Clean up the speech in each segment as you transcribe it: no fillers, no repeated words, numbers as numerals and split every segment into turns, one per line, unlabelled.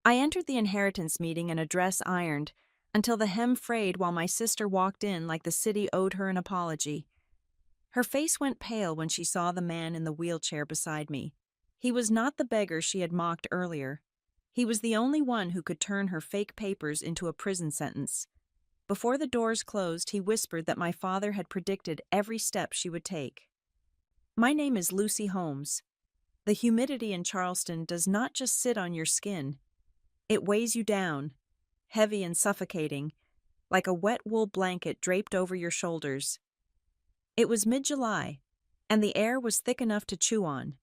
I entered the inheritance meeting in a dress ironed, until the hem frayed while my sister walked in like the city owed her an apology. Her face went pale when she saw the man in the wheelchair beside me. He was not the beggar she had mocked earlier. He was the only one who could turn her fake papers into a prison sentence. Before the doors closed, he whispered that my father had predicted every step she would take. My name is Lucy Holmes. The humidity in Charleston does not just sit on your skin. It weighs you down, heavy and suffocating, like a wet wool blanket draped over your shoulders. It was mid-July, and the air was thick enough to chew on.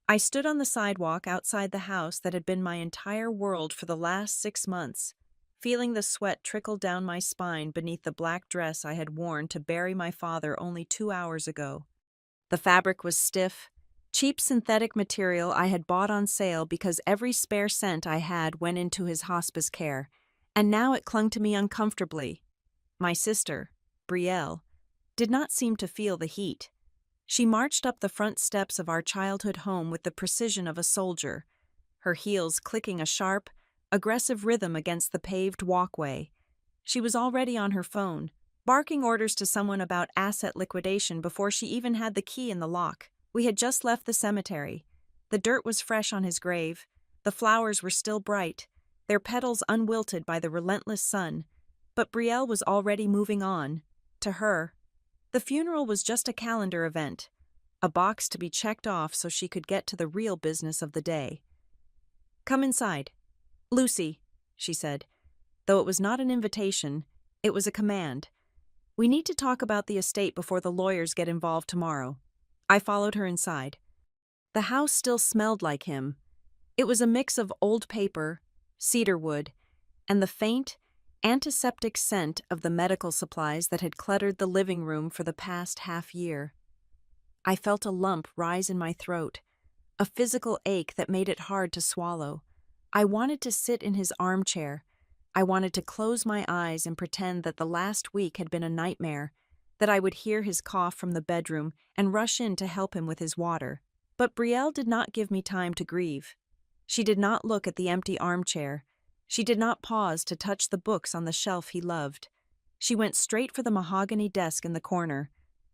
I stood on the sidewalk outside the house that had been my entire world for the last 6 months, feeling the sweat trickle down my spine beneath the black dress I had worn to bury my father only 2 hours ago. The fabric was stiff, cheap synthetic material I had bought on sale because every spare cent I had went into his hospice care, and now it clung to me uncomfortably. My sister, Brielle, did not seem to feel the heat. She marched up the front steps of our childhood home with the precision of a soldier, her heels clicking a sharp, aggressive rhythm against the paved walkway. She was already on her phone, barking orders to someone about asset liquidation before she even had the key in the lock. We had just left the cemetery. The dirt was fresh on his grave. The flowers were still bright, their petals unwilted by the relentless sun. But Brielle was already moving on. To her, the funeral was just a calendar event, a box to be checked off so she could get to the real business of the day. "Come inside. Lucy," she said. Though it was not an invitation, it was a command. "We need to talk about the estate before the lawyers get involved tomorrow." I followed her inside. The house still smelled like him. It was a mix of old paper, cedar wood, and the faint, antiseptic scent of the medical supplies that had cluttered the living room for the past half-year. I felt a lump rise in my throat, a physical ache that made it hard to swallow. I wanted to sit in his armchair. I wanted to close my eyes and pretend that the last week had been a nightmare, that I would hear his cough from the bedroom and rush in to help him with his water. But Brielle did not give me time to grieve. She did not look at the empty armchair. She did not pause to touch the books on the shelf he loved. She went straight for the mahogany desk in the corner,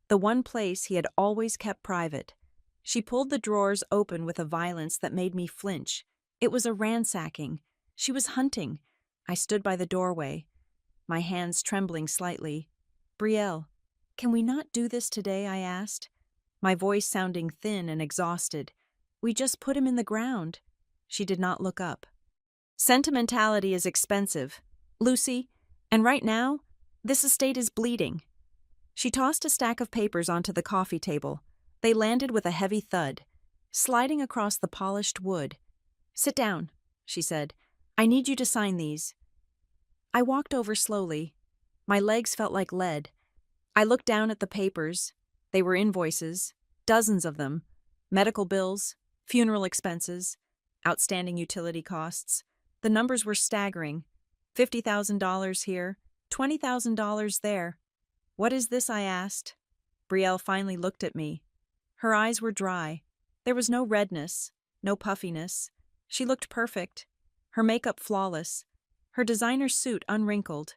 the one place he had always kept private. She pulled the drawers open with a violence that made me flinch. It was a ransacking. She was hunting. I stood by the doorway, my hands trembling slightly. "Brielle, can we not do this today?" I asked, my voice sounding thin and exhausted. "We just put him in the ground." She did not look up. "Sentimentality is expensive, Lucy, and right now, this estate is bleeding." She tossed a stack of papers onto the coffee table. They landed with a heavy thud, sliding across the polished wood. "Sit down," she said. "I need you to sign these." I walked over slowly. My legs felt like lead. I looked down at the papers. They were invoices, dozens of them, medical bills, funeral expenses, outstanding utility costs. The numbers were staggering. $50,000 here, $20,000 there. "What is this?" I asked. Brielle finally looked at me. Her eyes were dry. There was no redness, no puffiness. She looked perfect, her makeup flawless, her designer suit unwrinkled.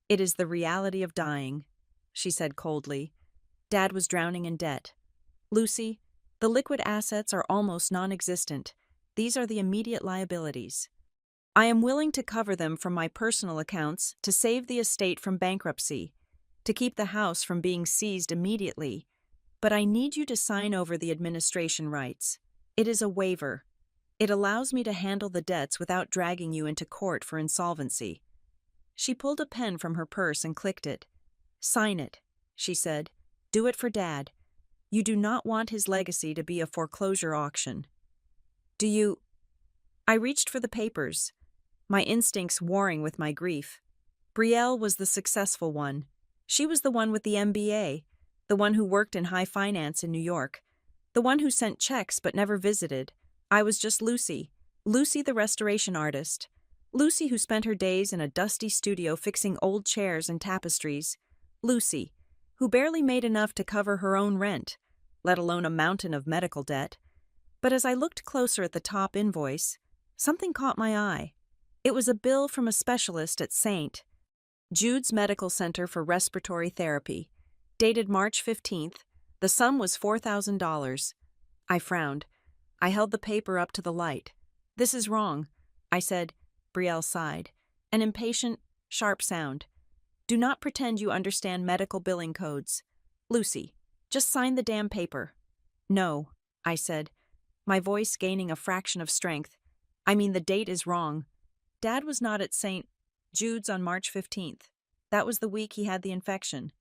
"It is the reality of dying," she said coldly. "Dad was drowning in debt. Lucy, the liquid assets are almost non-existent. These are the immediate liabilities. I am willing to cover them from my personal accounts to save the estate from bankruptcy, to keep the house from being seized immediately. But I need you to sign over the administration rights. It is a waiver. It allows me to handle the debts without dragging you into court for insolvency." She pulled a pen from her purse and clicked it. "Sign it," she said. "Do it for Dad. You do not want his legacy to be a foreclosure auction." "Do you—" I reached for the papers, my instincts warring with my grief. Brielle was the successful one. She was the one with the MBA, the one who worked in high finance in New York, the one who sent checks but never visited. I was just Lucy, Lucy the restoration artist, Lucy who spent her days in a dusty studio fixing old chairs and tapestries, Lucy, who barely made enough to cover her own rent, let alone a mountain of medical debt. But as I looked closer at the top invoice, something caught my eye. It was a bill from a specialist at St. Jude's Medical Center for Respiratory Therapy. Dated March 15th, the sum was $4,000. I frowned. I held the paper up to the light. "This is wrong," I said. Brielle sighed. An impatient, sharp sound. "Do not pretend you understand medical billing codes. Lucy, just sign the damn paper." "No," I said, my voice gaining a fraction of strength. "I mean, the date is wrong. Dad was not at St. Jude's on March 15th. That was the week he had the infection.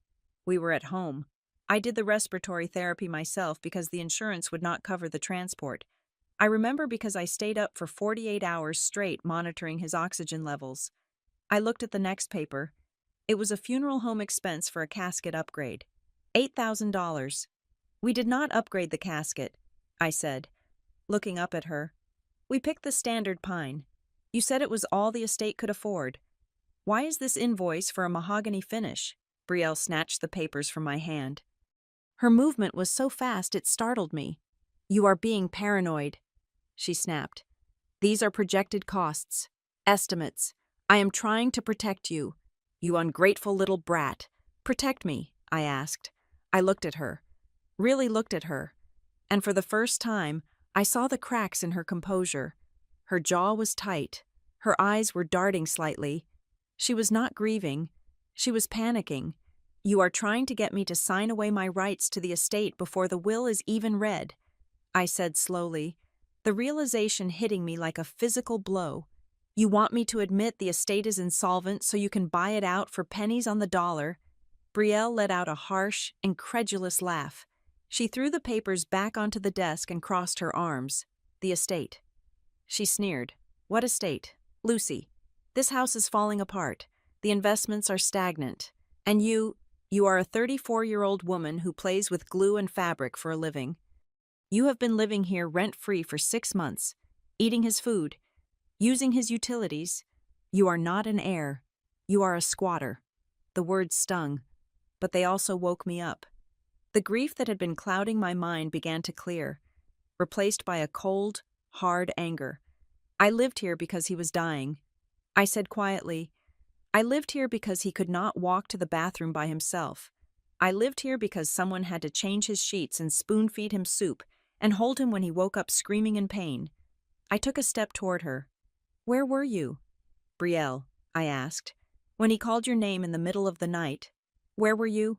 We were at home. I did the respiratory therapy myself because the insurance would not cover the transport. I remember because I stayed up for 48 hours straight monitoring his oxygen levels." I looked at the next paper. It was a funeral home expense for a casket upgrade. $8,000. "We did not upgrade the casket," I said, looking up at her. "We picked the standard pine. You said it was all the estate could afford. Why is this invoice for a mahogany finish?" Brielle snatched the papers from my hand. Her movement was so fast it startled me. "You are being paranoid," she snapped. "These are projected costs. Estimates. I am trying to protect you. You ungrateful little brat." "Protect me?" I asked. I looked at her. Really looked at her. And for the first time, I saw the cracks in her composure. Her jaw was tight. Her eyes were darting slightly. She was not grieving. She was panicking. "You are trying to get me to sign away my rights to the estate before the will is even read," I said slowly, the realization hitting me like a physical blow. "You want me to admit the estate is insolvent so you can buy it out for pennies on the dollar?" Brielle let out a harsh, incredulous laugh. She threw the papers back onto the desk and crossed her arms. "The estate." She sneered. "What estate? Lucy, this house is falling apart. The investments are stagnant. And you are a 34-year-old woman who plays with glue and fabric for a living. You have been living here rent-free for 6 months, eating his food, using his utilities. You are not an heir. You are a squatter." The words stung, but they also woke me up. The grief that had been clouding my mind began to clear, replaced by a cold, hard anger. "I lived here because he was dying," I said quietly. "I lived here because he could not walk to the bathroom by himself. I lived here because someone had to change his sheets and spoon-feed him soup and hold him when he woke up screaming in pain." I took a step toward her. "Where were you?" "Brielle," I asked. "When he called your name in the middle of the night, where were you?"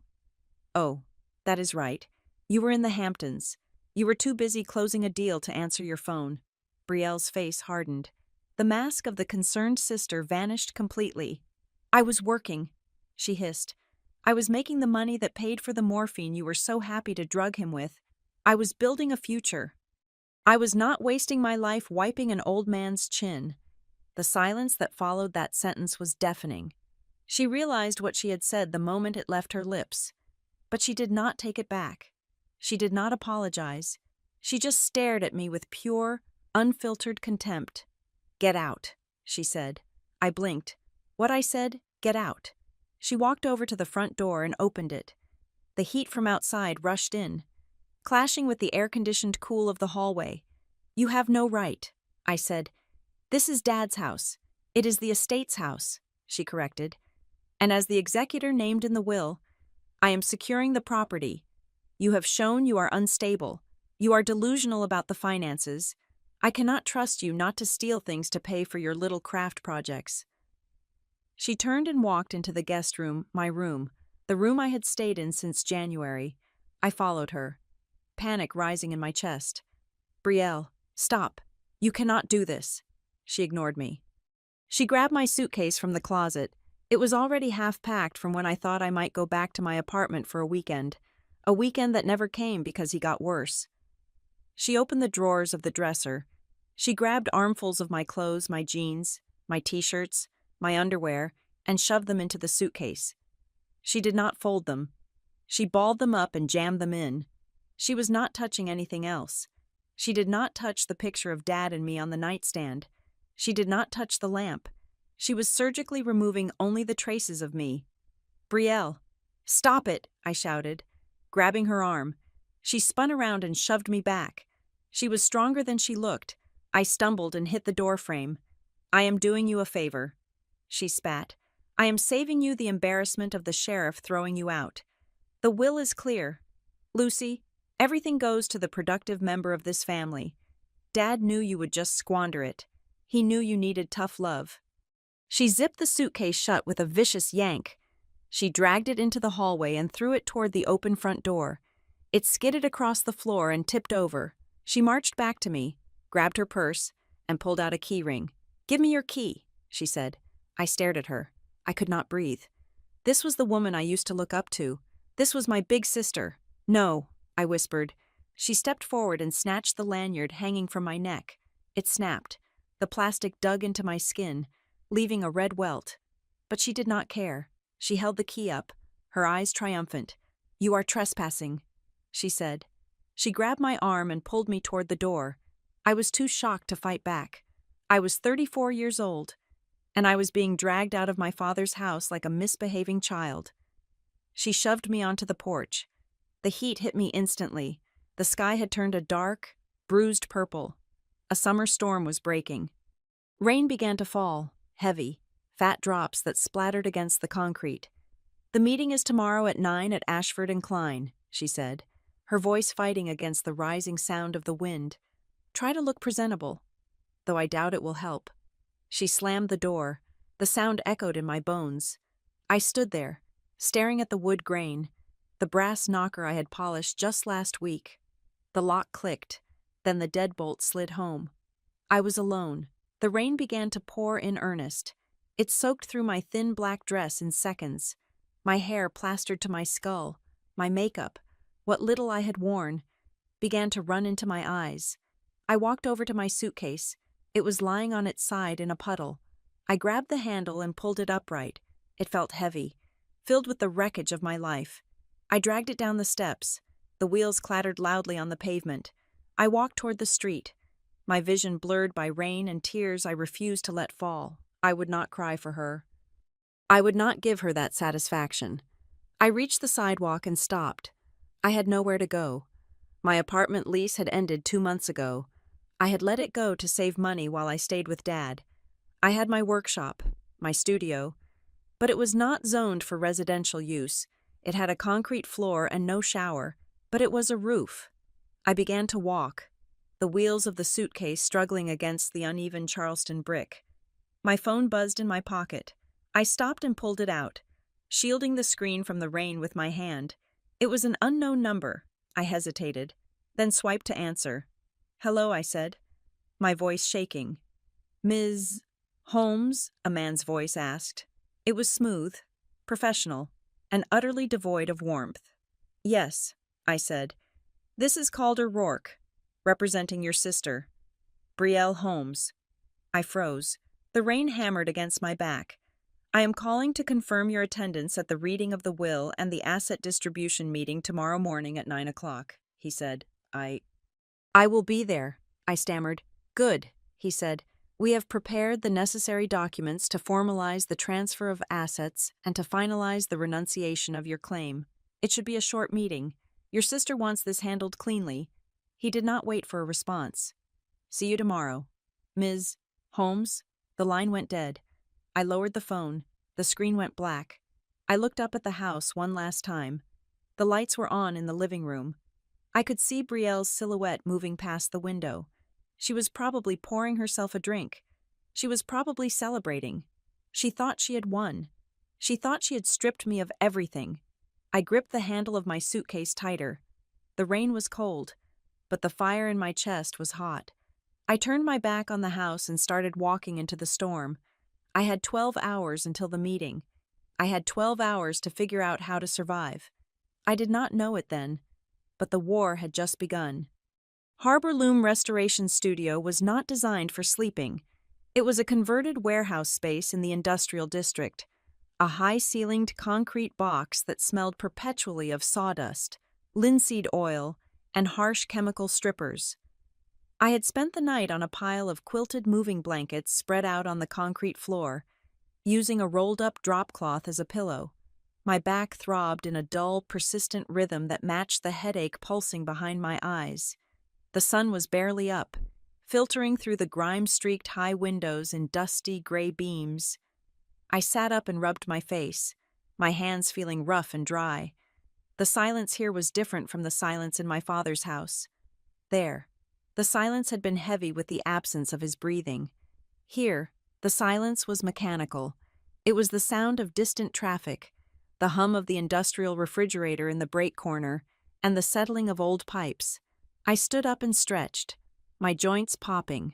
"Oh, that is right. You were in the Hamptons. You were too busy closing a deal to answer your phone." Brielle's face hardened. The mask of the concerned sister vanished completely. "I was working," she hissed. "I was making the money that paid for the morphine you were so happy to drug him with. I was building a future. I was not wasting my life wiping an old man's chin." The silence that followed that sentence was deafening. She realized what she had said the moment it left her lips. But she did not take it back. She did not apologize. She just stared at me with pure, unfiltered contempt. "Get out," she said. I blinked. "What?" I said. "Get out." She walked over to the front door and opened it. The heat from outside rushed in, clashing with the air-conditioned cool of the hallway. "You have no right," I said. "This is Dad's house. It is the estate's house," she corrected. "And as the executor named in the will, I am securing the property. You have shown you are unstable. You are delusional about the finances. I cannot trust you not to steal things to pay for your little craft projects." She turned and walked into the guest room, my room, the room I had stayed in since January. I followed her, panic rising in my chest. "Brielle, stop. You cannot do this." She ignored me. She grabbed my suitcase from the closet. It was already half-packed from when I thought I might go back to my apartment for a weekend that never came because he got worse. She opened the drawers of the dresser. She grabbed armfuls of my clothes, my jeans, my t-shirts, my underwear, and shoved them into the suitcase. She did not fold them. She balled them up and jammed them in. She was not touching anything else. She did not touch the picture of Dad and me on the nightstand. She did not touch the lamp. She was surgically removing only the traces of me. "Brielle, stop it," I shouted, grabbing her arm. She spun around and shoved me back. She was stronger than she looked. I stumbled and hit the door frame. I am doing you a favor. She spat. I am saving you the embarrassment of the sheriff throwing you out. The will is clear. Lucy, everything goes to the productive member of this family. Dad knew you would just squander it. He knew you needed tough love. She zipped the suitcase shut with a vicious yank. She dragged it into the hallway and threw it toward the open front door. It skidded across the floor and tipped over. She marched back to me, grabbed her purse, and pulled out a key ring. Give me your key, she said. I stared at her. I could not breathe. This was the woman I used to look up to. This was my big sister. No, I whispered. She stepped forward and snatched the lanyard hanging from my neck. It snapped. The plastic dug into my skin, leaving a red welt. But she did not care. She held the key up, her eyes triumphant. You are trespassing, she said. She grabbed my arm and pulled me toward the door. I was too shocked to fight back. I was 34 years old, and I was being dragged out of my father's house like a misbehaving child. She shoved me onto the porch. The heat hit me instantly. The sky had turned a dark, bruised purple. A summer storm was breaking. Rain began to fall, heavy, fat drops that splattered against the concrete. The meeting is tomorrow at 9 at Ashford and Klein, she said, her voice fighting against the rising sound of the wind. Try to look presentable, though I doubt it will help. She slammed the door. The sound echoed in my bones. I stood there, staring at the wood grain, the brass knocker I had polished just last week. The lock clicked, then the deadbolt slid home. I was alone. The rain began to pour in earnest. It soaked through my thin black dress in seconds. My hair plastered to my skull. My makeup, what little I had worn, began to run into my eyes. I walked over to my suitcase. It was lying on its side in a puddle. I grabbed the handle and pulled it upright. It felt heavy, filled with the wreckage of my life. I dragged it down the steps. The wheels clattered loudly on the pavement. I walked toward the street, my vision blurred by rain and tears I refused to let fall. I would not cry for her. I would not give her that satisfaction. I reached the sidewalk and stopped. I had nowhere to go. My apartment lease had ended 2 months ago. I had let it go to save money while I stayed with Dad. I had my workshop, my studio, but it was not zoned for residential use. It had a concrete floor and no shower, but it was a roof. I began to walk, the wheels of the suitcase struggling against the uneven Charleston brick. My phone buzzed in my pocket. I stopped and pulled it out, shielding the screen from the rain with my hand. It was an unknown number. I hesitated, then swiped to answer. Hello, I said, my voice shaking. Ms. Holmes? A man's voice asked. It was smooth, professional, and utterly devoid of warmth. Yes, I said. This is Calder Rourke, representing your sister, Betrayal Holmes. I froze. The rain hammered against my back. I am calling to confirm your attendance at the reading of the will and the asset distribution meeting tomorrow morning at 9 o'clock, he said. I will be there, I stammered. Good, he said. We have prepared the necessary documents to formalize the transfer of assets and to finalize the renunciation of your claim. It should be a short meeting. Your sister wants this handled cleanly. He did not wait for a response. See you tomorrow. Ms. Holmes? The line went dead. I lowered the phone. The screen went black. I looked up at the house one last time. The lights were on in the living room. I could see Brielle's silhouette moving past the window. She was probably pouring herself a drink. She was probably celebrating. She thought she had won. She thought she had stripped me of everything. I gripped the handle of my suitcase tighter. The rain was cold, but the fire in my chest was hot. I turned my back on the house and started walking into the storm. I had 12 hours until the meeting. I had 12 hours to figure out how to survive. I did not know it then, but the war had just begun. Harbor Loom Restoration Studio was not designed for sleeping. It was a converted warehouse space in the industrial district, a high-ceilinged concrete box that smelled perpetually of sawdust, linseed oil, and harsh chemical strippers. I had spent the night on a pile of quilted moving blankets spread out on the concrete floor, using a rolled-up drop cloth as a pillow. My back throbbed in a dull, persistent rhythm that matched the headache pulsing behind my eyes. The sun was barely up, filtering through the grime-streaked high windows in dusty gray beams. I sat up and rubbed my face, my hands feeling rough and dry. The silence here was different from the silence in my father's house. There, the silence had been heavy with the absence of his breathing. Here, the silence was mechanical. It was the sound of distant traffic, the hum of the industrial refrigerator in the break corner, and the settling of old pipes. I stood up and stretched, my joints popping.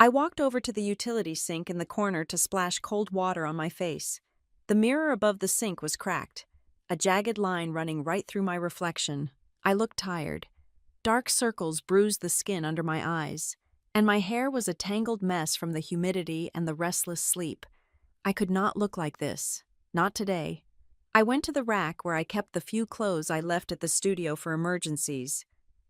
I walked over to the utility sink in the corner to splash cold water on my face. The mirror above the sink was cracked, a jagged line running right through my reflection. I looked tired. Dark circles bruised the skin under my eyes, and my hair was a tangled mess from the humidity and the restless sleep. I could not look like this. Not today. I went to the rack where I kept the few clothes I left at the studio for emergencies.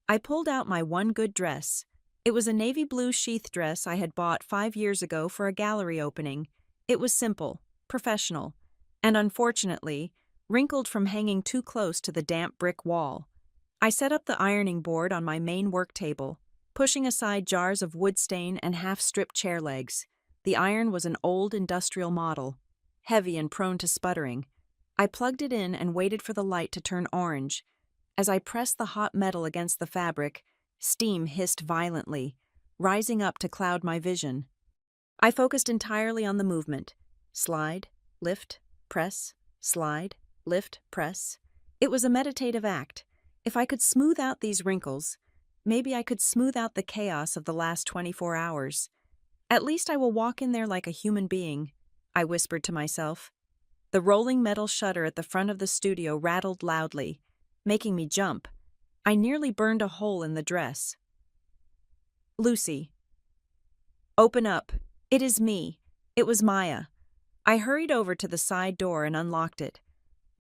I pulled out my one good dress. It was a navy blue sheath dress I had bought 5 years ago for a gallery opening. It was simple, professional, and unfortunately, wrinkled from hanging too close to the damp brick wall. I set up the ironing board on my main work table, pushing aside jars of wood stain and half-stripped chair legs. The iron was an old industrial model, heavy and prone to sputtering. I plugged it in and waited for the light to turn orange. As I pressed the hot metal against the fabric, steam hissed violently, rising up to cloud my vision. I focused entirely on the movement. Slide, lift, press, slide, lift, press. It was a meditative act. If I could smooth out these wrinkles, maybe I could smooth out the chaos of the last 24 hours. At least I will walk in there like a human being, I whispered to myself. The rolling metal shutter at the front of the studio rattled loudly, making me jump. I nearly burned a hole in the dress. Lucy. Open up. It is me. It was Maya. I hurried over to the side door and unlocked it.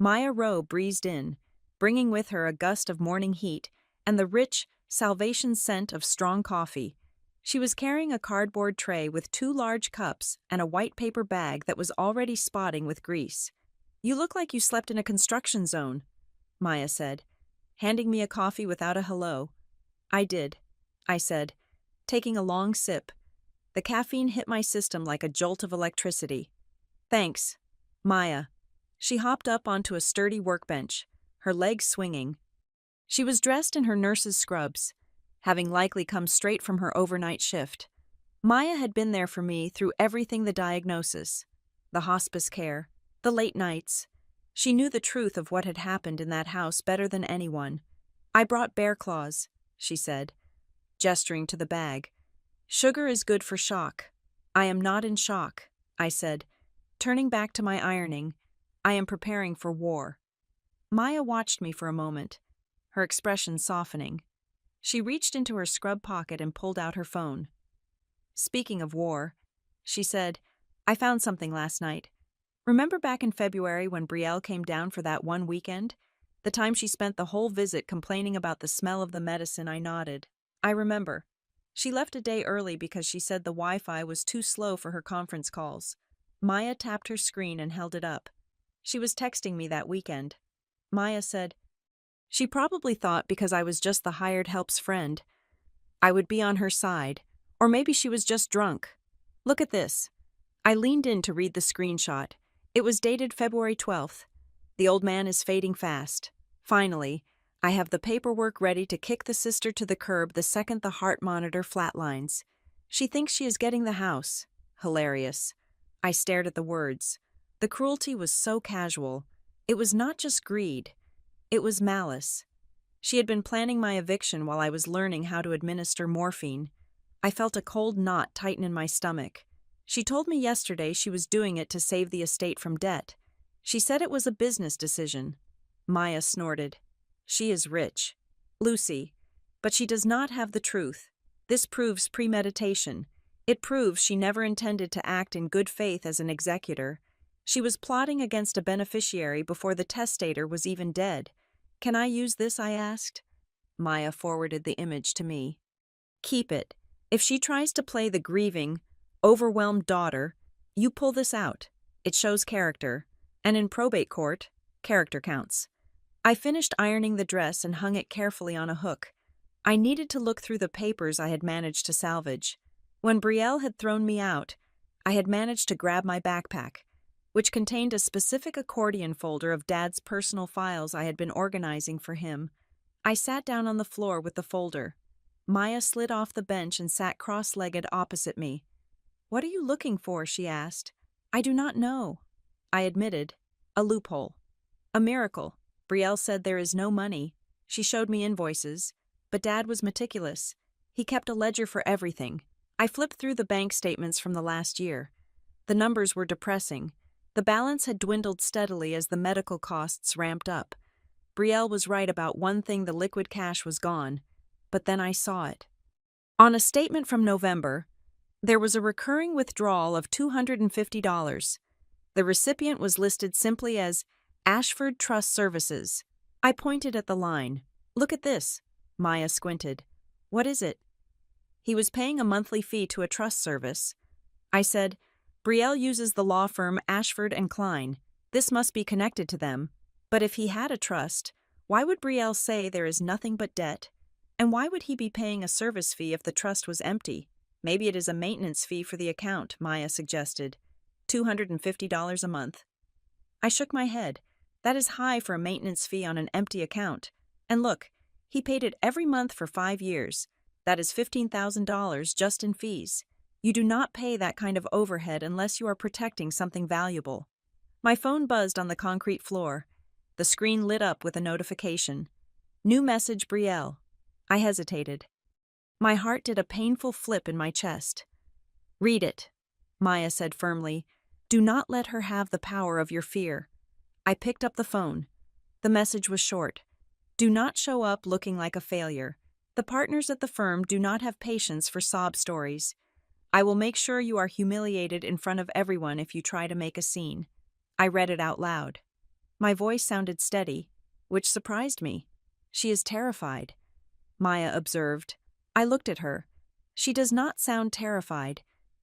Maya Rowe breezed in, bringing with her a gust of morning heat and the rich, salvation scent of strong coffee. She was carrying a cardboard tray with 2 large cups and a white paper bag that was already spotting with grease. You look like you slept in a construction zone, Maya said, handing me a coffee without a hello. I did, I said, taking a long sip. The caffeine hit my system like a jolt of electricity. Thanks, Maya. She hopped up onto a sturdy workbench, her legs swinging. She was dressed in her nurse's scrubs, having likely come straight from her overnight shift. Maya had been there for me through everything: the diagnosis, the hospice care, the late nights. She knew the truth of what had happened in that house better than anyone. I brought bear claws, she said, gesturing to the bag. Sugar is good for shock. I am not in shock, I said, turning back to my ironing. I am preparing for war. Maya watched me for a moment, her expression softening. She reached into her scrub pocket and pulled out her phone. Speaking of war, she said, I found something last night. Remember back in February when Betrayal came down for that one weekend? The time she spent the whole visit complaining about the smell of the medicine? I nodded. I remember. She left a day early because she said the Wi-Fi was too slow for her conference calls. Maya tapped her screen and held it up. She was texting me that weekend. Maya said, she probably thought because I was just the hired help's friend, I would be on her side, or maybe she was just drunk. Look at this. I leaned in to read the screenshot. It was dated February 12th. The old man is fading fast. Finally, I have the paperwork ready to kick the sister to the curb the second the heart monitor flatlines. She thinks she is getting the house. Hilarious. I stared at the words. The cruelty was so casual. It was not just greed. It was malice. She had been planning my eviction while I was learning how to administer morphine. I felt a cold knot tighten in my stomach. She told me yesterday she was doing it to save the estate from debt. She said it was a business decision. Maya snorted. She is rich. Lucy. But she does not have the truth. This proves premeditation. It proves she never intended to act in good faith as an executor. She was plotting against a beneficiary before the testator was even dead. Can I use this? I asked. Maya forwarded the image to me. Keep it. If she tries to play the grieving, overwhelmed daughter, you pull this out. It shows character. And in probate court, character counts. I finished ironing the dress and hung it carefully on a hook. I needed to look through the papers I had managed to salvage. When Brielle had thrown me out, I had managed to grab my backpack, which contained a specific accordion folder of Dad's personal files I had been organizing for him. I sat down on the floor with the folder. Maya slid off the bench and sat cross-legged opposite me. "What are you looking for?" she asked. "I do not know." I admitted. "A loophole. A miracle. Brielle said there is no money." She showed me invoices, but Dad was meticulous. He kept a ledger for everything. I flipped through the bank statements from the last year. The numbers were depressing. The balance had dwindled steadily as the medical costs ramped up. Brielle was right about one thing: the liquid cash was gone. But then I saw it. On a statement from November, there was a recurring withdrawal of $250. The recipient was listed simply as Ashford Trust Services. I pointed at the line. "Look at this." Maya squinted. "What is it?" "He was paying a monthly fee to a trust service." I said, "Brielle uses the law firm Ashford and Klein. This must be connected to them. But if he had a trust, why would Brielle say there is nothing but debt? And why would he be paying a service fee if the trust was empty?" "Maybe it is a maintenance fee for the account," Maya suggested. $250 a month. I shook my head. That is high for a maintenance fee on an empty account. And look, he paid it every month for 5 years. That is $15,000 just in fees. You do not pay that kind of overhead unless you are protecting something valuable. My phone buzzed on the concrete floor. The screen lit up with a notification. New message, Brielle. I hesitated. My heart did a painful flip in my chest. "Read it," Maya said firmly. "Do not let her have the power of your fear." I picked up the phone. The message was short. "Do not show up looking like a failure. The partners at the firm do not have patience for sob stories. I will make sure you are humiliated in front of everyone if you try to make a scene." I read it out loud. My voice sounded steady, which surprised me. "She is terrified," Maya observed. I looked at her. "She does not sound terrified.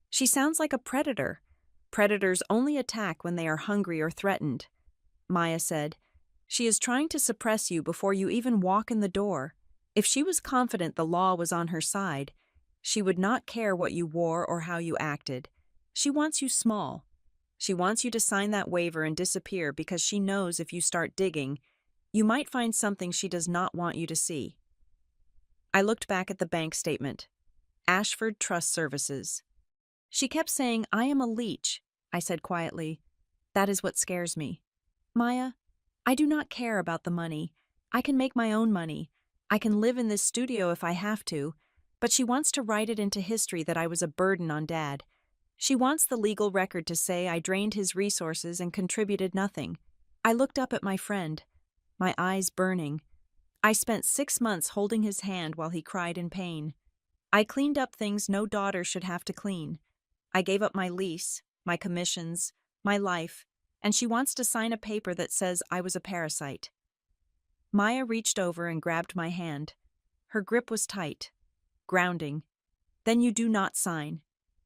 She sounds like a predator. Predators only attack when they are hungry or threatened." Maya said, "She is trying to suppress you before you even walk in the door. If she was confident the law was on her side, she would not care what you wore or how you acted. She wants you small. She wants you to sign that waiver and disappear because she knows if you start digging, you might find something she does not want you to see." I looked back at the bank statement. Ashford Trust Services. "She kept saying, 'I am a leech,'" I said quietly. "That is what scares me. Maya, I do not care about the money. I can make my own money. I can live in this studio if I have to, but she wants to write it into history that I was a burden on Dad. She wants the legal record to say I drained his resources and contributed nothing." I looked up at my friend, my eyes burning. I spent 6 months holding his hand while he cried in pain. I cleaned up things no daughter should have to clean. I gave up my lease, my commissions, my life, and she wants to sign a paper that says I was a parasite. Maya reached over and grabbed my hand. Her grip was tight, grounding. "Then you do not sign,"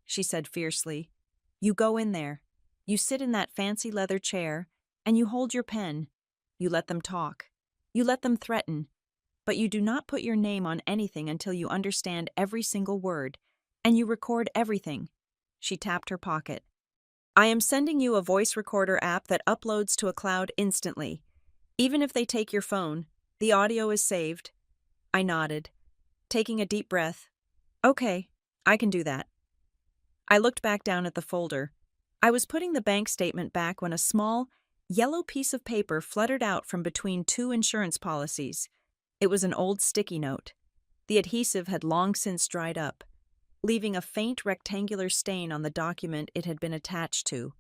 she said fiercely. "You go in there. You sit in that fancy leather chair, and you hold your pen. You let them talk. You let them threaten. But you do not put your name on anything until you understand every single word, and you record everything." She tapped her pocket. "I am sending you a voice recorder app that uploads to a cloud instantly. Even if they take your phone, the audio is saved." I nodded, taking a deep breath. "Okay, I can do that." I looked back down at the folder. I was putting the bank statement back when a small, yellow piece of paper fluttered out from between 2 insurance policies. It was an old sticky note. The adhesive had long since dried up, leaving a faint rectangular stain on the document it had been attached to.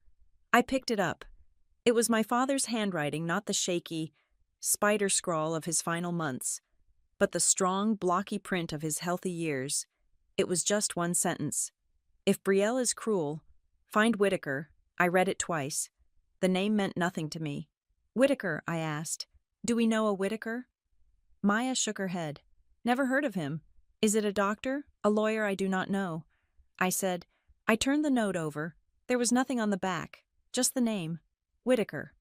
I picked it up. It was my father's handwriting, not the shaky, spider scrawl of his final months, but the strong, blocky print of his healthy years. It was just one sentence. "If Brielle is cruel, find Whitaker." I read it twice. The name meant nothing to me. "Whitaker," I asked. "Do we know a Whitaker?" Maya shook her head. "Never heard of him. Is it a doctor? A lawyer I do not know?" I said. I turned the note over. There was nothing on the back, just the name, Whitaker.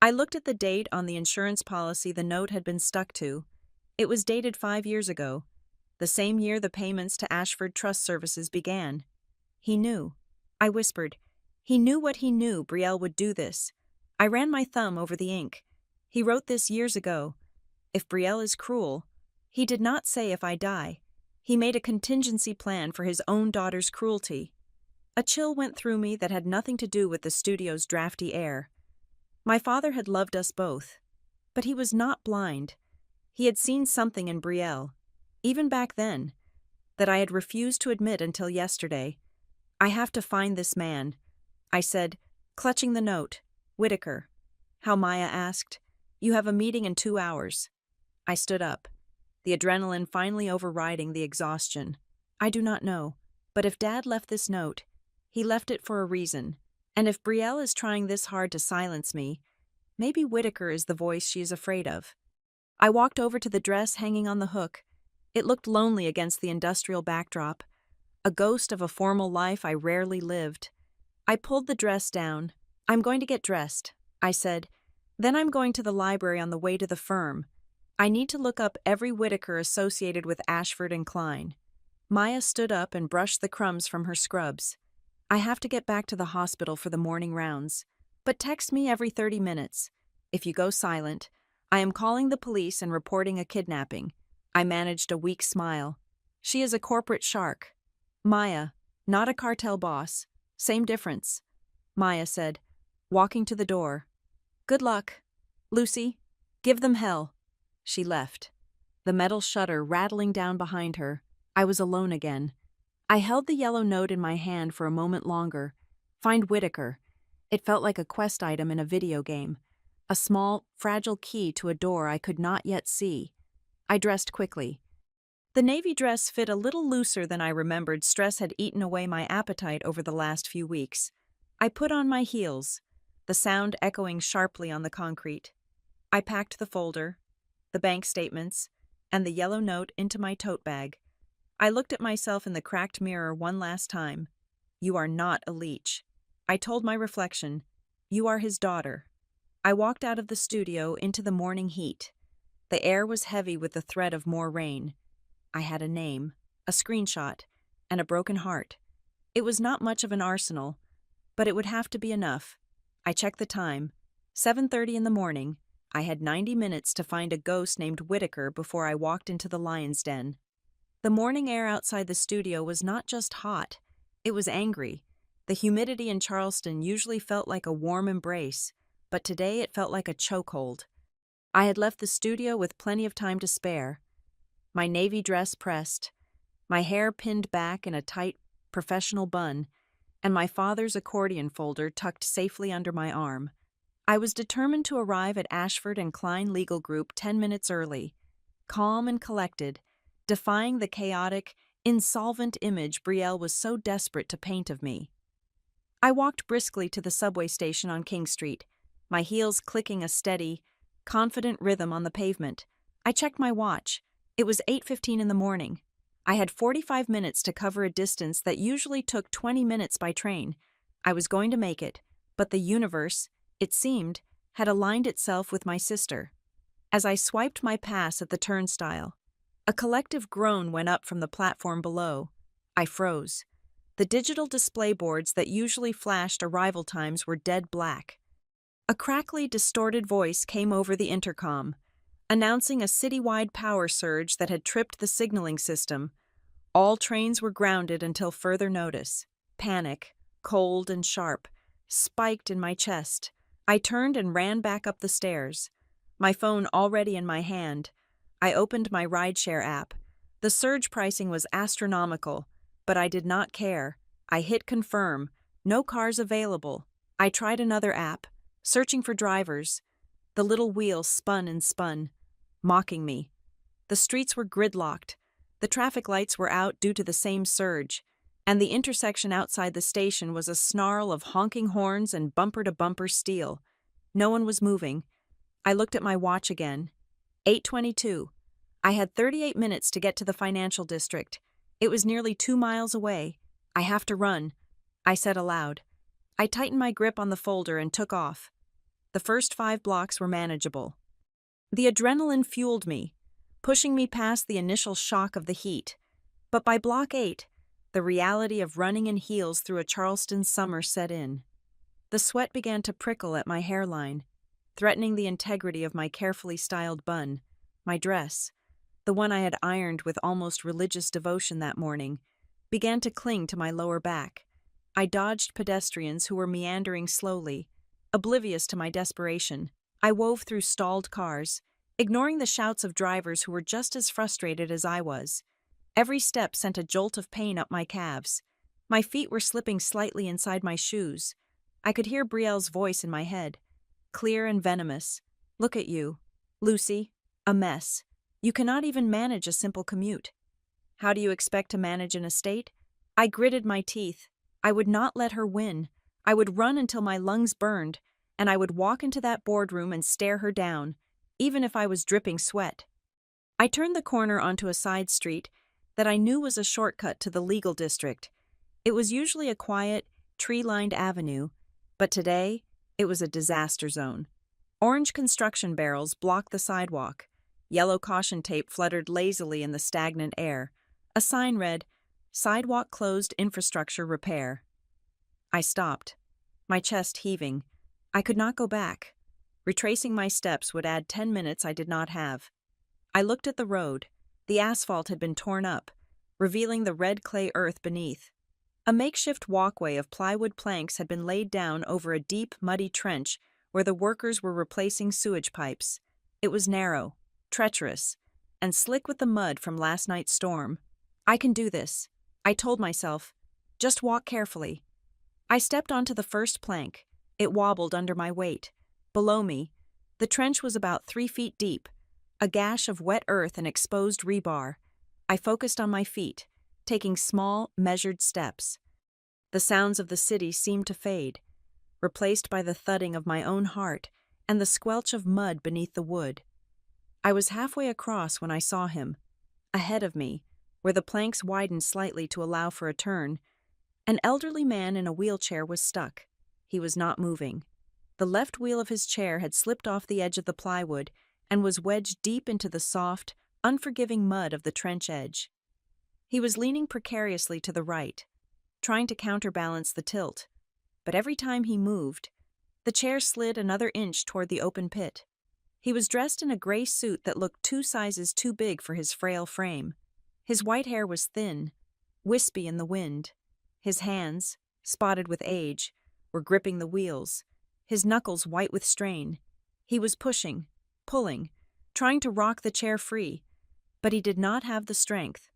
I looked at the date on the insurance policy the note had been stuck to. It was dated 5 years ago. the same year the payments to Ashford Trust Services began. He knew. I whispered. He knew what he knew Brielle would do this. I ran my thumb over the ink. He wrote this years ago. If Brielle is cruel, he did not say if I die. He made a contingency plan for his own daughter's cruelty. A chill went through me that had nothing to do with the studio's drafty air. My father had loved us both. But he was not blind. He had seen something in Brielle, even back then, that I had refused to admit until yesterday. I have to find this man, I said, clutching the note. Whitaker. How Maya asked. You have a meeting in 2 hours. I stood up, the adrenaline finally overriding the exhaustion. I do not know, but if Dad left this note, he left it for a reason. And if Brielle is trying this hard to silence me, maybe Whitaker is the voice she is afraid of. I walked over to the dress hanging on the hook. It looked lonely against the industrial backdrop, a ghost of a formal life I rarely lived. I pulled the dress down. I'm going to get dressed, I said. Then I'm going to the library on the way to the firm. I need to look up every Whitaker associated with Ashford and Klein. Maya stood up and brushed the crumbs from her scrubs. I have to get back to the hospital for the morning rounds. But text me every 30 minutes. If you go silent, I am calling the police and reporting a kidnapping. I managed a weak smile. She is a corporate shark. Maya, not a cartel boss. Same difference. Maya said, walking to the door. Good luck. Lucy, give them hell. She left. The metal shutter rattling down behind her. I was alone again. I held the yellow note in my hand for a moment longer. Find Whitaker. It felt like a quest item in a video game. A small, fragile key to a door I could not yet see. I dressed quickly. The navy dress fit a little looser than I remembered. Stress had eaten away my appetite over the last few weeks. I put on my heels, the sound echoing sharply on the concrete. I packed the folder, the bank statements, and the yellow note into my tote bag. I looked at myself in the cracked mirror one last time. You are not a leech. I told my reflection, you are his daughter. I walked out of the studio into the morning heat. The air was heavy with the threat of more rain. I had a name, a screenshot, and a broken heart. It was not much of an arsenal, but it would have to be enough. I checked the time. 7:30 in the morning. I had 90 minutes to find a ghost named Whitaker before I walked into the lion's den. The morning air outside the studio was not just hot. It was angry. The humidity in Charleston usually felt like a warm embrace, but today it felt like a chokehold. I had left the studio with plenty of time to spare. My navy dress pressed, my hair pinned back in a tight, professional bun, and my father's accordion folder tucked safely under my arm. I was determined to arrive at Ashford and Klein Legal Group 10 minutes early, calm and collected, defying the chaotic, insolvent image Brielle was so desperate to paint of me. I walked briskly to the subway station on King Street, my heels clicking a steady, confident rhythm on the pavement. I checked my watch. It was 8:15 in the morning. I had 45 minutes to cover a distance that usually took 20 minutes by train. I was going to make it, but the universe, it seemed, had aligned itself with my sister. As I swiped my pass at the turnstile, a collective groan went up from the platform below. I froze. The digital display boards that usually flashed arrival times were dead black. A crackly, distorted voice came over the intercom, announcing a citywide power surge that had tripped the signaling system. All trains were grounded until further notice. Panic, cold and sharp, spiked in my chest. I turned and ran back up the stairs, my phone already in my hand. I opened my rideshare app. The surge pricing was astronomical, but I did not care. I hit confirm. No cars available. I tried another app, searching for drivers. The little wheel spun and spun, mocking me. The streets were gridlocked. The traffic lights were out due to the same surge, and the intersection outside the station was a snarl of honking horns and bumper-to-bumper steel. No one was moving. I looked at my watch again. 8:22. I had 38 minutes to get to the financial district. It was nearly 2 miles away. I have to run, I said aloud. I tightened my grip on the folder and took off. The first 5 blocks were manageable. The adrenaline fueled me. pushing me past the initial shock of the heat. But by block 8, the reality of running in heels through a Charleston summer set in. The sweat began to prickle at my hairline, threatening the integrity of my carefully styled bun. My dress, the one I had ironed with almost religious devotion that morning, began to cling to my lower back. I dodged pedestrians who were meandering slowly, oblivious to my desperation. I wove through stalled cars, ignoring the shouts of drivers who were just as frustrated as I was. Every step sent a jolt of pain up my calves. My feet were slipping slightly inside my shoes. I could hear Brielle's voice in my head, clear and venomous. "Look at you, Lucy, a mess. You cannot even manage a simple commute. How do you expect to manage an estate?" I gritted my teeth. I would not let her win. I would run until my lungs burned, and I would walk into that boardroom and stare her down, even if I was dripping sweat. I turned the corner onto a side street that I knew was a shortcut to the legal district. It was usually a quiet, tree-lined avenue, but today it was a disaster zone. Orange construction barrels blocked the sidewalk. Yellow caution tape fluttered lazily in the stagnant air. A sign read, "Sidewalk closed, infrastructure repair." I stopped, my chest heaving. I could not go back. Retracing my steps would add 10 minutes I did not have. I looked at the road. The asphalt had been torn up, revealing the red clay earth beneath. A makeshift walkway of plywood planks had been laid down over a deep, muddy trench where the workers were replacing sewage pipes. It was narrow, treacherous, and slick with the mud from last night's storm. I can do this, I told myself. Just walk carefully. I stepped onto the first plank. It wobbled under my weight. Below me, the trench was about 3 feet deep, a gash of wet earth and exposed rebar. I focused on my feet, taking small, measured steps. The sounds of the city seemed to fade, replaced by the thudding of my own heart and the squelch of mud beneath the wood. I was halfway across when I saw him. Ahead of me, where the planks widened slightly to allow for a turn, an elderly man in a wheelchair was stuck. He was not moving. The left wheel of his chair had slipped off the edge of the plywood and was wedged deep into the soft, unforgiving mud of the trench edge. He was leaning precariously to the right, trying to counterbalance the tilt, but every time he moved, the chair slid another inch toward the open pit. He was dressed in a gray suit that looked 2 sizes too big for his frail frame. His white hair was thin, wispy in the wind. His hands, spotted with age, were gripping the wheels, his knuckles white with strain. He was pushing, pulling, trying to rock the chair free, but he did not have the strength.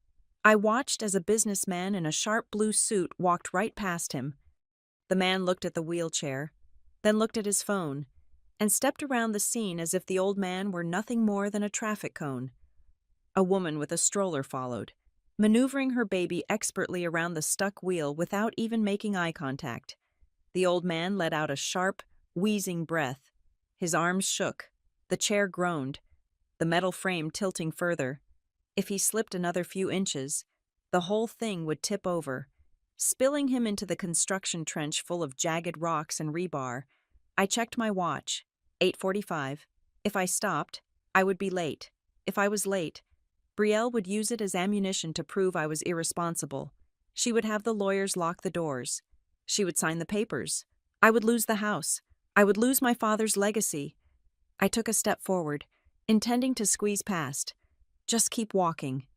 I watched as a businessman in a sharp blue suit walked right past him. The man looked at the wheelchair, then looked at his phone, and stepped around the scene as if the old man were nothing more than a traffic cone. A woman with a stroller followed, maneuvering her baby expertly around the stuck wheel without even making eye contact. The old man let out a sharp, wheezing breath. His arms shook. The chair groaned, the metal frame tilting further. If he slipped another few inches, the whole thing would tip over, spilling him into the construction trench full of jagged rocks and rebar. I checked my watch. 8:45. If I stopped, I would be late. If I was late, Brielle would use it as ammunition to prove I was irresponsible. She would have the lawyers lock the doors. She would sign the papers. I would lose the house. I would lose my father's legacy. I took a step forward, intending to squeeze past. Just keep walking.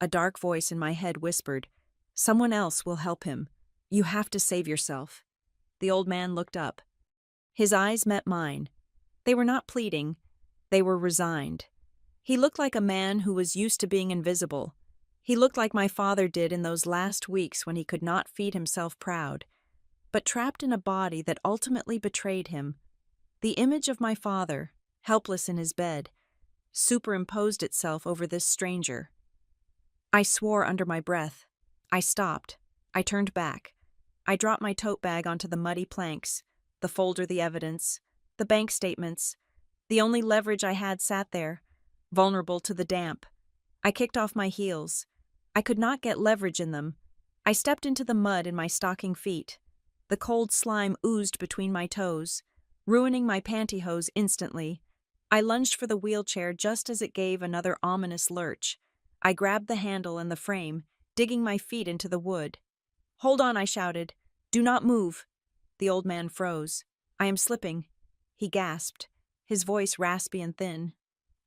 A dark voice in my head whispered, "Someone else will help him. You have to save yourself." The old man looked up. His eyes met mine. They were not pleading. They were resigned. He looked like a man who was used to being invisible. He looked like my father did in those last weeks when he could not feed himself proud, but trapped in a body that ultimately betrayed him. The image of my father, helpless in his bed, superimposed itself over this stranger. I swore under my breath. I stopped. I turned back. I dropped my tote bag onto the muddy planks, the folder, the evidence, the bank statements. The only leverage I had sat there, vulnerable to the damp. I kicked off my heels. I could not get leverage in them. I stepped into the mud in my stocking feet. The cold slime oozed between my toes, ruining my pantyhose instantly. I lunged for the wheelchair just as it gave another ominous lurch. I grabbed the handle and the frame, digging my feet into the wood. "Hold on," I shouted. "Do not move." The old man froze. "I am slipping," he gasped, his voice raspy and thin.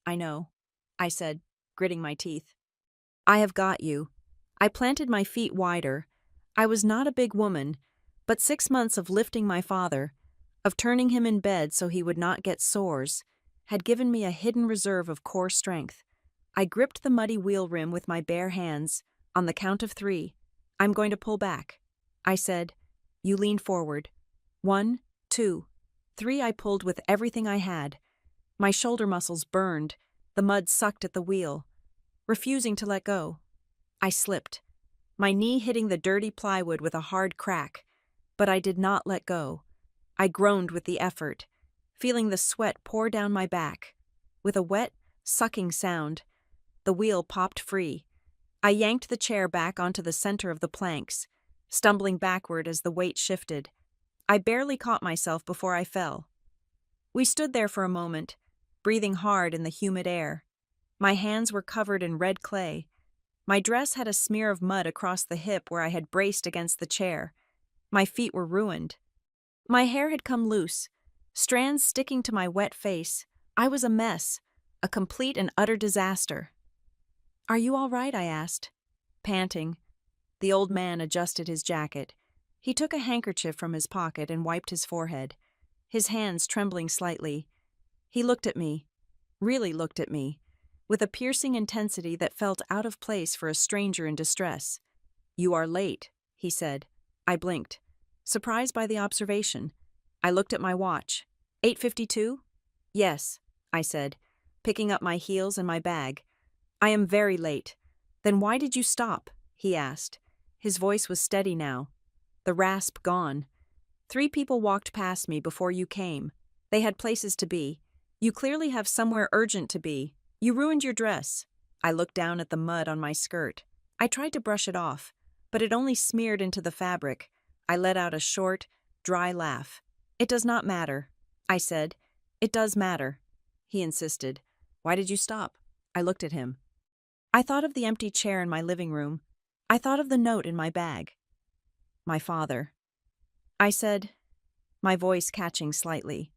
"I know," I said, gritting my teeth. "I have got you." I planted my feet wider. I was not a big woman, but 6 months of lifting my father, of turning him in bed so he would not get sores, had given me a hidden reserve of core strength. I gripped the muddy wheel rim with my bare hands. On the count of 3, "I'm going to pull back," I said. You leaned forward. 1, 2, 3. I pulled with everything I had. My shoulder muscles burned, the mud sucked at the wheel. Refusing to let go, I slipped, my knee hitting the dirty plywood with a hard crack, but I did not let go. I groaned with the effort, feeling the sweat pour down my back. With a wet, sucking sound, the wheel popped free. I yanked the chair back onto the center of the planks, stumbling backward as the weight shifted. I barely caught myself before I fell. We stood there for a moment, breathing hard in the humid air. My hands were covered in red clay. My dress had a smear of mud across the hip where I had braced against the chair. My feet were ruined. My hair had come loose, strands sticking to my wet face. I was a mess, a complete and utter disaster. "Are you all right?" I asked, panting. The old man adjusted his jacket. He took a handkerchief from his pocket and wiped his forehead, his hands trembling slightly. He looked at me, really looked at me, with a piercing intensity that felt out of place for a stranger in distress. "You are late," he said. I blinked, surprised by the observation. I looked at my watch. 8:52? "Yes," I said, picking up my heels and my bag. "I am very late." "Then why did you stop?" he asked. His voice was steady now, the rasp gone. "3 people walked past me before you came. They had places to be. You clearly have somewhere urgent to be. You ruined your dress." I looked down at the mud on my skirt. I tried to brush it off, but it only smeared into the fabric. I let out a short, dry laugh. "It does not matter," I said. "It does matter," he insisted. "Why did you stop?" I looked at him. I thought of the empty chair in my living room. I thought of the note in my bag. "My father," I said, my voice catching slightly.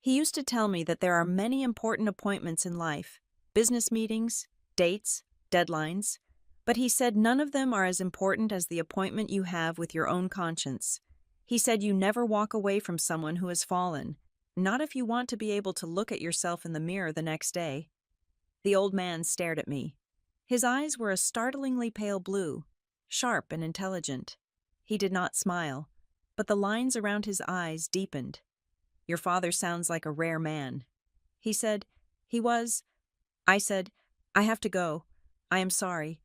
He used to tell me that there are many important appointments in life, business meetings, dates, deadlines, but he said none of them are as important as the appointment you have with your own conscience. He said you never walk away from someone who has fallen, not if you want to be able to look at yourself in the mirror the next day. The old man stared at me. His eyes were a startlingly pale blue, sharp and intelligent. He did not smile, but the lines around his eyes deepened. "Your father sounds like a rare man," he said. "He was." I said, "I have to go. I am sorry.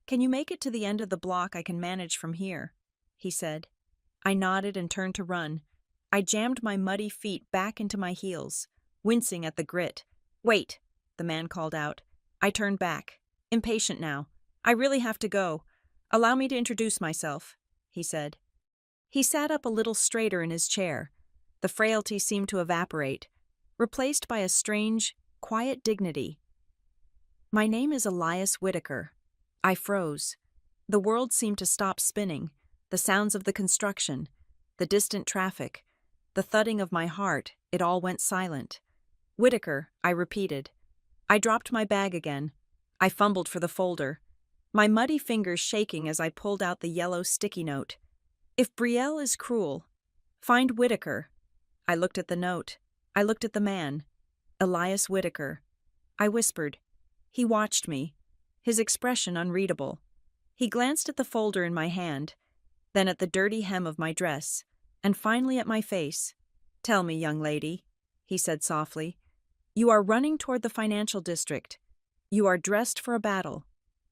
Can you make it to the end of the block? I can manage from here," he said. I nodded and turned to run. I jammed my muddy feet back into my heels, wincing at the grit. "Wait," the man called out. I turned back, impatient now. "I really have to go. Allow me to introduce myself," he said. He sat up a little straighter in his chair. The frailty seemed to evaporate, replaced by a strange, quiet dignity. "My name is Elias Whitaker." I froze. The world seemed to stop spinning, the sounds of the construction, the distant traffic, the thudding of my heart, it all went silent. "Whitaker," I repeated. I dropped my bag again. I fumbled for the folder, my muddy fingers shaking as I pulled out the yellow sticky note. "If Betrayal is cruel, find Whitaker." I looked at the note. I looked at the man. "Elias Whitaker." I whispered. He watched me, his expression unreadable. He glanced at the folder in my hand, then at the dirty hem of my dress, and finally at my face. "Tell me, young lady," he said softly. "You are running toward the financial district. You are dressed for a battle,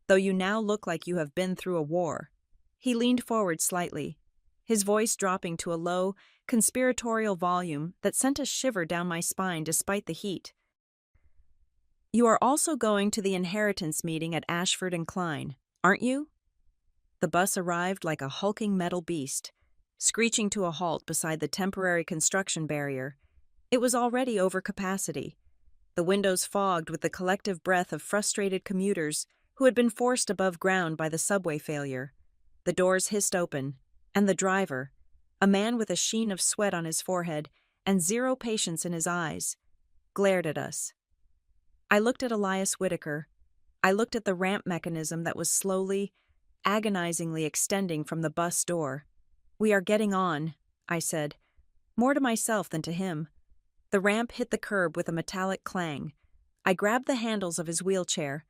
though you now look like you have been through a war." He leaned forward slightly, his voice dropping to a low, conspiratorial volume that sent a shiver down my spine despite the heat. "You are also going to the inheritance meeting at Ashford and Klein, aren't you?" The bus arrived like a hulking metal beast, screeching to a halt beside the temporary construction barrier. It was already over capacity. the windows fogged with the collective breath of frustrated commuters who had been forced above ground by the subway failure. The doors hissed open, and the driver, a man with a sheen of sweat on his forehead and zero patience in his eyes, glared at us. I looked at Elias Whitaker. I looked at the ramp mechanism that was slowly, agonizingly extending from the bus door. "We are getting on," I said, more to myself than to him. The ramp hit the curb with a metallic clang. I grabbed the handles of his wheelchair.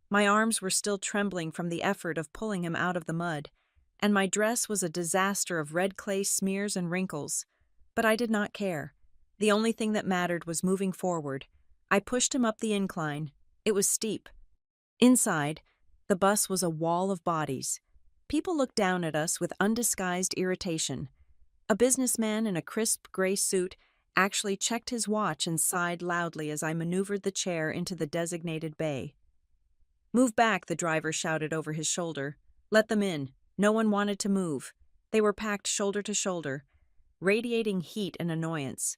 My arms were still trembling from the effort of pulling him out of the mud, and my dress was a disaster of red clay smears and wrinkles. But I did not care. The only thing that mattered was moving forward. I pushed him up the incline. It was steep. Inside, the bus was a wall of bodies. People looked down at us with undisguised irritation. A businessman in a crisp gray suit actually checked his watch and sighed loudly as I maneuvered the chair into the designated bay. "Move back," the driver shouted over his shoulder. "Let them in." No one wanted to move. They were packed shoulder to shoulder, radiating heat and annoyance.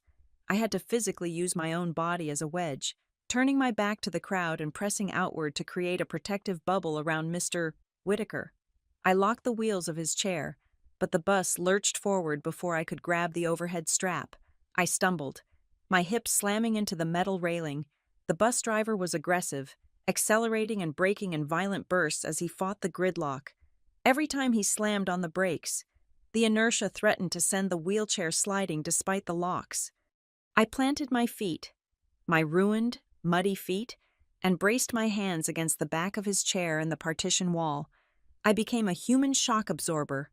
I had to physically use my own body as a wedge, turning my back to the crowd and pressing outward to create a protective bubble around Mr. Whitaker. I locked the wheels of his chair, but the bus lurched forward before I could grab the overhead strap. I stumbled, my hips slamming into the metal railing. The bus driver was aggressive, accelerating and braking in violent bursts as he fought the gridlock. Every time he slammed on the brakes, the inertia threatened to send the wheelchair sliding despite the locks. I planted my feet, my ruined, muddy feet, and braced my hands against the back of his chair and the partition wall. I became a human shock absorber.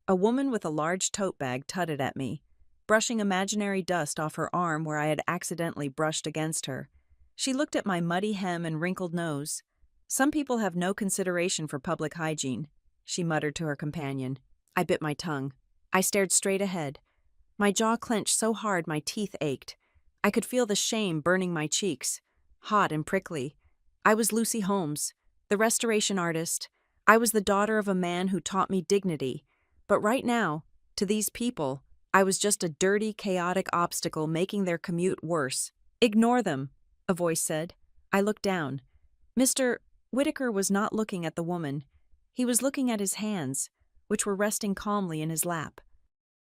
A woman with a large tote bag tutted at me, brushing imaginary dust off her arm where I had accidentally brushed against her. She looked at my muddy hem and wrinkled nose. "Some people have no consideration for public hygiene," she muttered to her companion. I bit my tongue. I stared straight ahead. My jaw clenched so hard my teeth ached. I could feel the shame burning my cheeks, hot and prickly. I was Lucy Holmes, the restoration artist. I was the daughter of a man who taught me dignity. But right now, to these people, I was just a dirty, chaotic obstacle making their commute worse. "Ignore them," a voice said. I looked down. Mr. Whitaker was not looking at the woman. He was looking at his hands, which were resting calmly in his lap.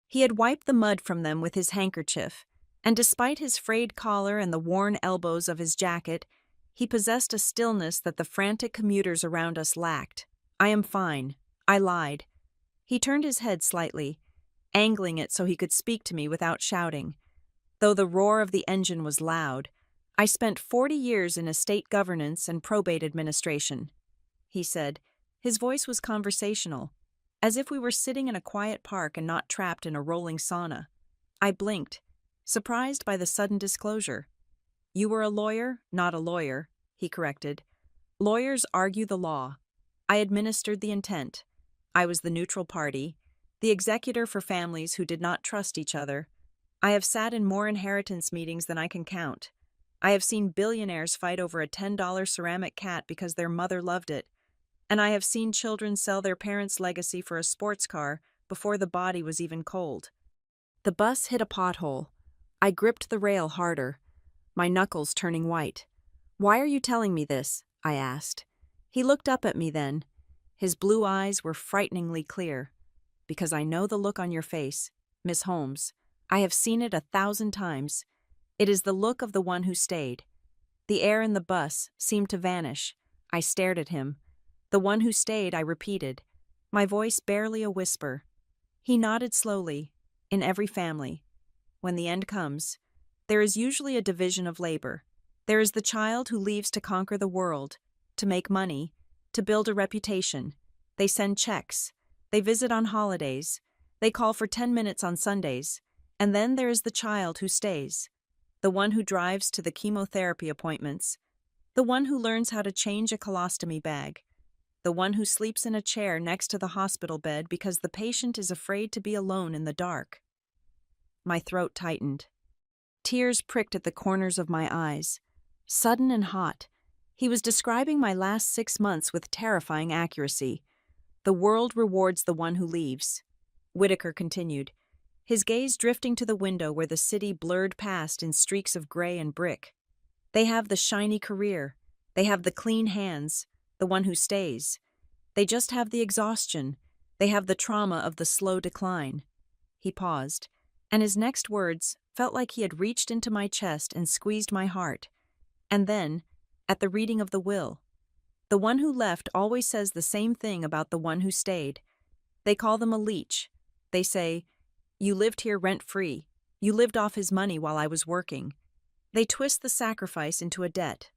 He had wiped the mud from them with his handkerchief, and despite his frayed collar and the worn elbows of his jacket, he possessed a stillness that the frantic commuters around us lacked. "I am fine," I lied. He turned his head slightly, angling it so he could speak to me without shouting. Though the roar of the engine was loud, "I spent 40 years in estate governance and probate administration," he said. His voice was conversational, as if we were sitting in a quiet park and not trapped in a rolling sauna. I blinked, surprised by the sudden disclosure. "You were a lawyer, not a lawyer," he corrected. "Lawyers argue the law. I administered the intent. I was the neutral party, the executor for families who did not trust each other. I have sat in more inheritance meetings than I can count. I have seen billionaires fight over a $10 ceramic cat because their mother loved it. And I have seen children sell their parents' legacy for a sports car before the body was even cold." The bus hit a pothole. I gripped the rail harder, my knuckles turning white. "Why are you telling me this?" I asked. He looked up at me then. His blue eyes were frighteningly clear. "Because I know the look on your face, Miss Holmes. I have seen it 1,000 times. It is the look of the one who stayed." The air in the bus seemed to vanish. I stared at him. "The one who stayed," I repeated, my voice barely a whisper. He nodded slowly. "In every family, when the end comes, there is usually a division of labor. There is the child who leaves to conquer the world, to make money, to build a reputation. They send checks. They visit on holidays. They call for 10 minutes on Sundays. And then there is the child who stays. The one who drives to the chemotherapy appointments. The one who learns how to change a colostomy bag. The one who sleeps in a chair next to the hospital bed because the patient is afraid to be alone in the dark." My throat tightened. Tears pricked at the corners of my eyes. Sudden and hot. He was describing my last 6 months with terrifying accuracy. "The world rewards the one who leaves," Whitaker continued, his gaze drifting to the window where the city blurred past in streaks of gray and brick. They have the shiny career. They have the clean hands, the one who stays. They just have the exhaustion. They have the trauma of the slow decline. He paused, and his next words felt like he had reached into my chest and squeezed my heart. And then, at the reading of the will, the one who left always says the same thing about the one who stayed. They call them a leech. They say, "You lived here rent-free. You lived off his money while I was working." They twist the sacrifice into a debt.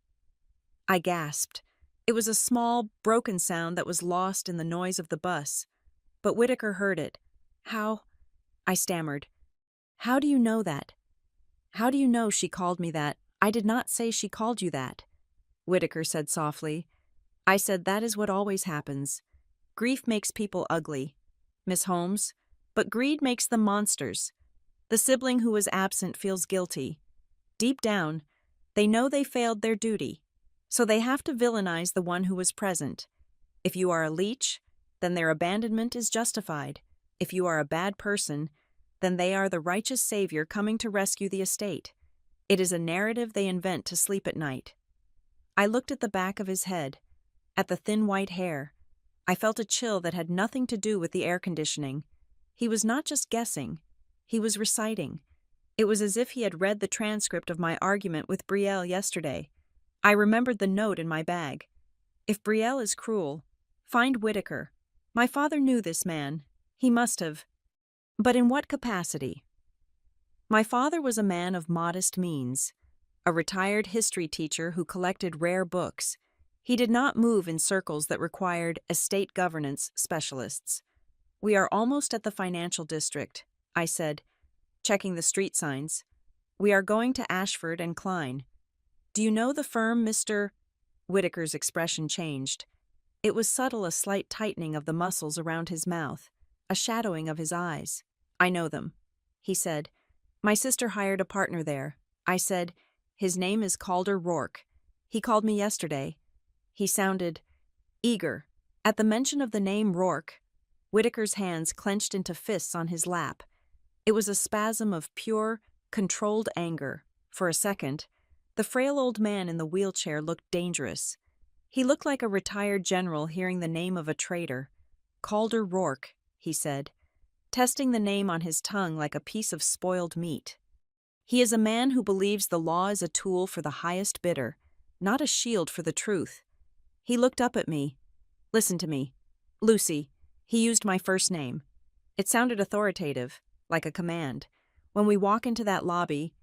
I gasped. It was a small, broken sound that was lost in the noise of the bus. But Whitaker heard it. "How?" I stammered. "How do you know that? How do you know she called me that? I did not say she called you that." Whitaker said softly. "I said that is what always happens. Grief makes people ugly, Miss Holmes, but greed makes them monsters. The sibling who was absent feels guilty. Deep down, they know they failed their duty, so they have to villainize the one who was present. If you are a leech, then their abandonment is justified. If you are a bad person, then they are the righteous savior coming to rescue the estate. It is a narrative they invent to sleep at night." I looked at the back of his head, at the thin white hair. I felt a chill that had nothing to do with the air conditioning. He was not just guessing, he was reciting. It was as if he had read the transcript of my argument with Betrayal yesterday. I remembered the note in my bag. "If Betrayal is cruel, find Whitaker. My father knew this man. He must have. But in what capacity?" My father was a man of modest means, a retired history teacher who collected rare books. He did not move in circles that required estate governance specialists. "We are almost at the financial district," I said, checking the street signs. "We are going to Ashford and Klein. Do you know the firm, Mr. Whitaker's expression changed. It was subtle, a slight tightening of the muscles around his mouth, a shadowing of his eyes. "I know them," he said. "My sister hired a partner there." I said, "His name is Calder Rourke. He called me yesterday." He sounded eager. At the mention of the name Rourke, Whitaker's hands clenched into fists on his lap. It was a spasm of pure, controlled anger. For a second, the frail old man in the wheelchair looked dangerous. He looked like a retired general hearing the name of a traitor. "Calder Rourke," he said, testing the name on his tongue like a piece of spoiled meat. "He is a man who believes the law is a tool for the highest bidder, not a shield for the truth." He looked up at me. "Listen to me. Lucy." He used my first name. It sounded authoritative, like a command. "When we walk into that lobby,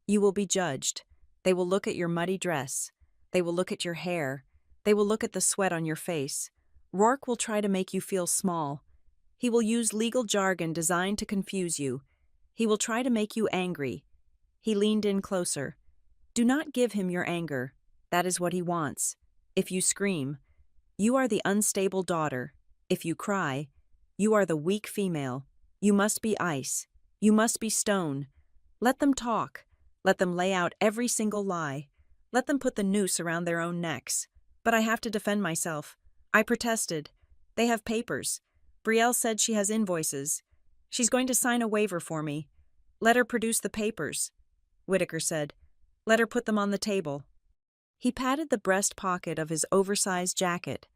you will be judged. They will look at your muddy dress. They will look at your hair. They will look at the sweat on your face. Rourke will try to make you feel small. He will use legal jargon designed to confuse you. He will try to make you angry." He leaned in closer. "Do not give him your anger. That is what he wants. If you scream, you are the unstable daughter. If you cry, you are the weak female. You must be ice. You must be stone. Let them talk. Let them lay out every single lie. Let them put the noose around their own necks. But I have to defend myself." I protested. "They have papers. Betrayal said she has invoices. She's going to sign a waiver for me. Let her produce the papers." Whitaker said, "Let her put them on the table." He patted the breast pocket of his oversized jacket.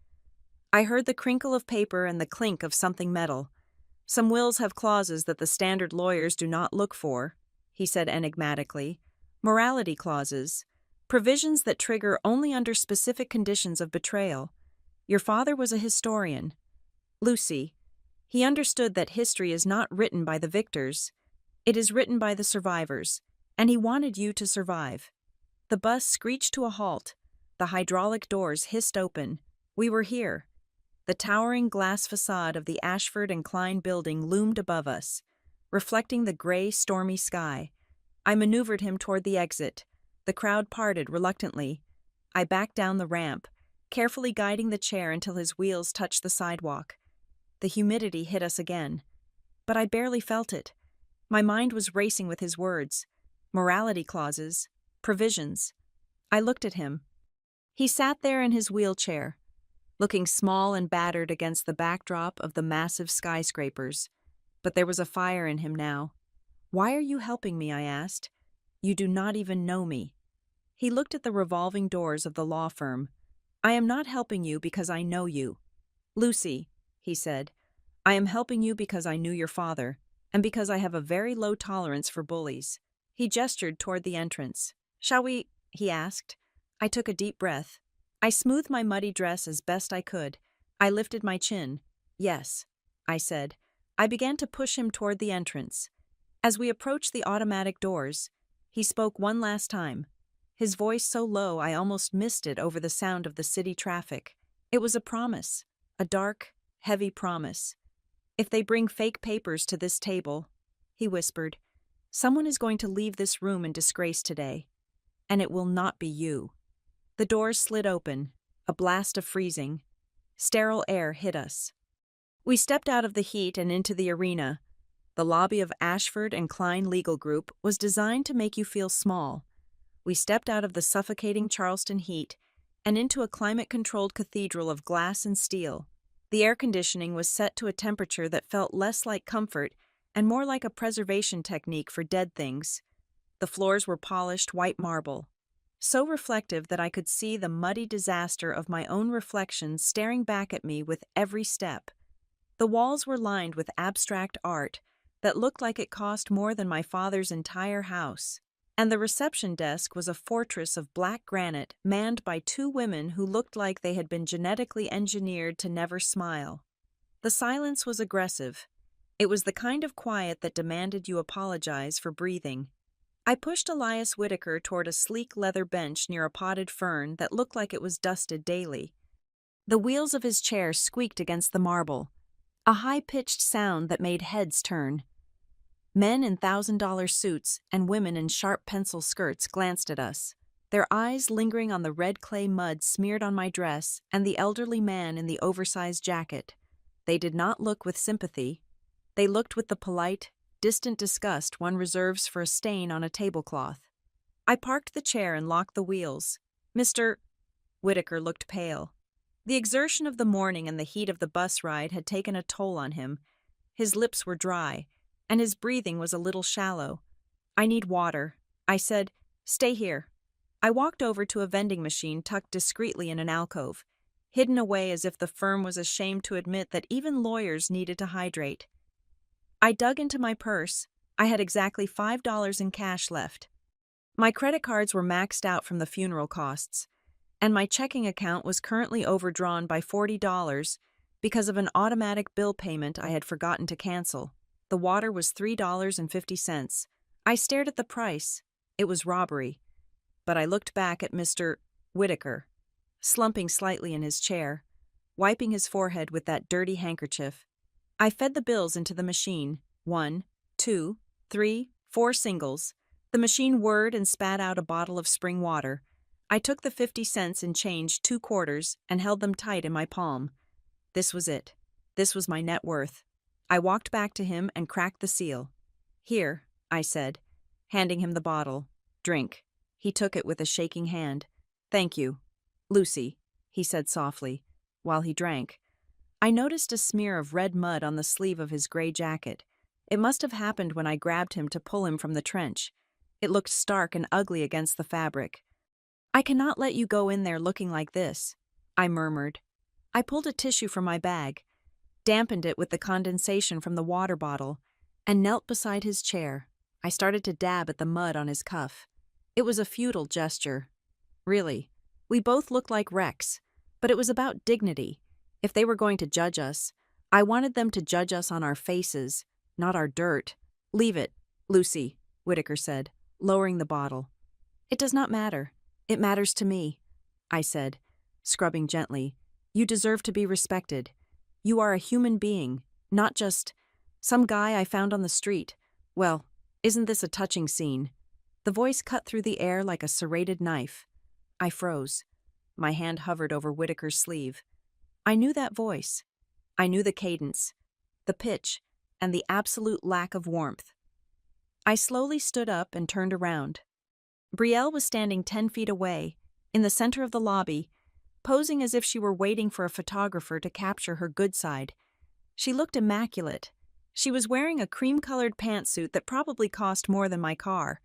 I heard the crinkle of paper and the clink of something metal. "Some wills have clauses that the standard lawyers do not look for," he said enigmatically. "Morality clauses. Provisions that trigger only under specific conditions of betrayal. Your father was a historian. Lucy, he understood that history is not written by the victors. It is written by the survivors, and he wanted you to survive." The bus screeched to a halt. The hydraulic doors hissed open. We were here. The towering glass facade of the Ashford and Klein building loomed above us, reflecting the gray, stormy sky. I maneuvered him toward the exit. The crowd parted reluctantly. I backed down the ramp, carefully guiding the chair until his wheels touched the sidewalk. The humidity hit us again. But I barely felt it. My mind was racing with his words. Morality clauses. Provisions. I looked at him. He sat there in his wheelchair, looking small and battered against the backdrop of the massive skyscrapers. But there was a fire in him now. "Why are you helping me?" I asked. "You do not even know me." He looked at the revolving doors of the law firm. I am not helping you because I know you. Lucy, he said, I am helping you because I knew your father, and because I have a very low tolerance for bullies. He gestured toward the entrance. Shall we? He asked. I took a deep breath. I smoothed my muddy dress as best I could. I lifted my chin. Yes, I said. I began to push him toward the entrance. As we approached the automatic doors, he spoke one last time. His voice so low I almost missed it over the sound of the city traffic. It was a promise, a dark, heavy promise. If they bring fake papers to this table, he whispered, someone is going to leave this room in disgrace today, and it will not be you. The doors slid open, a blast of freezing, sterile air hit us. We stepped out of the heat and into the arena. The lobby of Ashford and Klein Legal Group was designed to make you feel small. We stepped out of the suffocating Charleston heat and into a climate-controlled cathedral of glass and steel. The air conditioning was set to a temperature that felt less like comfort and more like a preservation technique for dead things. The floors were polished white marble, so reflective that I could see the muddy disaster of my own reflection staring back at me with every step. The walls were lined with abstract art that looked like it cost more than my father's entire house. And the reception desk was a fortress of black granite manned by two women who looked like they had been genetically engineered to never smile. The silence was aggressive. It was the kind of quiet that demanded you apologize for breathing. I pushed Elias Whitaker toward a sleek leather bench near a potted fern that looked like it was dusted daily. The wheels of his chair squeaked against the marble, a high-pitched sound that made heads turn. Men in $1,000 suits and women in sharp pencil skirts glanced at us, their eyes lingering on the red clay mud smeared on my dress and the elderly man in the oversized jacket. They did not look with sympathy. They looked with the polite, distant disgust one reserves for a stain on a tablecloth. I parked the chair and locked the wheels. Mr. Whitaker looked pale. The exertion of the morning and the heat of the bus ride had taken a toll on him. His lips were dry, and his breathing was a little shallow. I need water. I said, stay here. I walked over to a vending machine tucked discreetly in an alcove, hidden away as if the firm was ashamed to admit that even lawyers needed to hydrate. I dug into my purse. I had exactly $5 in cash left. My credit cards were maxed out from the funeral costs, and my checking account was currently overdrawn by $40 because of an automatic bill payment I had forgotten to cancel. The water was $3.50. I stared at the price. It was robbery. But I looked back at Mr. Whitaker, slumping slightly in his chair, wiping his forehead with that dirty handkerchief. I fed the bills into the machine. 1, 2, 3, 4 singles. The machine whirred and spat out a bottle of spring water. I took the 50 cents in change 2 quarters and held them tight in my palm. This was it. This was my net worth. I walked back to him and cracked the seal. Here, I said, handing him the bottle. Drink. He took it with a shaking hand. Thank you. Lucy, he said softly, while he drank. I noticed a smear of red mud on the sleeve of his gray jacket. It must have happened when I grabbed him to pull him from the trench. It looked stark and ugly against the fabric. I cannot let you go in there looking like this, I murmured. I pulled a tissue from my bag, dampened it with the condensation from the water bottle, and knelt beside his chair. I started to dab at the mud on his cuff. It was a futile gesture. Really, we both looked like wrecks, but it was about dignity. If they were going to judge us, I wanted them to judge us on our faces, not our dirt. Leave it, Lucy, Whitaker said, lowering the bottle. It does not matter. It matters to me, I said, scrubbing gently. You deserve to be respected. You are a human being, not just some guy I found on the street. Well, isn't this a touching scene? The voice cut through the air like a serrated knife. I froze. My hand hovered over Whitaker's sleeve. I knew that voice. I knew the cadence, the pitch, and the absolute lack of warmth. I slowly stood up and turned around. Brielle was standing 10 feet away, in the center of the lobby, posing as if she were waiting for a photographer to capture her good side. She looked immaculate. She was wearing a cream-colored pantsuit that probably cost more than my car.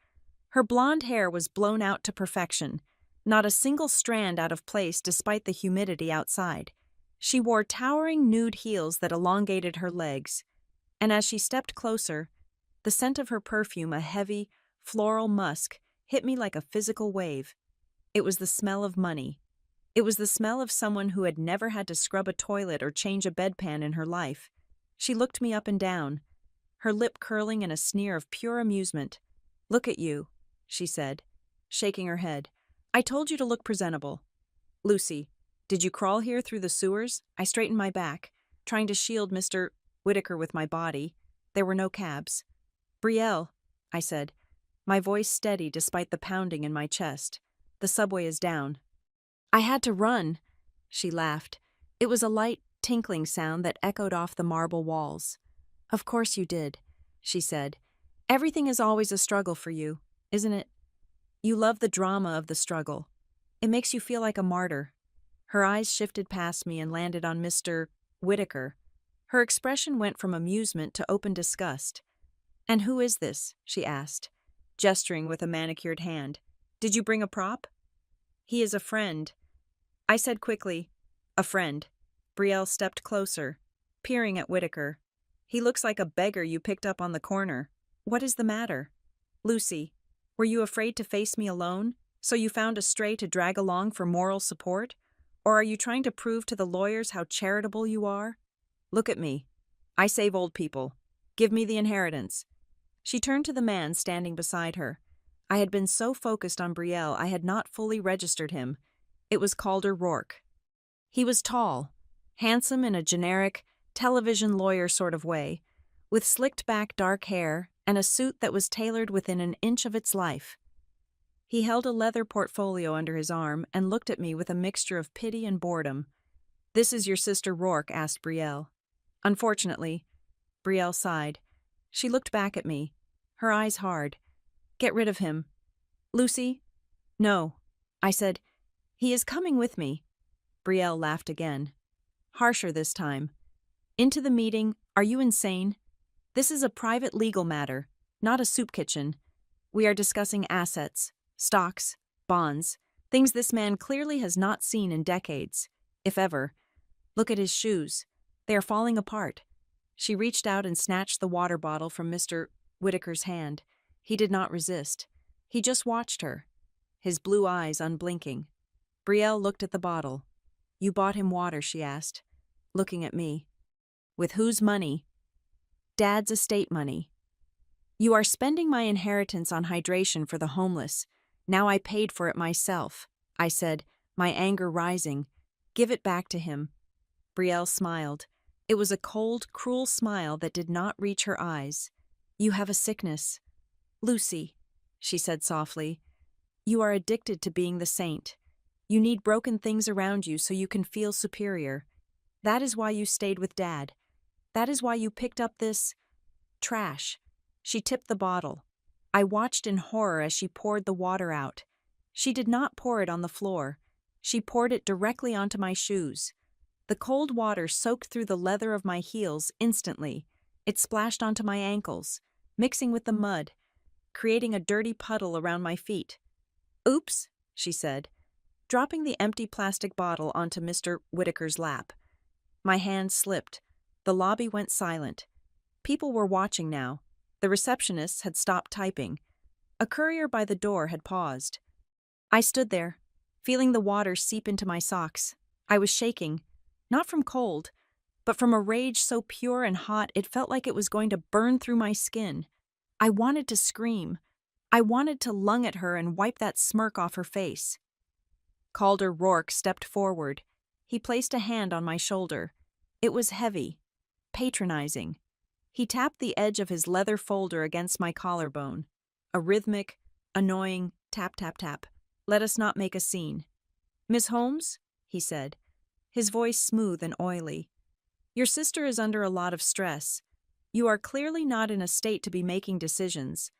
Her blonde hair was blown out to perfection, not a single strand out of place despite the humidity outside. She wore towering nude heels that elongated her legs, and as she stepped closer, the scent of her perfume, a heavy, floral musk, hit me like a physical wave. It was the smell of money. It was the smell of someone who had never had to scrub a toilet or change a bedpan in her life. She looked me up and down, her lip curling in a sneer of pure amusement. "Look at you," she said, shaking her head. "I told you to look presentable. Lucy, did you crawl here through the sewers?" I straightened my back, trying to shield Mr. Whitaker with my body. There were no cabs. "Brielle," I said, my voice steady despite the pounding in my chest. "The subway is down." "I had to run," she laughed. It was a light, tinkling sound that echoed off the marble walls. "Of course you did," she said. "Everything is always a struggle for you, isn't it? You love the drama of the struggle. It makes you feel like a martyr." Her eyes shifted past me and landed on Mr. Whitaker. Her expression went from amusement to open disgust. "And who is this?" she asked, gesturing with a manicured hand. "Did you bring a prop?" "He is a friend," I said quickly. "A friend." Brielle stepped closer, peering at Whitaker. "He looks like a beggar you picked up on the corner. What is the matter? Lucy, were you afraid to face me alone, so you found a stray to drag along for moral support? Or are you trying to prove to the lawyers how charitable you are? Look at me. I save old people. Give me the inheritance." She turned to the man standing beside her. I had been so focused on Brielle I had not fully registered him. It was Calder Rourke. He was tall, handsome in a generic, television lawyer sort of way, with slicked-back dark hair and a suit that was tailored within an inch of its life. He held a leather portfolio under his arm and looked at me with a mixture of pity and boredom. "This is your sister Rourke?" asked Brielle. "Unfortunately." Brielle sighed. She looked back at me, her eyes hard. "Get rid of him." "Lucy?" "No," I said. "He is coming with me." Brielle laughed again, harsher this time. "Into the meeting? Are you insane? This is a private legal matter, not a soup kitchen. We are discussing assets, stocks, bonds, things this man clearly has not seen in decades, if ever. Look at his shoes. They are falling apart." She reached out and snatched the water bottle from Mr. Whitaker's hand. He did not resist. He just watched her, his blue eyes unblinking. Brielle looked at the bottle. "You bought him water?" she asked, looking at me. "With whose money?" "Dad's estate money." "You are spending my inheritance on hydration for the homeless. Now I paid for it myself," I said, my anger rising. "Give it back to him." Brielle smiled. It was a cold, cruel smile that did not reach her eyes. "You have a sickness. Lucy," she said softly. "You are addicted to being the saint. You need broken things around you so you can feel superior. That is why you stayed with Dad. That is why you picked up this trash." She tipped the bottle. I watched in horror as she poured the water out. She did not pour it on the floor. She poured it directly onto my shoes. The cold water soaked through the leather of my heels instantly. It splashed onto my ankles, mixing with the mud, creating a dirty puddle around my feet. "Oops," she said, dropping the empty plastic bottle onto Mr. Whitaker's lap. My hand slipped. The lobby went silent. People were watching now. The receptionists had stopped typing. A courier by the door had paused. I stood there, feeling the water seep into my socks. I was shaking, not from cold, but from a rage so pure and hot it felt like it was going to burn through my skin. I wanted to scream. I wanted to lung at her and wipe that smirk off her face. Calder Rourke stepped forward. He placed a hand on my shoulder. It was heavy, patronizing. He tapped the edge of his leather folder against my collarbone. A rhythmic, annoying tap, tap, tap. "Let us not make a scene." "Miss Holmes?" he said, his voice smooth and oily. "Your sister is under a lot of stress. You are clearly not in a state to be making decisions.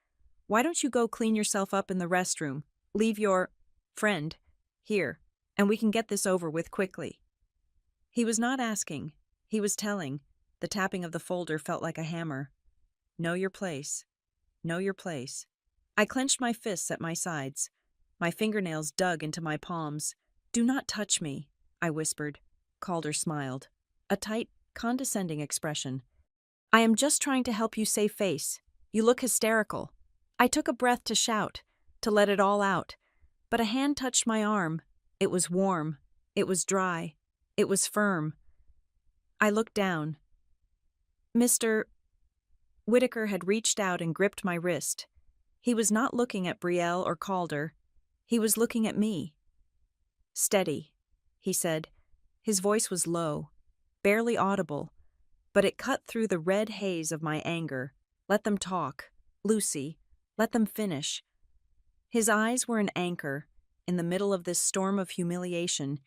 Why don't you go clean yourself up in the restroom? Leave your friend here, and we can get this over with quickly." He was not asking. He was telling. The tapping of the folder felt like a hammer. "Know your place. Know your place." I clenched my fists at my sides. My fingernails dug into my palms. "Do not touch me," I whispered. Calder smiled. A tight, condescending expression. "I am just trying to help you save face. You look hysterical." I took a breath to shout, to let it all out. But a hand touched my arm. It was warm. It was dry. It was firm. I looked down. Mr. Whitaker had reached out and gripped my wrist. He was not looking at Betrayal or Calder. He was looking at me. "Steady," he said. His voice was low, barely audible, but it cut through the red haze of my anger. "Let them talk. Lucy, let them finish." His eyes were an anchor. In the middle of this storm of humiliation,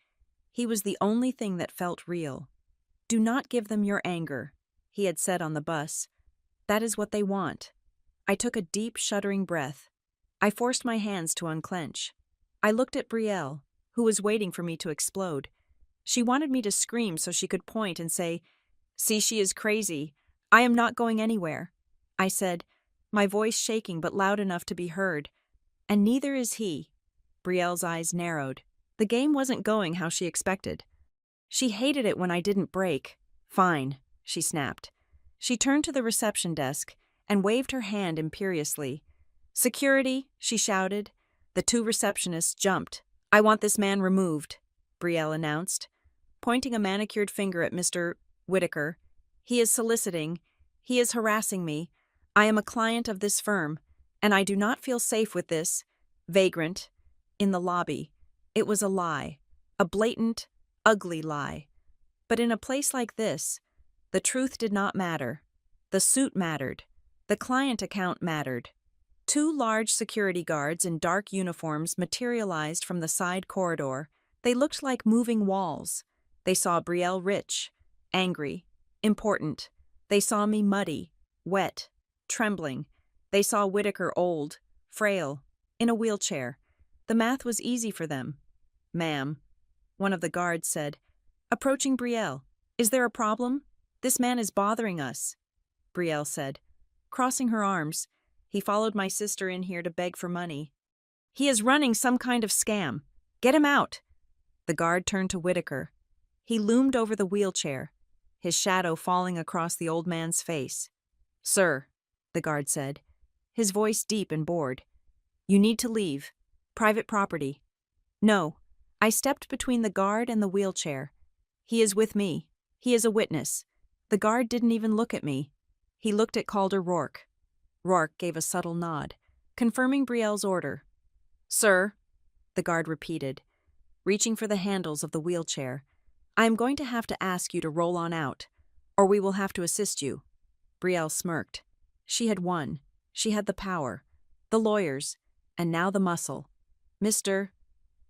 he was the only thing that felt real. "Do not give them your anger," he had said on the bus. "That is what they want." I took a deep, shuddering breath. I forced my hands to unclench. I looked at Betrayal, who was waiting for me to explode. She wanted me to scream so she could point and say, "See, she is crazy. I am not going anywhere," I said, my voice shaking but loud enough to be heard. "And neither is he." Brielle's eyes narrowed. The game wasn't going how she expected. She hated it when I didn't break. "Fine," she snapped. She turned to the reception desk and waved her hand imperiously. "Security," she shouted. The two receptionists jumped. "I want this man removed," Betrayal announced, pointing a manicured finger at Mr. Whitaker. "He is soliciting. He is harassing me. I am a client of this firm, and I do not feel safe with this vagrant in the lobby." It was a lie, a blatant, ugly lie. But in a place like this, the truth did not matter. The suit mattered. The client account mattered. Two large security guards in dark uniforms materialized from the side corridor. They looked like moving walls. They saw Betrayal rich, angry, important. They saw me muddy, wet, trembling. They saw Whitaker old, frail, in a wheelchair. The math was easy for them. "Ma'am," one of the guards said, approaching Betrayal, "is there a problem? This man is bothering us," Betrayal said. Crossing her arms, "He followed my sister in here to beg for money. He is running some kind of scam. Get him out." The guard turned to Whitaker. He loomed over the wheelchair, his shadow falling across the old man's face. "Sir," the guard said, his voice deep and bored, "you need to leave. Private property." "No." I stepped between the guard and the wheelchair. "He is with me. He is a witness." The guard didn't even look at me. He looked at Calder Rourke. Rourke gave a subtle nod, confirming Betrayal's order. "Sir," the guard repeated, reaching for the handles of the wheelchair, "I am going to have to ask you to roll on out, or we will have to assist you." Betrayal smirked. She had won. She had the power, the lawyers, and now the muscle. Mr.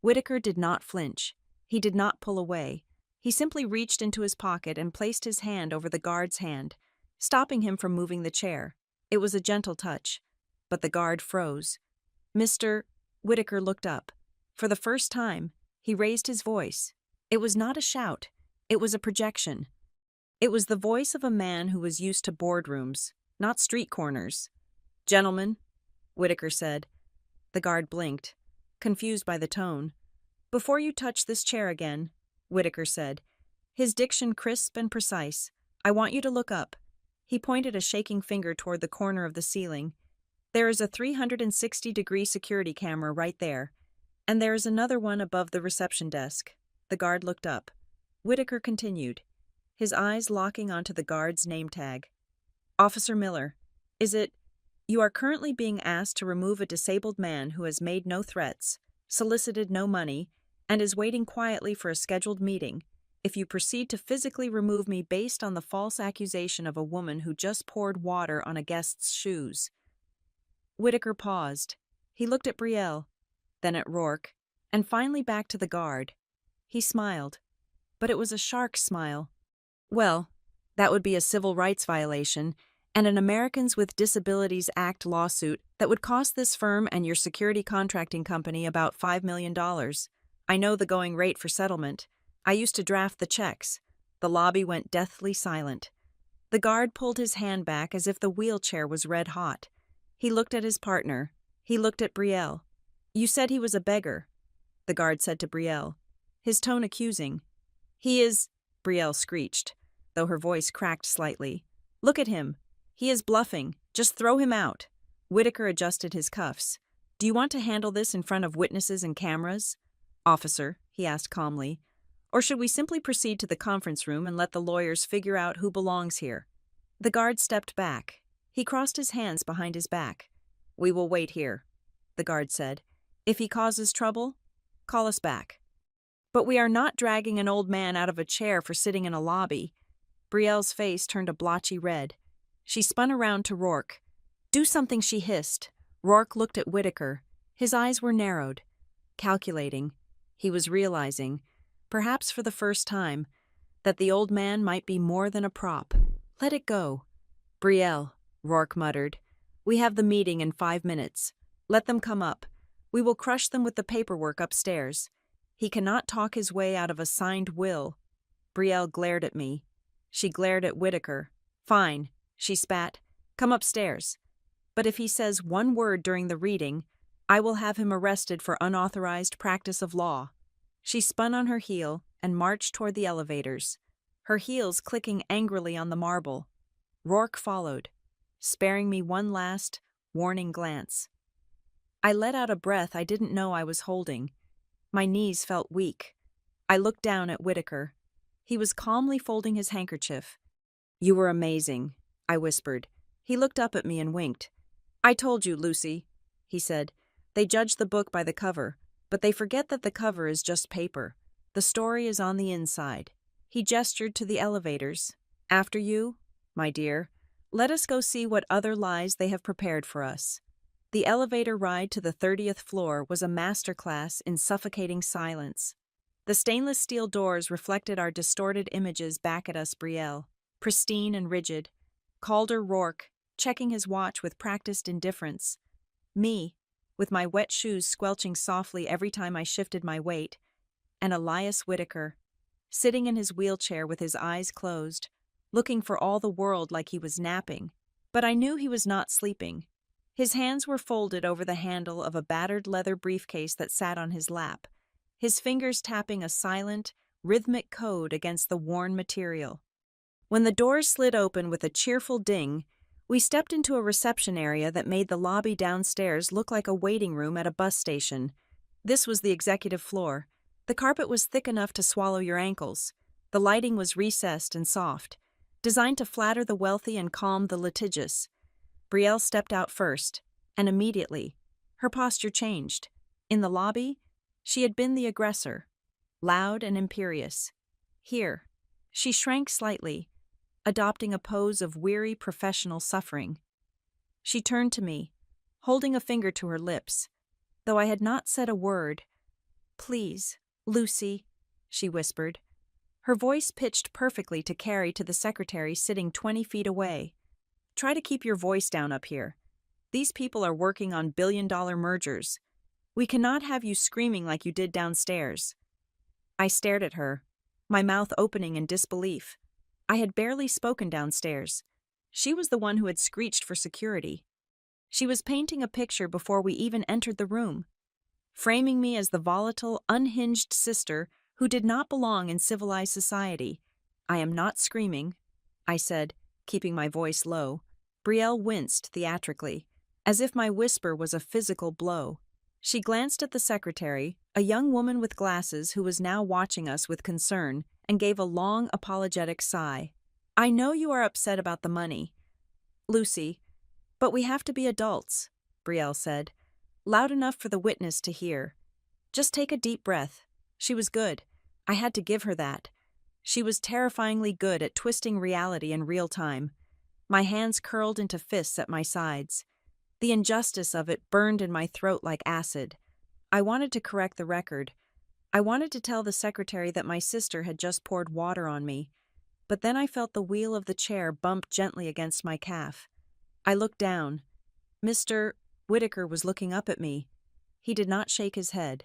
Whitaker did not flinch. He did not pull away. He simply reached into his pocket and placed his hand over the guard's hand, stopping him from moving the chair. It was a gentle touch, but the guard froze. Mr. Whitaker looked up. For the first time, he raised his voice. It was not a shout. It was a projection. It was the voice of a man who was used to boardrooms, not street corners. "Gentlemen," Whitaker said. The guard blinked, confused by the tone. "Before you touch this chair again," Whitaker said, his diction crisp and precise, "I want you to look up." He pointed a shaking finger toward the corner of the ceiling. "There is a 360-degree security camera right there, and there is another one above the reception desk." The guard looked up. Whitaker continued, his eyes locking onto the guard's name tag. "Officer Miller, you are currently being asked to remove a disabled man who has made no threats, solicited no money, and is waiting quietly for a scheduled meeting. If you proceed to physically remove me based on the false accusation of a woman who just poured water on a guest's shoes." Whitaker paused. He looked at Betrayal, then at Rourke, and finally back to the guard. He smiled, but it was a shark smile. "Well, that would be a civil rights violation and an Americans with Disabilities Act lawsuit that would cost this firm and your security contracting company about $5 million. I know the going rate for settlement. I used to draft the checks." The lobby went deathly silent. The guard pulled his hand back as if the wheelchair was red hot. He looked at his partner. He looked at Brielle. You said he was a beggar, the guard said to Brielle, his tone accusing. He is, Brielle screeched, though her voice cracked slightly. Look at him. He is bluffing. Just throw him out. Whitaker adjusted his cuffs. Do you want to handle this in front of witnesses and cameras? Officer, he asked calmly. Or should we simply proceed to the conference room and let the lawyers figure out who belongs here? The guard stepped back. He crossed his hands behind his back. We will wait here, the guard said. If he causes trouble, call us back. But we are not dragging an old man out of a chair for sitting in a lobby. Brielle's face turned a blotchy red. She spun around to Rourke. Do something, she hissed. Rourke looked at Whitaker. His eyes were narrowed. Calculating. He was realizing, perhaps for the first time, that the old man might be more than a prop. Let it go. Brielle, Rourke muttered. We have the meeting in 5 minutes. Let them come up. We will crush them with the paperwork upstairs. He cannot talk his way out of a signed will. Brielle glared at me. She glared at Whitaker. Fine, she spat. Come upstairs. But if he says one word during the reading, I will have him arrested for unauthorized practice of law. She spun on her heel and marched toward the elevators, her heels clicking angrily on the marble. Rourke followed, sparing me one last, warning glance. I let out a breath I didn't know I was holding. My knees felt weak. I looked down at Whitaker. He was calmly folding his handkerchief. You were amazing, I whispered. He looked up at me and winked. I told you, Lucy, he said. They judge the book by the cover, but they forget that the cover is just paper. The story is on the inside. He gestured to the elevators. After you, my dear, let us go see what other lies they have prepared for us. The elevator ride to the 30th floor was a masterclass in suffocating silence. The stainless steel doors reflected our distorted images back at us. Brielle, pristine and rigid. Calder Rourke, checking his watch with practiced indifference. Me, with my wet shoes squelching softly every time I shifted my weight. And Elias Whitaker, sitting in his wheelchair with his eyes closed, looking for all the world like he was napping. But I knew he was not sleeping. His hands were folded over the handle of a battered leather briefcase that sat on his lap, his fingers tapping a silent, rhythmic code against the worn material. When the doors slid open with a cheerful ding, we stepped into a reception area that made the lobby downstairs look like a waiting room at a bus station. This was the executive floor. The carpet was thick enough to swallow your ankles. The lighting was recessed and soft, designed to flatter the wealthy and calm the litigious. Brielle stepped out first, and immediately, her posture changed. In the lobby, she had been the aggressor, loud and imperious. Here, she shrank slightly, adopting a pose of weary professional suffering. She turned to me, holding a finger to her lips, though I had not said a word. Please, Lucy, she whispered. Her voice pitched perfectly to carry to the secretary sitting 20 feet away. Try to keep your voice down up here. These people are working on billion-dollar mergers. We cannot have you screaming like you did downstairs. I stared at her, my mouth opening in disbelief. I had barely spoken downstairs. She was the one who had screeched for security. She was painting a picture before we even entered the room, framing me as the volatile, unhinged sister who did not belong in civilized society. I am not screaming, I said, keeping my voice low. Brielle winced theatrically, as if my whisper was a physical blow. She glanced at the secretary, a young woman with glasses who was now watching us with concern, and gave a long, apologetic sigh. I know you are upset about the money, Lucy, but we have to be adults, Brielle said, loud enough for the witness to hear. Just take a deep breath. She was good. I had to give her that. She was terrifyingly good at twisting reality in real time. My hands curled into fists at my sides. The injustice of it burned in my throat like acid. I wanted to correct the record. I wanted to tell the secretary that my sister had just poured water on me. But then I felt the wheel of the chair bump gently against my calf. I looked down. Mr. Whitaker was looking up at me. He did not shake his head.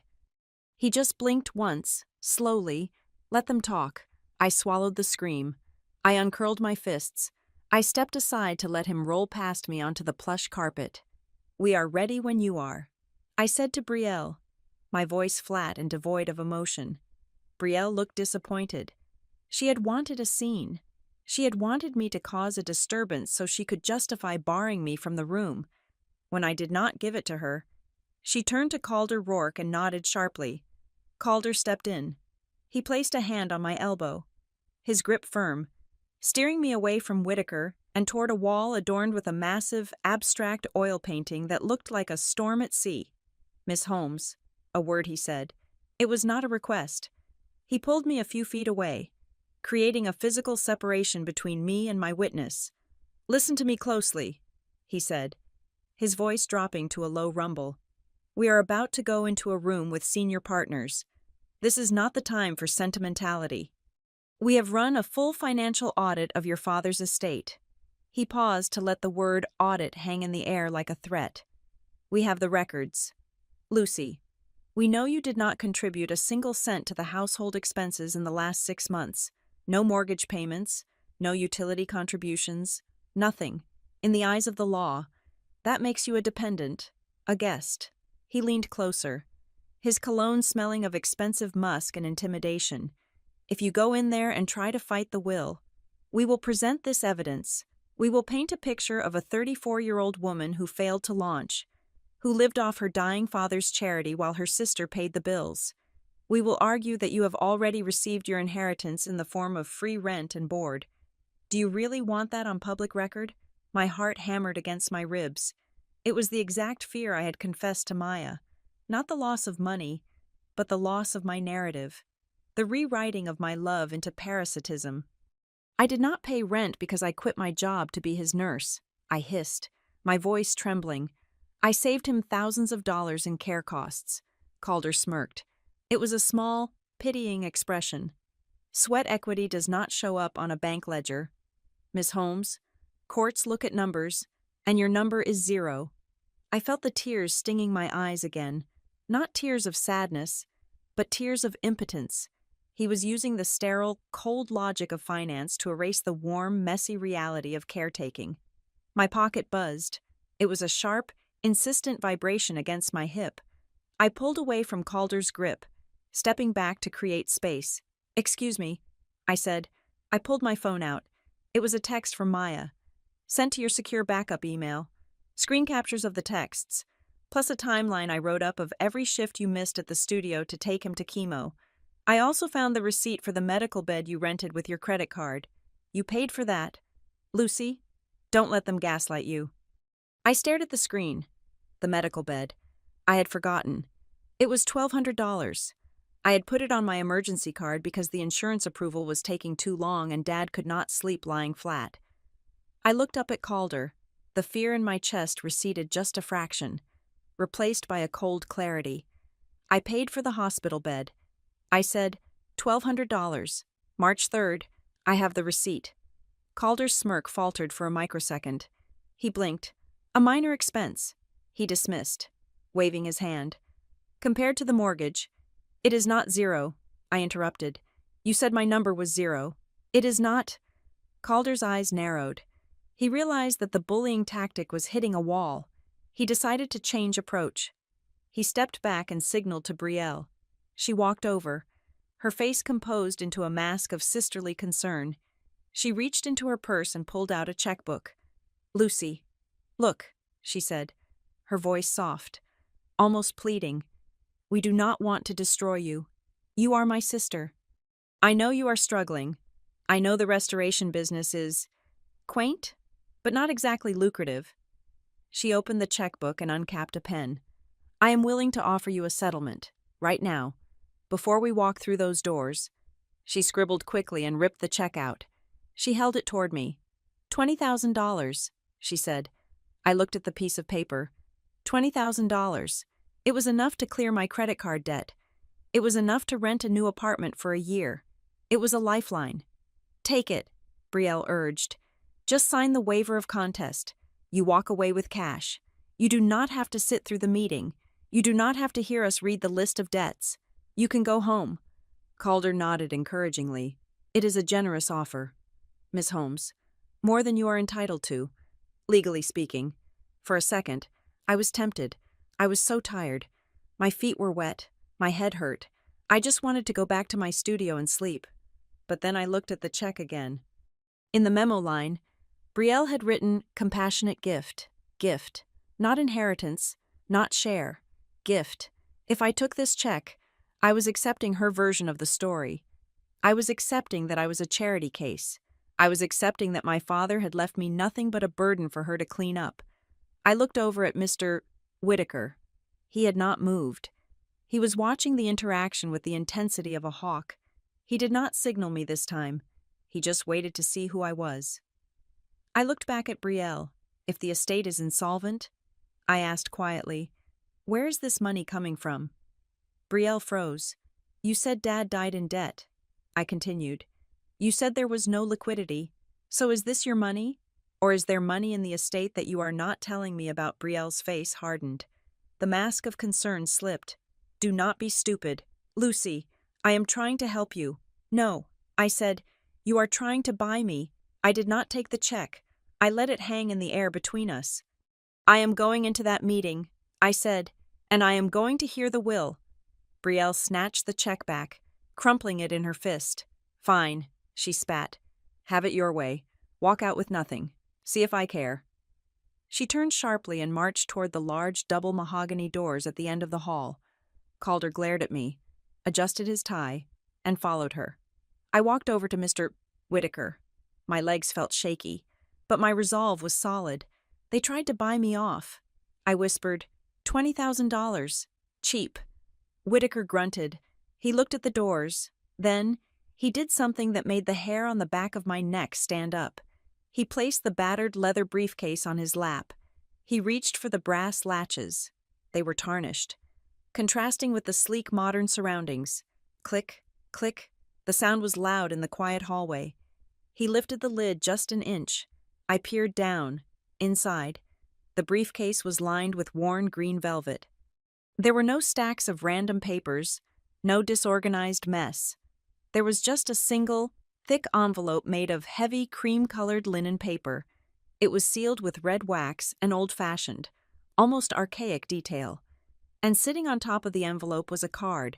He just blinked once, slowly. Let them talk. I swallowed the scream. I uncurled my fists. I stepped aside to let him roll past me onto the plush carpet. We are ready when you are, I said to Brielle, my voice flat and devoid of emotion. Brielle looked disappointed. She had wanted a scene. She had wanted me to cause a disturbance so she could justify barring me from the room. When I did not give it to her, she turned to Calder Rourke and nodded sharply. Calder stepped in. He placed a hand on my elbow, his grip firm, steering me away from Whitaker and toward a wall adorned with a massive, abstract oil painting that looked like a storm at sea. Miss Holmes, a word he said. It was not a request. He pulled me a few feet away, creating a physical separation between me and my witness. Listen to me closely, he said, his voice dropping to a low rumble. We are about to go into a room with senior partners. This is not the time for sentimentality. We have run a full financial audit of your father's estate. He paused to let the word audit hang in the air like a threat. We have the records. Lucy, we know you did not contribute a single cent to the household expenses in the last 6 months. No mortgage payments, no utility contributions, nothing. In the eyes of the law, that makes you a dependent, a guest. He leaned closer, his cologne smelling of expensive musk and intimidation. If you go in there and try to fight the will, we will present this evidence. We will paint a picture of a 34-year-old woman who failed to launch, who lived off her dying father's charity while her sister paid the bills. We will argue that you have already received your inheritance in the form of free rent and board. Do you really want that on public record? My heart hammered against my ribs. It was the exact fear I had confessed to Maya. Not the loss of money, but the loss of my narrative. The rewriting of my love into parasitism. I did not pay rent because I quit my job to be his nurse, I hissed, my voice trembling. I saved him thousands of dollars in care costs. Calder smirked. It was a small, pitying expression. Sweat equity does not show up on a bank ledger. Miss Holmes, courts look at numbers, and your number is 0. I felt the tears stinging my eyes again, not tears of sadness, but tears of impotence. He was using the sterile, cold logic of finance to erase the warm, messy reality of caretaking. My pocket buzzed. It was a sharp, insistent vibration against my hip. I pulled away from Calder's grip, stepping back to create space. Excuse me, I said. I pulled my phone out. It was a text from Maya. Sent to your secure backup email. Screen captures of the texts, plus a timeline I wrote up of every shift you missed at the studio to take him to chemo. I also found the receipt for the medical bed you rented with your credit card. You paid for that. Lucy, don't let them gaslight you. I stared at the screen. The medical bed. I had forgotten. It was $1,200. I had put it on my emergency card because the insurance approval was taking too long and Dad could not sleep lying flat. I looked up at Calder. The fear in my chest receded just a fraction, replaced by a cold clarity. I paid for the hospital bed. I said, $1,200. March 3rd. I have the receipt. Calder's smirk faltered for a microsecond. He blinked. A minor expense. He dismissed, waving his hand. Compared to the mortgage, it is not 0, I interrupted. You said my number was 0. It is not. Calder's eyes narrowed. He realized that the bullying tactic was hitting a wall. He decided to change approach. He stepped back and signaled to Brielle. She walked over, her face composed into a mask of sisterly concern. She reached into her purse and pulled out a checkbook. Lucy, look, she said, her voice soft, almost pleading. We do not want to destroy you. You are my sister. I know you are struggling. I know the restoration business is quaint, but not exactly lucrative. She opened the checkbook and uncapped a pen. I am willing to offer you a settlement, right now. Before we walk through those doors. She scribbled quickly and ripped the check out. She held it toward me. $20,000, she said. I looked at the piece of paper. $20,000. It was enough to clear my credit card debt. It was enough to rent a new apartment for a year. It was a lifeline. Take it, Brielle urged. Just sign the waiver of contest. You walk away with cash. You do not have to sit through the meeting. You do not have to hear us read the list of debts. You can go home. Calder nodded encouragingly. It is a generous offer, Miss Holmes. More than you are entitled to, legally speaking. For a second, I was tempted. I was so tired. My feet were wet. My head hurt. I just wanted to go back to my studio and sleep. But then I looked at the check again. In the memo line, Brielle had written compassionate gift. Gift. Not inheritance. Not share. Gift. If I took this check, I was accepting her version of the story. I was accepting that I was a charity case. I was accepting that my father had left me nothing but a burden for her to clean up. I looked over at Mr. Whitaker. He had not moved. He was watching the interaction with the intensity of a hawk. He did not signal me this time. He just waited to see who I was. I looked back at Brielle. If the estate is insolvent? I asked quietly, where is this money coming from? Brielle froze. You said Dad died in debt. I continued. You said there was no liquidity. So is this your money? Or is there money in the estate that you are not telling me about? Brielle's face hardened. The mask of concern slipped. Do not be stupid. Lucy, I am trying to help you. No, I said, you are trying to buy me. I did not take the check. I let it hang in the air between us. I am going into that meeting, I said, and I am going to hear the will. Brielle snatched the check back, crumpling it in her fist. Fine, she spat. Have it your way. Walk out with nothing. See if I care. She turned sharply and marched toward the large double mahogany doors at the end of the hall. Calder glared at me, adjusted his tie, and followed her. I walked over to Mr. Whitaker. My legs felt shaky, but my resolve was solid. They tried to buy me off. I whispered, $20,000. Cheap. Whitaker grunted. He looked at the doors. Then, he did something that made the hair on the back of my neck stand up. He placed the battered leather briefcase on his lap. He reached for the brass latches. They were tarnished, contrasting with the sleek modern surroundings. Click, click. The sound was loud in the quiet hallway. He lifted the lid just an inch. I peered down. Inside, the briefcase was lined with worn green velvet. There were no stacks of random papers, no disorganized mess. There was just a single, thick envelope made of heavy cream-colored linen paper. It was sealed with red wax and old-fashioned, almost archaic detail. And sitting on top of the envelope was a card.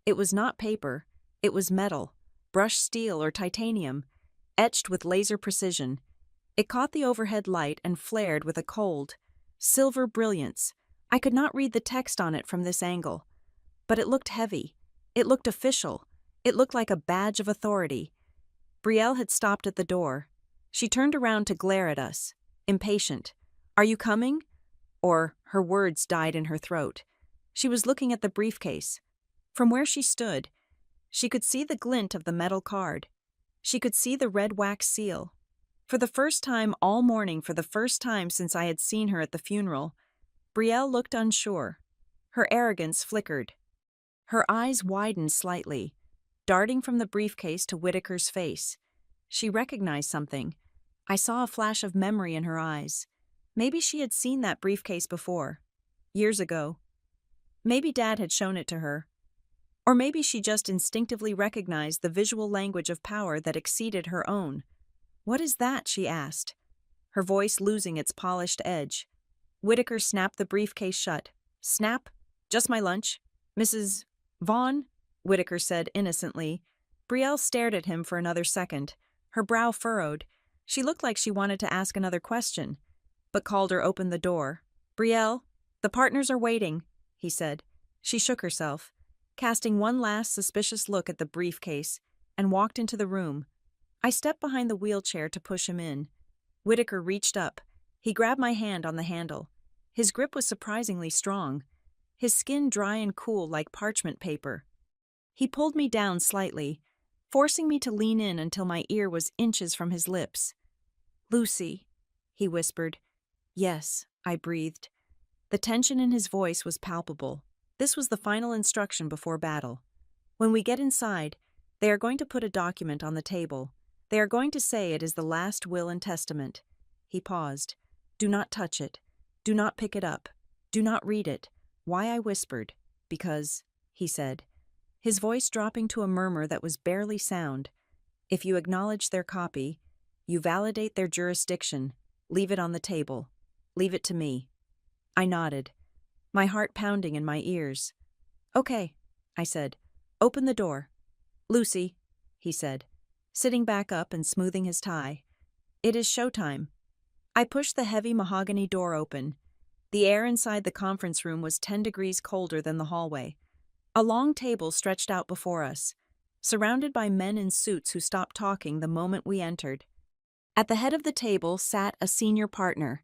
It was not paper, it was metal, brushed steel or titanium, etched with laser precision. It caught the overhead light and flared with a cold, silver brilliance. I could not read the text on it from this angle. But it looked heavy. It looked official. It looked like a badge of authority. Brielle had stopped at the door. She turned around to glare at us, impatient. Are you coming? Or her words died in her throat. She was looking at the briefcase. From where she stood, she could see the glint of the metal card. She could see the red wax seal. For the first time all morning, for the first time since I had seen her at the funeral, Brielle looked unsure. Her arrogance flickered. Her eyes widened slightly, darting from the briefcase to Whitaker's face. She recognized something. I saw a flash of memory in her eyes. Maybe she had seen that briefcase before, years ago. Maybe Dad had shown it to her. Or maybe she just instinctively recognized the visual language of power that exceeded her own. What is that? She asked, her voice losing its polished edge. Whitaker snapped the briefcase shut. Snap? Just my lunch. Mrs. Vaughn? Whitaker said innocently. Brielle stared at him for another second. Her brow furrowed. She looked like she wanted to ask another question. But Calder opened the door. Brielle, the partners are waiting, he said. She shook herself, casting one last suspicious look at the briefcase, and walked into the room. I stepped behind the wheelchair to push him in. Whitaker reached up. He grabbed my hand on the handle. His grip was surprisingly strong, his skin dry and cool like parchment paper. He pulled me down slightly, forcing me to lean in until my ear was inches from his lips. Lucy, he whispered. Yes, I breathed. The tension in his voice was palpable. This was the final instruction before battle. When we get inside, they are going to put a document on the table. They are going to say it is the last will and testament. He paused. Do not touch it. Do not pick it up. Do not read it. Why I whispered? Because, he said, his voice dropping to a murmur that was barely sound. If you acknowledge their copy, you validate their jurisdiction, leave it on the table. Leave it to me. I nodded, my heart pounding in my ears. "Okay," I said. "Open the door." "Lucy," he said, sitting back up and smoothing his tie. "It is showtime." I pushed the heavy mahogany door open. The air inside the conference room was 10 degrees colder than the hallway. A long table stretched out before us, surrounded by men in suits who stopped talking the moment we entered. At the head of the table sat a senior partner,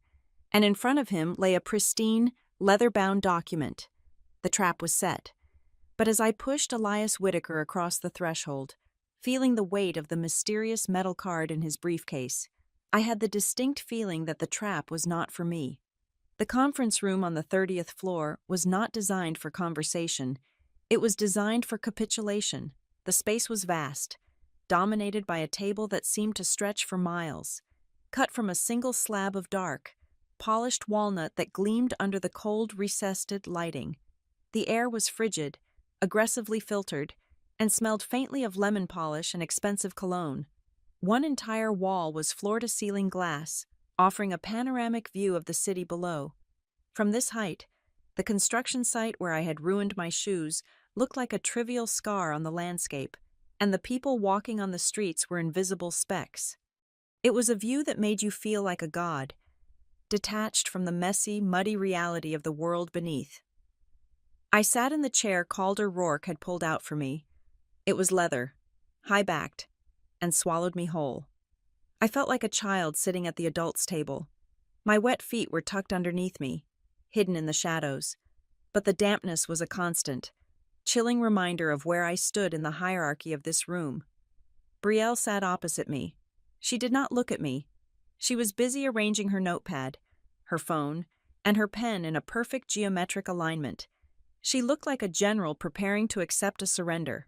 and in front of him lay a pristine, leather-bound document. The trap was set. But as I pushed Elias Whitaker across the threshold, feeling the weight of the mysterious metal card in his briefcase, I had the distinct feeling that the trap was not for me. The conference room on the 30th floor was not designed for conversation. It was designed for capitulation. The space was vast, dominated by a table that seemed to stretch for miles, cut from a single slab of dark, polished walnut that gleamed under the cold, recessed lighting. The air was frigid, aggressively filtered, and smelled faintly of lemon polish and expensive cologne. One entire wall was floor-to-ceiling glass, offering a panoramic view of the city below. From this height, the construction site where I had ruined my shoes looked like a trivial scar on the landscape, and the people walking on the streets were invisible specks. It was a view that made you feel like a god, detached from the messy, muddy reality of the world beneath. I sat in the chair Calder Rourke had pulled out for me. It was leather, high-backed, and swallowed me whole. I felt like a child sitting at the adults' table. My wet feet were tucked underneath me, hidden in the shadows, but the dampness was a constant, chilling reminder of where I stood in the hierarchy of this room. Brielle sat opposite me. She did not look at me. She was busy arranging her notepad, her phone, and her pen in a perfect geometric alignment. She looked like a general preparing to accept a surrender.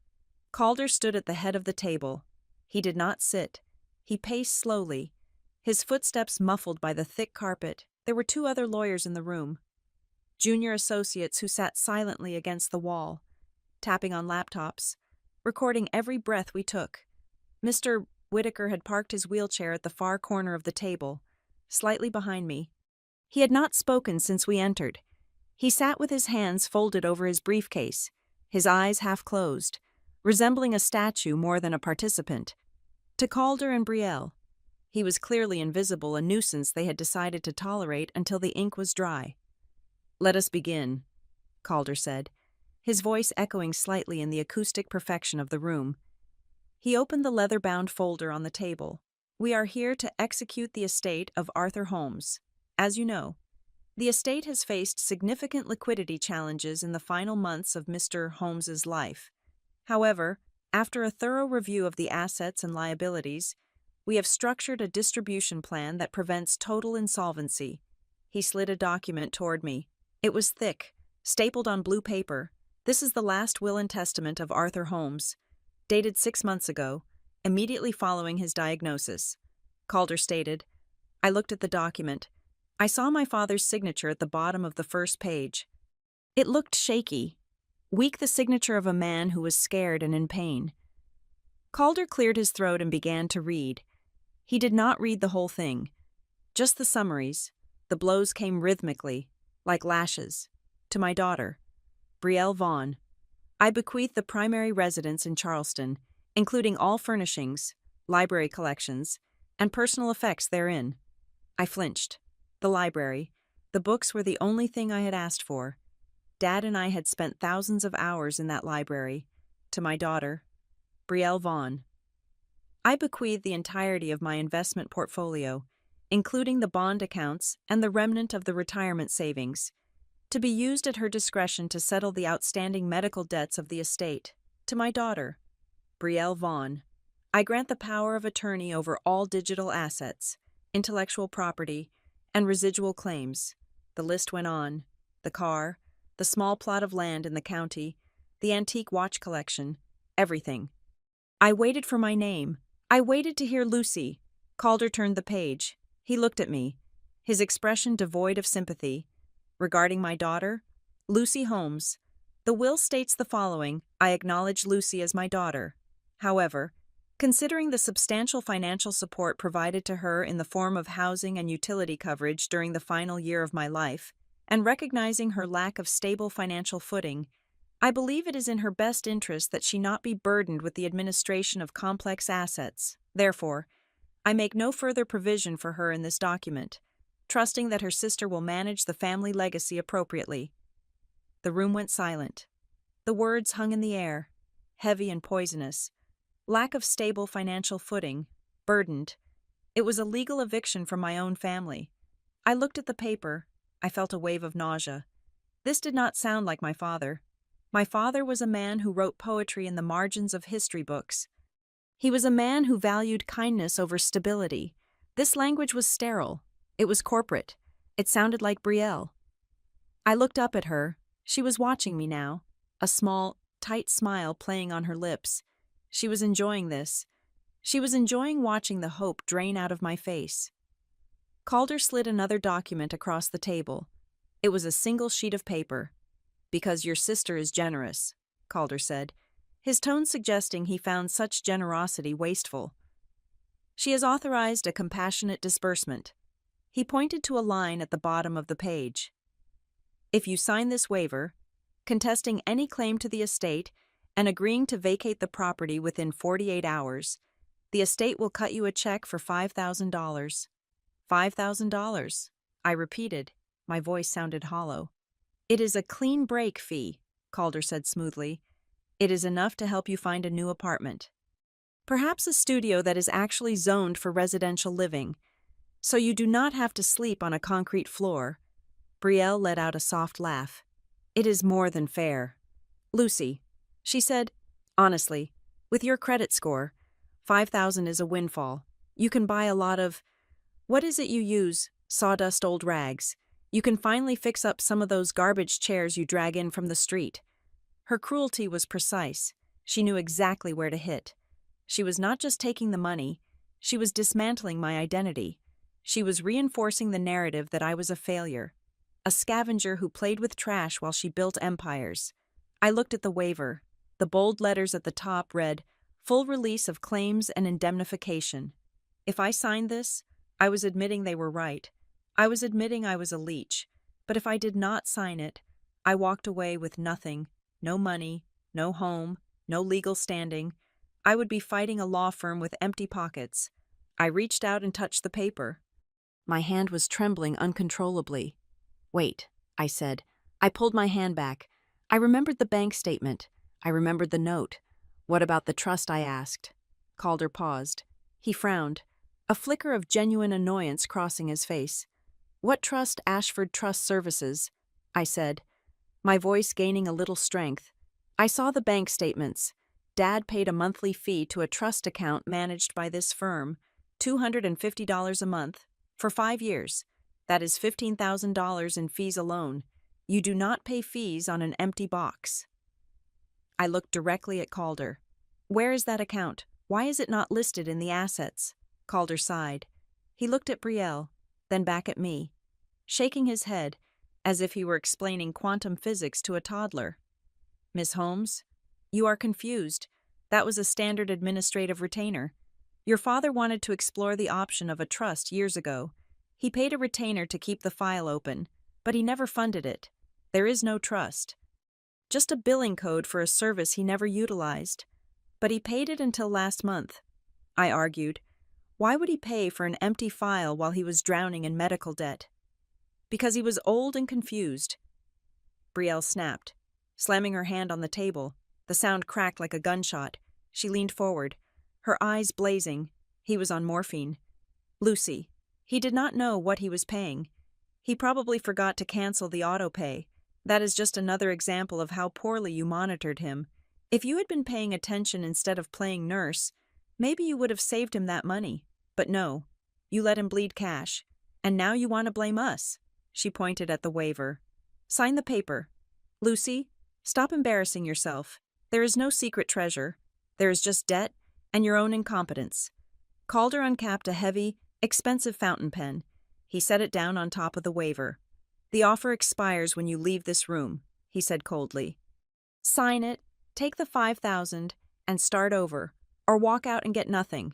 Calder stood at the head of the table. He did not sit. He paced slowly, his footsteps muffled by the thick carpet. There were 2 other lawyers in the room, junior associates who sat silently against the wall, tapping on laptops, recording every breath we took. Mr. Whitaker had parked his wheelchair at the far corner of the table, slightly behind me. He had not spoken since we entered. He sat with his hands folded over his briefcase, his eyes half closed, resembling a statue more than a participant. To Calder and Brielle, he was clearly invisible, a nuisance they had decided to tolerate until the ink was dry. "Let us begin," Calder said, his voice echoing slightly in the acoustic perfection of the room. He opened the leather-bound folder on the table. "We are here to execute the estate of Arthur Holmes. As you know, the estate has faced significant liquidity challenges in the final months of Mr. Holmes's life. However, after a thorough review of the assets and liabilities, we have structured a distribution plan that prevents total insolvency." He slid a document toward me. It was thick, stapled on blue paper. "This is the last will and testament of Arthur Holmes, dated 6 months ago, immediately following his diagnosis," Calder stated. I looked at the document. I saw my father's signature at the bottom of the first page. It looked shaky, weak, the signature of a man who was scared and in pain. Calder cleared his throat and began to read. He did not read the whole thing, just the summaries. The blows came rhythmically, like lashes. "To my daughter, Brielle Vaughn, I bequeath the primary residence in Charleston, including all furnishings, library collections, and personal effects therein." I flinched. The library. The books were the only thing I had asked for. Dad and I had spent thousands of hours in that library. "To my daughter, Brielle Vaughn, I bequeath the entirety of my investment portfolio, including the bond accounts and the remnant of the retirement savings, to be used at her discretion to settle the outstanding medical debts of the estate. To my daughter, Brielle Vaughn, I grant the power of attorney over all digital assets, intellectual property, and residual claims." The list went on. The car, the small plot of land in the county, the antique watch collection, everything. I waited for my name. I waited to hear Lucy. Calder turned the page. He looked at me, his expression devoid of sympathy. "Regarding my daughter, Lucy Holmes, the will states the following: I acknowledge Lucy as my daughter. However, considering the substantial financial support provided to her in the form of housing and utility coverage during the final year of my life, and recognizing her lack of stable financial footing, I believe it is in her best interest that she not be burdened with the administration of complex assets. Therefore, I make no further provision for her in this document, trusting that her sister will manage the family legacy appropriately." The room went silent. The words hung in the air, heavy and poisonous. Lack of stable financial footing, burdened. It was a legal eviction from my own family. I looked at the paper. I felt a wave of nausea. This did not sound like my father. My father was a man who wrote poetry in the margins of history books. He was a man who valued kindness over stability. This language was sterile. It was corporate. It sounded like Betrayal. I looked up at her. She was watching me now, a small, tight smile playing on her lips. She was enjoying this. She was enjoying watching the hope drain out of my face. Calder slid another document across the table. It was a single sheet of paper. "Because your sister is generous," Calder said, his tone suggesting he found such generosity wasteful. "She has authorized a compassionate disbursement." He pointed to a line at the bottom of the page. "If you sign this waiver, contesting any claim to the estate and agreeing to vacate the property within 48 hours, the estate will cut you a check for $5,000. $5,000, I repeated. My voice sounded hollow. "It is a clean break fee," Calder said smoothly. "It is enough to help you find a new apartment. Perhaps a studio that is actually zoned for residential living, so you do not have to sleep on a concrete floor." Brielle let out a soft laugh. "It is more than fair. Lucy," she said, "honestly, with your credit score, 5,000 is a windfall. You can buy a lot of, what is it you use, sawdust old rags. You can finally fix up some of those garbage chairs you drag in from the street." Her cruelty was precise. She knew exactly where to hit. She was not just taking the money, she was dismantling my identity. She was reinforcing the narrative that I was a failure, a scavenger who played with trash while she built empires. I looked at the waiver. The bold letters at the top read, "Full release of claims and indemnification." If I signed this, I was admitting they were right. I was admitting I was a leech. But if I did not sign it, I walked away with nothing, no money, no home, no legal standing. I would be fighting a law firm with empty pockets. I reached out and touched the paper. My hand was trembling uncontrollably. "Wait," I said. I pulled my hand back. I remembered the bank statement. I remembered the note. "What about the trust?" I asked. Calder paused. He frowned, a flicker of genuine annoyance crossing his face. "What trust? Ashford Trust Services," I said, my voice gaining a little strength. "I saw the bank statements. Dad paid a monthly fee to a trust account managed by this firm, $250 a month, for 5 years. That is $15,000 in fees alone. You do not pay fees on an empty box." I looked directly at Calder. "Where is that account? Why is it not listed in the assets?" Calder sighed. He looked at Brielle, then back at me, shaking his head as if he were explaining quantum physics to a toddler. "Miss Holmes, you are confused. That was a standard administrative retainer. Your father wanted to explore the option of a trust years ago. He paid a retainer to keep the file open, but he never funded it. There is no trust. Just a billing code for a service he never utilized. But he paid it until last month." I argued. "Why would he pay for an empty file while he was drowning in medical debt?" "Because he was old and confused." Brielle snapped, slamming her hand on the table. The sound cracked like a gunshot. She leaned forward, her eyes blazing. He was on morphine. "Lucy, he did not know what he was paying. He probably forgot to cancel the auto-pay. That is just another example of how poorly you monitored him. If you had been paying attention instead of playing nurse, maybe you would have saved him that money. But no, you let him bleed cash. And now you want to blame us." She pointed at the waiver. "Sign the paper. Lucy, stop embarrassing yourself. There is no secret treasure. There is just debt and your own incompetence." Calder uncapped a heavy, expensive fountain pen. He set it down on top of the waiver. "The offer expires when you leave this room," he said coldly. "Sign it, take the 5,000, and start over, or walk out and get nothing."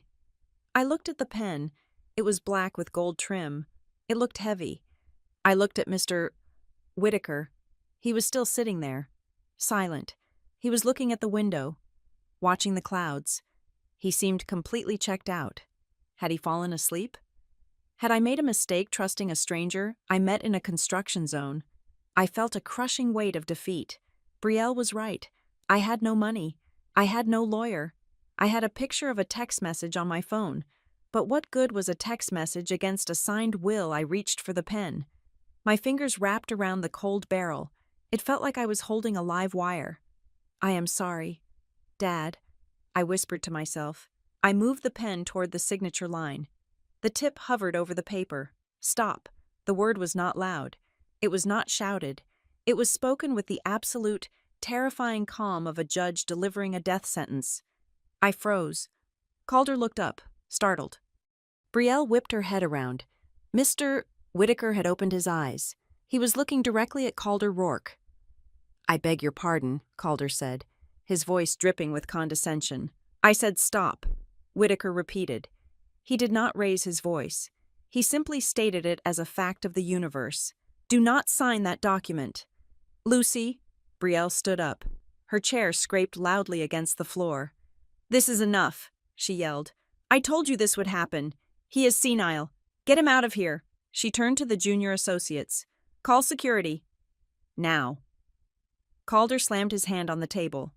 I looked at the pen. It was black with gold trim. It looked heavy. I looked at Mr. Whitaker. He was still sitting there, silent. He was looking at the window, watching the clouds. He seemed completely checked out. Had he fallen asleep? Had I made a mistake trusting a stranger I met in a construction zone? I felt a crushing weight of defeat. Brielle was right. I had no money. I had no lawyer. I had a picture of a text message on my phone. But what good was a text message against a signed will? I reached for the pen. My fingers wrapped around the cold barrel. It felt like I was holding a live wire. I am sorry. Dad, I whispered to myself. I moved the pen toward the signature line. The tip hovered over the paper. Stop. The word was not loud. It was not shouted. It was spoken with the absolute, terrifying calm of a judge delivering a death sentence. I froze. Calder looked up, startled. Brielle whipped her head around. Mr. Whitaker had opened his eyes. He was looking directly at Calder Rourke. I beg your pardon, Calder said, his voice dripping with condescension. I said stop, Whitaker repeated. He did not raise his voice. He simply stated it as a fact of the universe. Do not sign that document. Lucy, Brielle stood up. Her chair scraped loudly against the floor. This is enough, she yelled. I told you this would happen. He is senile. Get him out of here. She turned to the junior associates. Call security. Now. Calder slammed his hand on the table.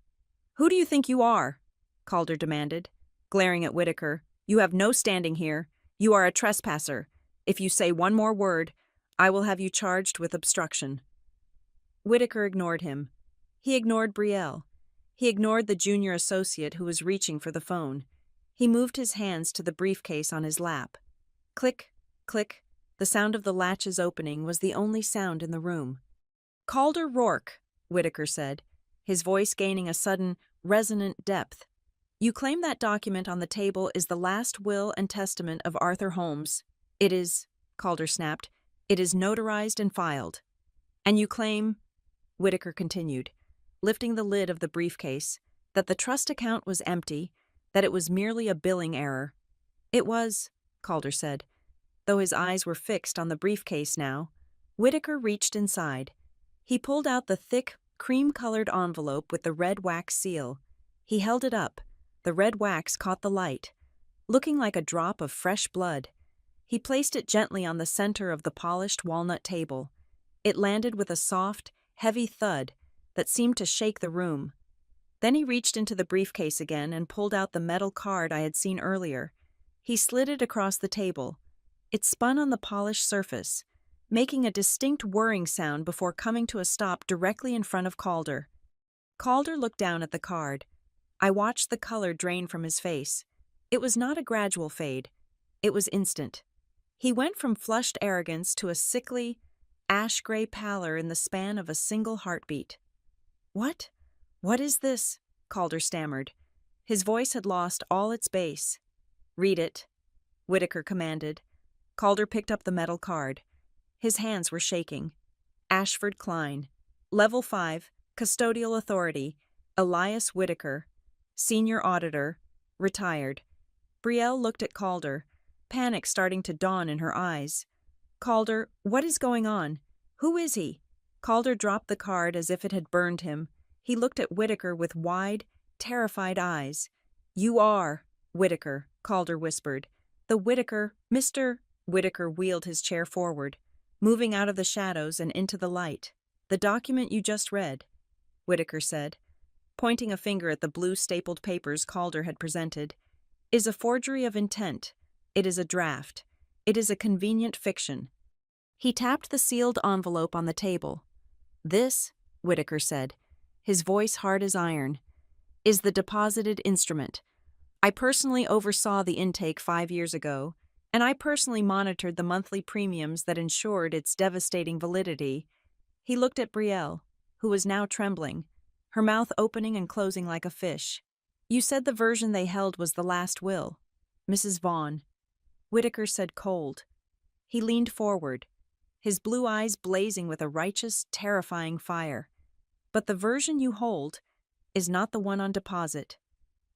Who do you think you are? Calder demanded, glaring at Whitaker. You have no standing here. You are a trespasser. If you say one more word, I will have you charged with obstruction. Whitaker ignored him. He ignored Brielle. He ignored the junior associate who was reaching for the phone. He moved his hands to the briefcase on his lap. Click, click. The sound of the latches opening was the only sound in the room. Calder Rourke, Whitaker said, his voice gaining a sudden, resonant depth. You claim that document on the table is the last will and testament of Arthur Holmes. It is, Calder snapped, it is notarized and filed. And you claim, Whitaker continued, lifting the lid of the briefcase, that the trust account was empty, that it was merely a billing error. It was, Calder said. Though his eyes were fixed on the briefcase now, Whitaker reached inside. He pulled out the thick, cream-colored envelope with the red wax seal. He held it up. The red wax caught the light, looking like a drop of fresh blood. He placed it gently on the center of the polished walnut table. It landed with a soft, heavy thud that seemed to shake the room. Then he reached into the briefcase again and pulled out the metal card I had seen earlier. He slid it across the table. It spun on the polished surface, making a distinct whirring sound before coming to a stop directly in front of Calder. Calder looked down at the card. I watched the color drain from his face. It was not a gradual fade. It was instant. He went from flushed arrogance to a sickly, ash-gray pallor in the span of a single heartbeat. What? What is this? Calder stammered. His voice had lost all its bass. Read it, Whitaker commanded. Calder picked up the metal card. His hands were shaking. Ashford Klein. Level 5, Custodial Authority, Elias Whitaker. Senior Auditor. Retired. Brielle looked at Calder, panic starting to dawn in her eyes. Calder, what is going on? Who is he? Calder dropped the card as if it had burned him. He looked at Whitaker with wide, terrified eyes. You are, Whitaker, Calder whispered. The Whitaker, Mr. Whitaker wheeled his chair forward, moving out of the shadows and into the light. The document you just read, Whitaker said, pointing a finger at the blue stapled papers Calder had presented, is a forgery of intent. It is a draft. It is a convenient fiction. He tapped the sealed envelope on the table. This, Whitaker said, his voice hard as iron, is the deposited instrument. I personally oversaw the intake 5 years ago, and I personally monitored the monthly premiums that ensured its devastating validity. He looked at Brielle, who was now trembling, her mouth opening and closing like a fish. You said the version they held was the last will, Mrs. Vaughn. Whitaker said cold. He leaned forward, his blue eyes blazing with a righteous, terrifying fire. But the version you hold is not the one on deposit.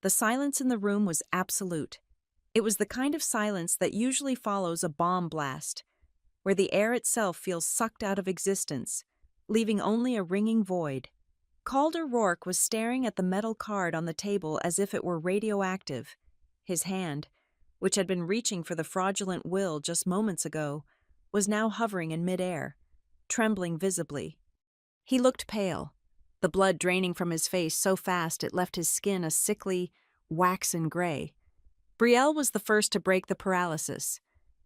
The silence in the room was absolute. It was the kind of silence that usually follows a bomb blast, where the air itself feels sucked out of existence, leaving only a ringing void. Calder Rourke was staring at the metal card on the table as if it were radioactive. His hand, which had been reaching for the fraudulent will just moments ago, was now hovering in midair, trembling visibly. He looked pale, the blood draining from his face so fast it left his skin a sickly, waxen gray. Brielle was the first to break the paralysis.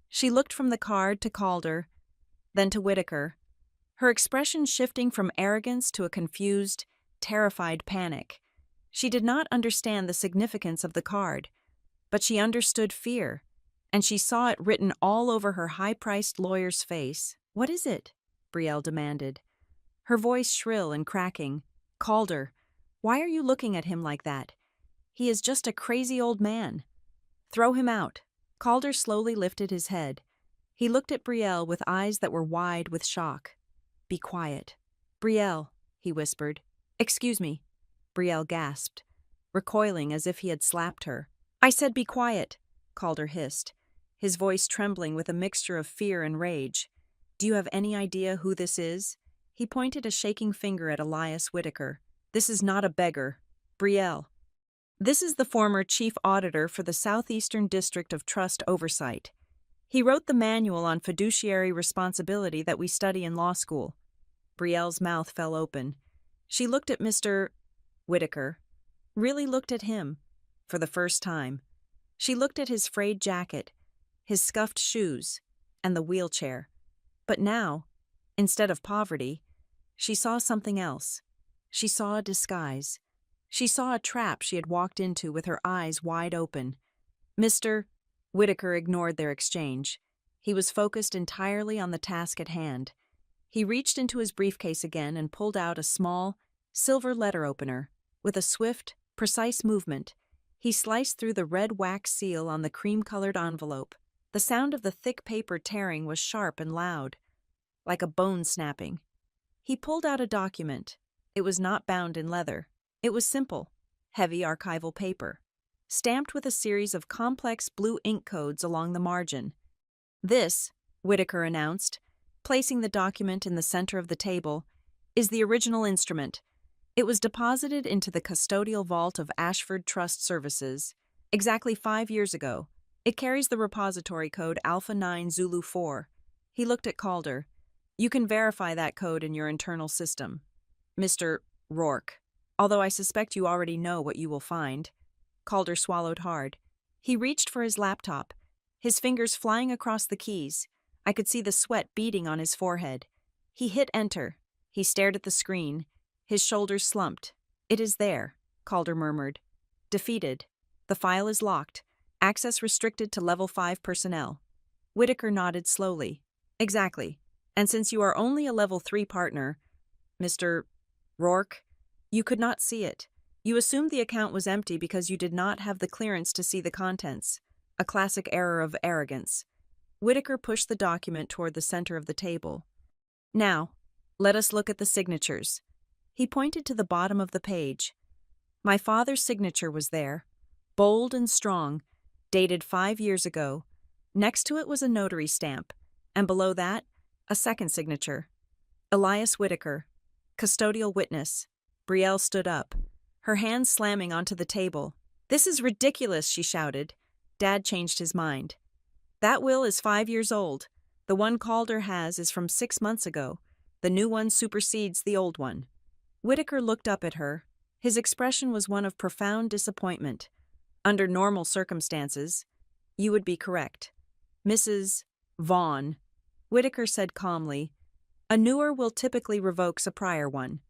She looked from the card to Calder, then to Whitaker, her expression shifting from arrogance to a confused, terrified panic. She did not understand the significance of the card, but she understood fear, and she saw it written all over her high-priced lawyer's face. "What is it?" Brielle demanded, her voice shrill and cracking. "Calder, why are you looking at him like that? He is just a crazy old man. Throw him out." Calder slowly lifted his head. He looked at Brielle with eyes that were wide with shock. "Be quiet." "Brielle," he whispered. "Excuse me," Brielle gasped, recoiling as if he had slapped her. "I said be quiet," Calder hissed, his voice trembling with a mixture of fear and rage. "Do you have any idea who this is?" He pointed a shaking finger at Elias Whitaker. "This is not a beggar. Brielle. This is the former chief auditor for the Southeastern District of Trust Oversight. He wrote the manual on fiduciary responsibility that we study in law school." Brielle's mouth fell open. She looked at Mr. Whitaker, really looked at him, for the first time. She looked at his frayed jacket, his scuffed shoes, and the wheelchair. But now, instead of poverty, she saw something else. She saw a disguise. She saw a trap she had walked into with her eyes wide open. Mr. Whitaker ignored their exchange. He was focused entirely on the task at hand. He reached into his briefcase again and pulled out a small, silver letter opener. With a swift, precise movement, he sliced through the red wax seal on the cream-colored envelope. The sound of the thick paper tearing was sharp and loud, like a bone snapping. He pulled out a document. It was not bound in leather. It was simple, heavy archival paper, stamped with a series of complex blue ink codes along the margin. "This," Whitaker announced, placing the document in the center of the table, "is the original instrument. It was deposited into the custodial vault of Ashford Trust Services exactly 5 years ago. It carries the repository code Alpha 9 Zulu 4. He looked at Calder. "You can verify that code in your internal system, Mr. Rourke, although I suspect you already know what you will find." Calder swallowed hard. He reached for his laptop, his fingers flying across the keys. I could see the sweat beading on his forehead. He hit enter. He stared at the screen. His shoulders slumped. "It is there," Calder murmured. "Defeated. The file is locked. Access restricted to Level 5 personnel." Whitaker nodded slowly. "Exactly. And since you are only a Level 3 partner, Mr. Rourke, you could not see it. You assumed the account was empty because you did not have the clearance to see the contents. A classic error of arrogance." Whitaker pushed the document toward the center of the table. "Now, let us look at the signatures." He pointed to the bottom of the page. My father's signature was there, bold and strong, dated 5 years ago. Next to it was a notary stamp, and below that, a second signature. Elias Whitaker, custodial witness. Brielle stood up, her hands slamming onto the table. "This is ridiculous," she shouted. Dad changed his mind. "That will is 5 years old. The one Calder has is from 6 months ago. The new one supersedes the old one." Whitaker looked up at her. His expression was one of profound disappointment. "Under normal circumstances, you would be correct. Mrs. Vaughn," Whitaker said calmly, "a newer will typically revoke a prior one.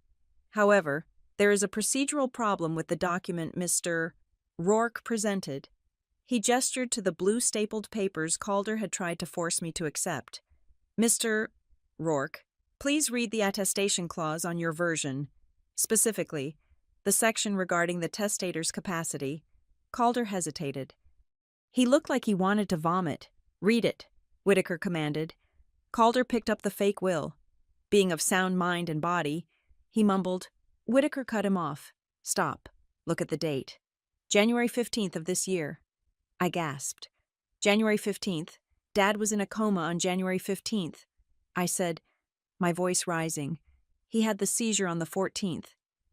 However, there is a procedural problem with the document Mr. Rourke presented." He gestured to the blue stapled papers Calder had tried to force me to accept. "Mr. Rourke, please read the attestation clause on your version. Specifically, the section regarding the testator's capacity." Calder hesitated. He looked like he wanted to vomit. "Read it," Whitaker commanded. Calder picked up the fake will. Being of sound mind and body, he mumbled. Whitaker cut him off. "Stop. Look at the date. January 15th of this year." I gasped. "January 15th. Dad was in a coma on January 15th. I said, my voice rising. He had the seizure on the 14th.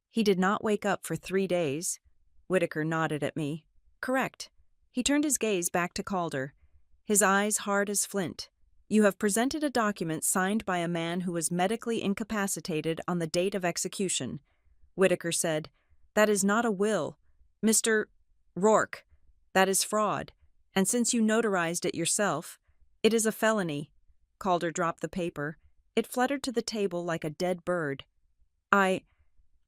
He did not wake up for 3 days. Whitaker nodded at me. Correct. He turned his gaze back to Calder, his eyes hard as flint. You have presented a document signed by a man who was medically incapacitated on the date of execution. Whitaker said, That is not a will. Mr. Rourke, that is fraud. And since you notarized it yourself, it is a felony. Calder dropped the paper. It fluttered to the table like a dead bird. I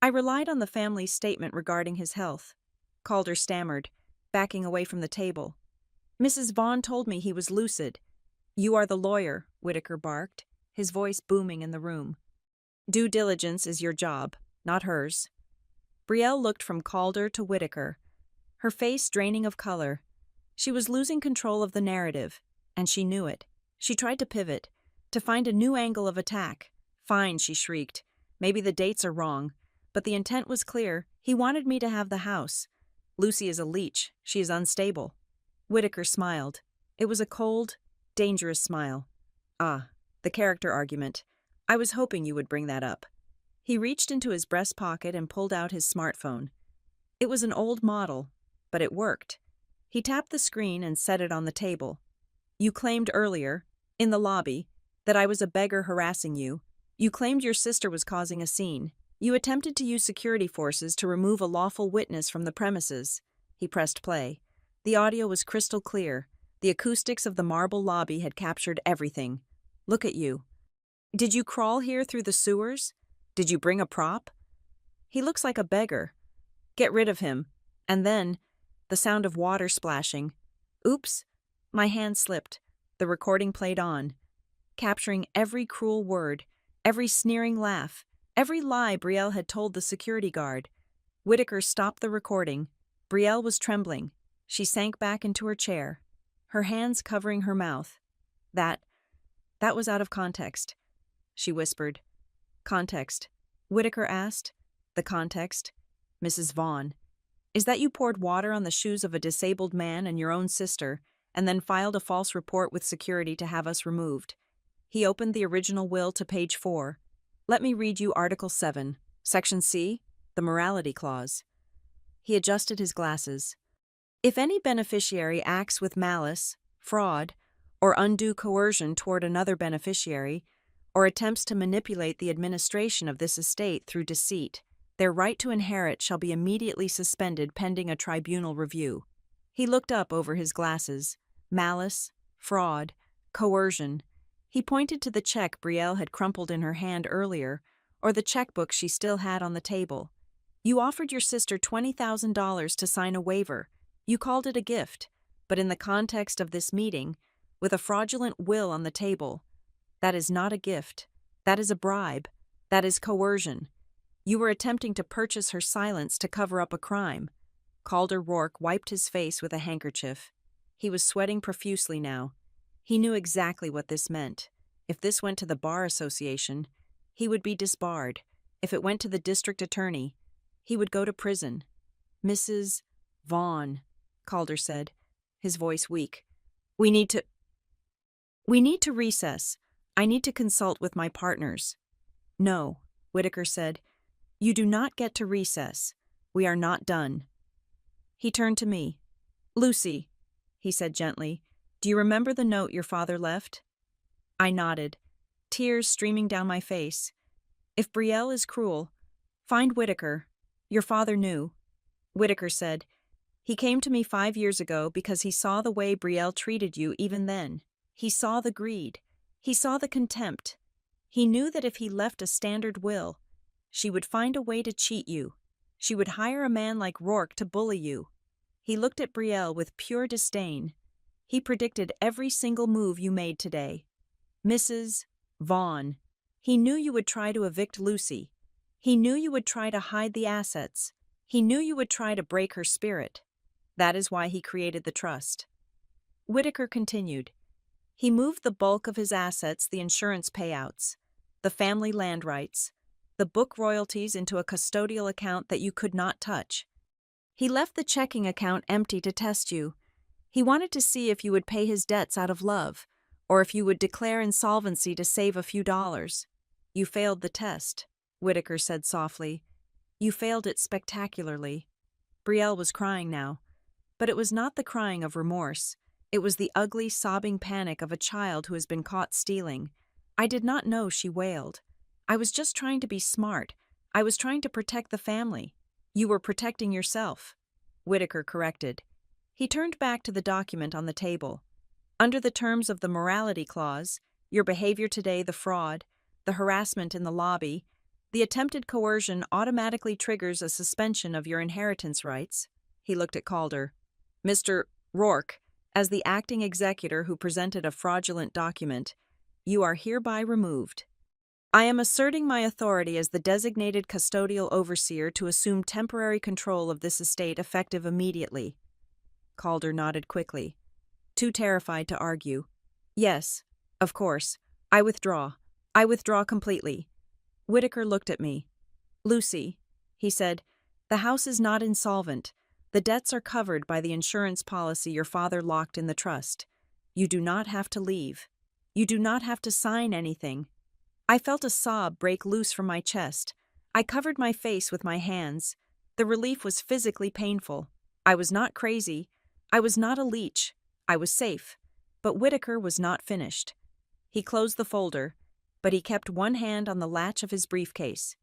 relied on the family's statement regarding his health. Calder stammered, backing away from the table. Mrs. Vaughn told me he was lucid. You are the lawyer, Whitaker barked, his voice booming in the room. Due diligence is your job, not hers. Brielle looked from Calder to Whitaker, her face draining of color. She was losing control of the narrative, and she knew it. She tried to pivot, to find a new angle of attack. Fine, she shrieked. Maybe the dates are wrong, but the intent was clear. He wanted me to have the house. Lucy is a leech. She is unstable. Whitaker smiled. It was a cold, dangerous smile. Ah, the character argument. I was hoping you would bring that up. He reached into his breast pocket and pulled out his smartphone. It was an old model, but it worked. He tapped the screen and set it on the table. You claimed earlier, in the lobby, that I was a beggar harassing you. You claimed your sister was causing a scene. You attempted to use security forces to remove a lawful witness from the premises. He pressed play. The audio was crystal clear. The acoustics of the marble lobby had captured everything. Look at you. Did you crawl here through the sewers? Did you bring a prop? He looks like a beggar. Get rid of him. And then, the sound of water splashing. Oops. My hand slipped. The recording played on, capturing every cruel word, every sneering laugh, every lie Brielle had told the security guard. Whitaker stopped the recording. Brielle was trembling. She sank back into her chair, her hands covering her mouth. That was out of context, she whispered. Context? Whitaker asked. The context? Mrs. Vaughn. Is that you poured water on the shoes of a disabled man and your own sister, and then filed a false report with security to have us removed. He opened the original will to page 4. Let me read you Article 7, Section C, the Morality Clause. He adjusted his glasses. If any beneficiary acts with malice, fraud, or undue coercion toward another beneficiary, or attempts to manipulate the administration of this estate through deceit, their right to inherit shall be immediately suspended pending a tribunal review. He looked up over his glasses. Malice, fraud, coercion. He pointed to the check Brielle had crumpled in her hand earlier, or the checkbook she still had on the table. You offered your sister $20,000 to sign a waiver. You called it a gift, but in the context of this meeting, with a fraudulent will on the table, that is not a gift. That is a bribe. That is coercion. You were attempting to purchase her silence to cover up a crime. Calder Rourke wiped his face with a handkerchief. He was sweating profusely now. He knew exactly what this meant. If this went to the Bar Association, he would be disbarred. If it went to the district attorney, he would go to prison. Mrs. Vaughn, Calder said, his voice weak. We need to recess. I need to consult with my partners. No, Whitaker said. You do not get to recess. We are not done. He turned to me. Lucy, he said gently, do you remember the note your father left? I nodded, tears streaming down my face. If Brielle is cruel, find Whitaker. Your father knew. Whitaker said, he came to me 5 years ago because he saw the way Brielle treated you even then. He saw the greed. He saw the contempt. He knew that if he left a standard will, she would find a way to cheat you. She would hire a man like Rourke to bully you. He looked at Brielle with pure disdain. He predicted every single move you made today. Mrs. Vaughn. He knew you would try to evict Lucy. He knew you would try to hide the assets. He knew you would try to break her spirit. That is why he created the trust. Whitaker continued. He moved the bulk of his assets, the insurance payouts, the family land rights, the book royalties into a custodial account that you could not touch. He left the checking account empty to test you. He wanted to see if you would pay his debts out of love, or if you would declare insolvency to save a few dollars. You failed the test. Whitaker said softly. You failed it spectacularly. Brielle was crying now. But it was not the crying of remorse. It was the ugly, sobbing panic of a child who has been caught stealing. I did not know she wailed. I was just trying to be smart. I was trying to protect the family. You were protecting yourself. Whitaker corrected. He turned back to the document on the table. Under the terms of the morality clause, your behavior today, the fraud, the harassment in the lobby, the attempted coercion automatically triggers a suspension of your inheritance rights. He looked at Calder. Mr. Rourke, as the acting executor who presented a fraudulent document, you are hereby removed. I am asserting my authority as the designated custodial overseer to assume temporary control of this estate effective immediately. Calder nodded quickly, too terrified to argue. Yes, of course. I withdraw. I withdraw completely. Whitaker looked at me. Lucy, he said, the house is not insolvent. The debts are covered by the insurance policy your father locked in the trust. You do not have to leave. You do not have to sign anything. I felt a sob break loose from my chest. I covered my face with my hands. The relief was physically painful. I was not crazy. I was not a leech. I was safe. But Whitaker was not finished. He closed the folder, but he kept one hand on the latch of his briefcase.